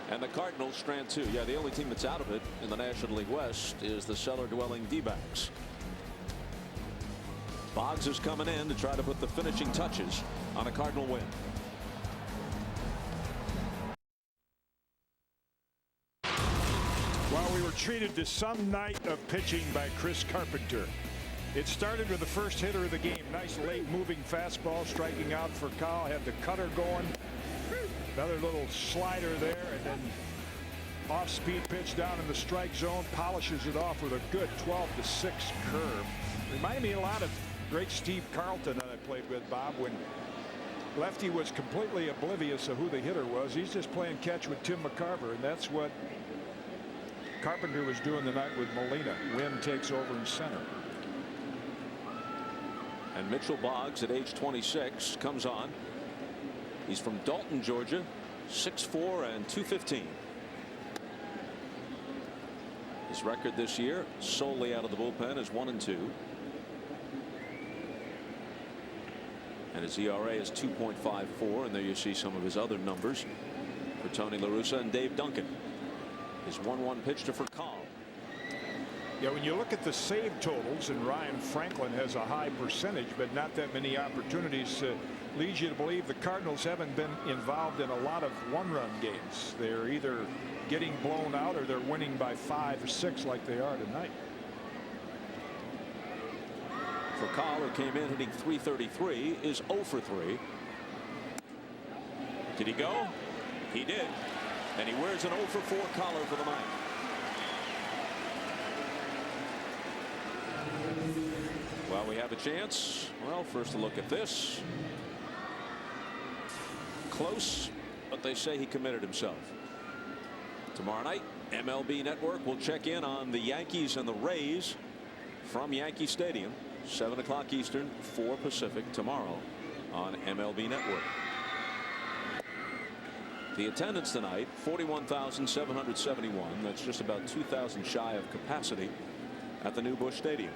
and the Cardinals strand two. Yeah, the only team that's out of it in the National League West is the cellar-dwelling D-backs. Boggs is coming in to try to put the finishing touches on a Cardinal win. Well, we were treated to some night of pitching by Chris Carpenter. It started with the first hitter of the game. Nice late moving fastball striking out for Kyle. Had the cutter going. Another little slider there, and then off-speed pitch down in the strike zone. Polishes it off with a good 12-6 curve. Reminded me a lot of great Steve Carlton that I played with, Bob, when Lefty was completely oblivious of who the hitter was. He's just playing catch with Tim McCarver, and that's what Carpenter was doing tonight with Molina. Wynn takes over in center. And Mitchell Boggs at age 26 comes on. He's from Dalton, Georgia, 6'4" and 215. His record this year solely out of the bullpen is 1-2. And his ERA is 2.54, and there you see some of his other numbers for Tony La Russa and Dave Duncan. His 1-1 pitch to Furcal. Yeah, when you look at the save totals, and Ryan Franklin has a high percentage, but not that many opportunities, leads you to believe the Cardinals haven't been involved in a lot of one-run games. They're either getting blown out or they're winning by 5 or 6 like they are tonight. Furcal, who came in hitting .333, is 0 for 3. Did he go? He did. And he wears an 0 for 4 collar for the night. Well, we have a chance. Well, first a look at this. Close, but they say he committed himself. Tomorrow night, MLB Network will check in on the Yankees and the Rays from Yankee Stadium. 7 o'clock Eastern, 4 Pacific tomorrow on MLB Network. The attendance tonight, 41,771. That's just about 2,000 shy of capacity at the new Busch Stadium.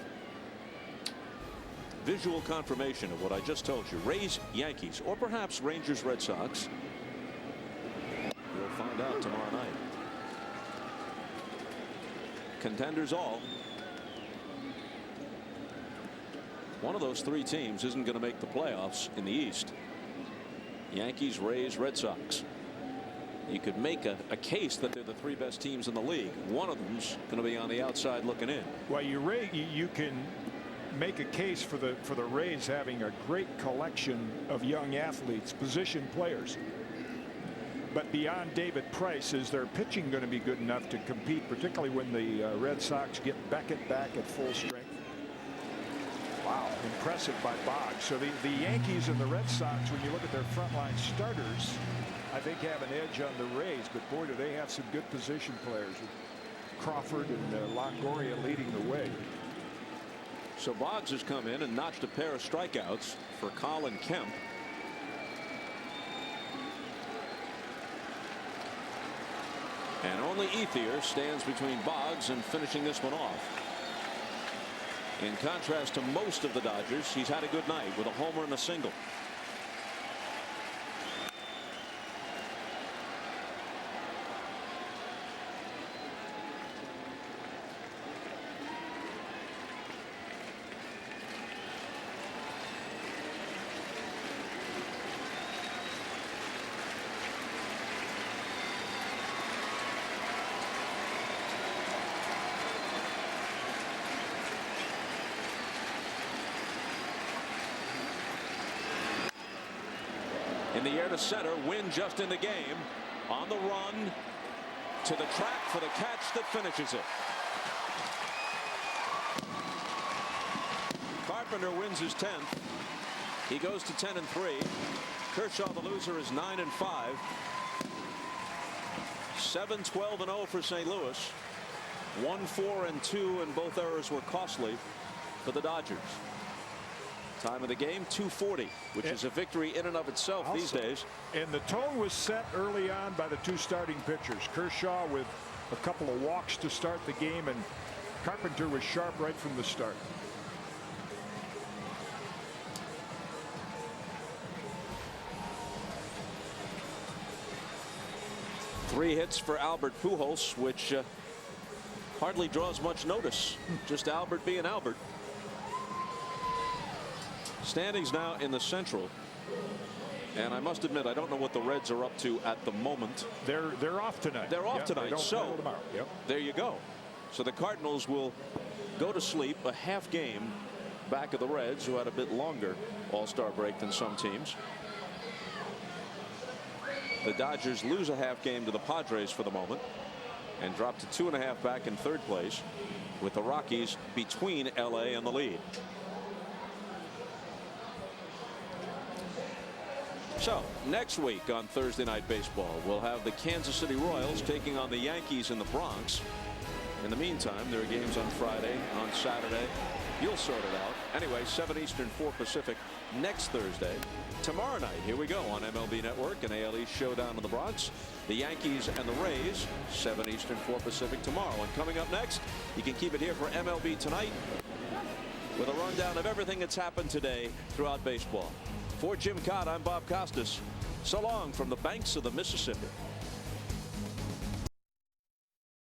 Visual confirmation of what I just told you. Rays, Yankees, or perhaps Rangers, Red Sox. We'll find out tomorrow night. Contenders all. One of those 3 teams isn't going to make the playoffs in the East. Yankees, Rays, Red Sox. You could make a case that they're the 3 best teams in the league. One of them's going to be on the outside looking in. Well, you can make a case for the Rays having a great collection of young athletes, position players. But beyond David Price, is their pitching going to be good enough to compete, particularly when the Red Sox get Beckett back at full strength? Wow, impressive by Boggs. So the Yankees and the Red Sox, when you look at their frontline starters, I think have an edge on the Rays. But boy, do they have some good position players. Crawford and Longoria leading the way. So Boggs has come in and notched a pair of strikeouts for Colin Kemp. And only Ethier stands between Boggs and finishing this one off. In contrast to most of the Dodgers, he's had a good night with a homer and a single. In the air to center. Wynn just in the game. On the run. to the track for the catch that finishes it. Carpenter wins his 10th. He goes to 10-3. Kershaw, the loser, is 9-5. 7-12-0 for St. Louis. 1-4-2, and both errors were costly for the Dodgers. Time of the game, 2:40, which is a victory in and of itself these days. And the tone was set early on by the two starting pitchers. Kershaw with a couple of walks to start the game, and Carpenter was sharp right from the start. Three hits for Albert Pujols, which hardly draws much notice. Just Albert being Albert. Standings now in the Central, and I must admit I don't know what the Reds are up to at the moment. They're off tonight. They're off tonight, so yep. There you go. So the Cardinals will go to sleep a half game back of the Reds, who had a bit longer All-Star break than some teams. The Dodgers lose a half game to the Padres for the moment and drop to 2.5 back in third place, with the Rockies between LA and the lead. So next week on Thursday Night Baseball, we'll have the Kansas City Royals taking on the Yankees in the Bronx. In the meantime, there are games on Friday, on Saturday. You'll sort it out. Anyway, 7 Eastern, 4 Pacific next Thursday. Tomorrow night, here we go on MLB Network, an AL East showdown in the Bronx. The Yankees and the Rays, 7 Eastern, 4 Pacific tomorrow. And coming up next, you can keep it here for MLB Tonight with a rundown of everything that's happened today throughout baseball. For Jim Cott, I'm Bob Costas. So long from the banks of the Mississippi.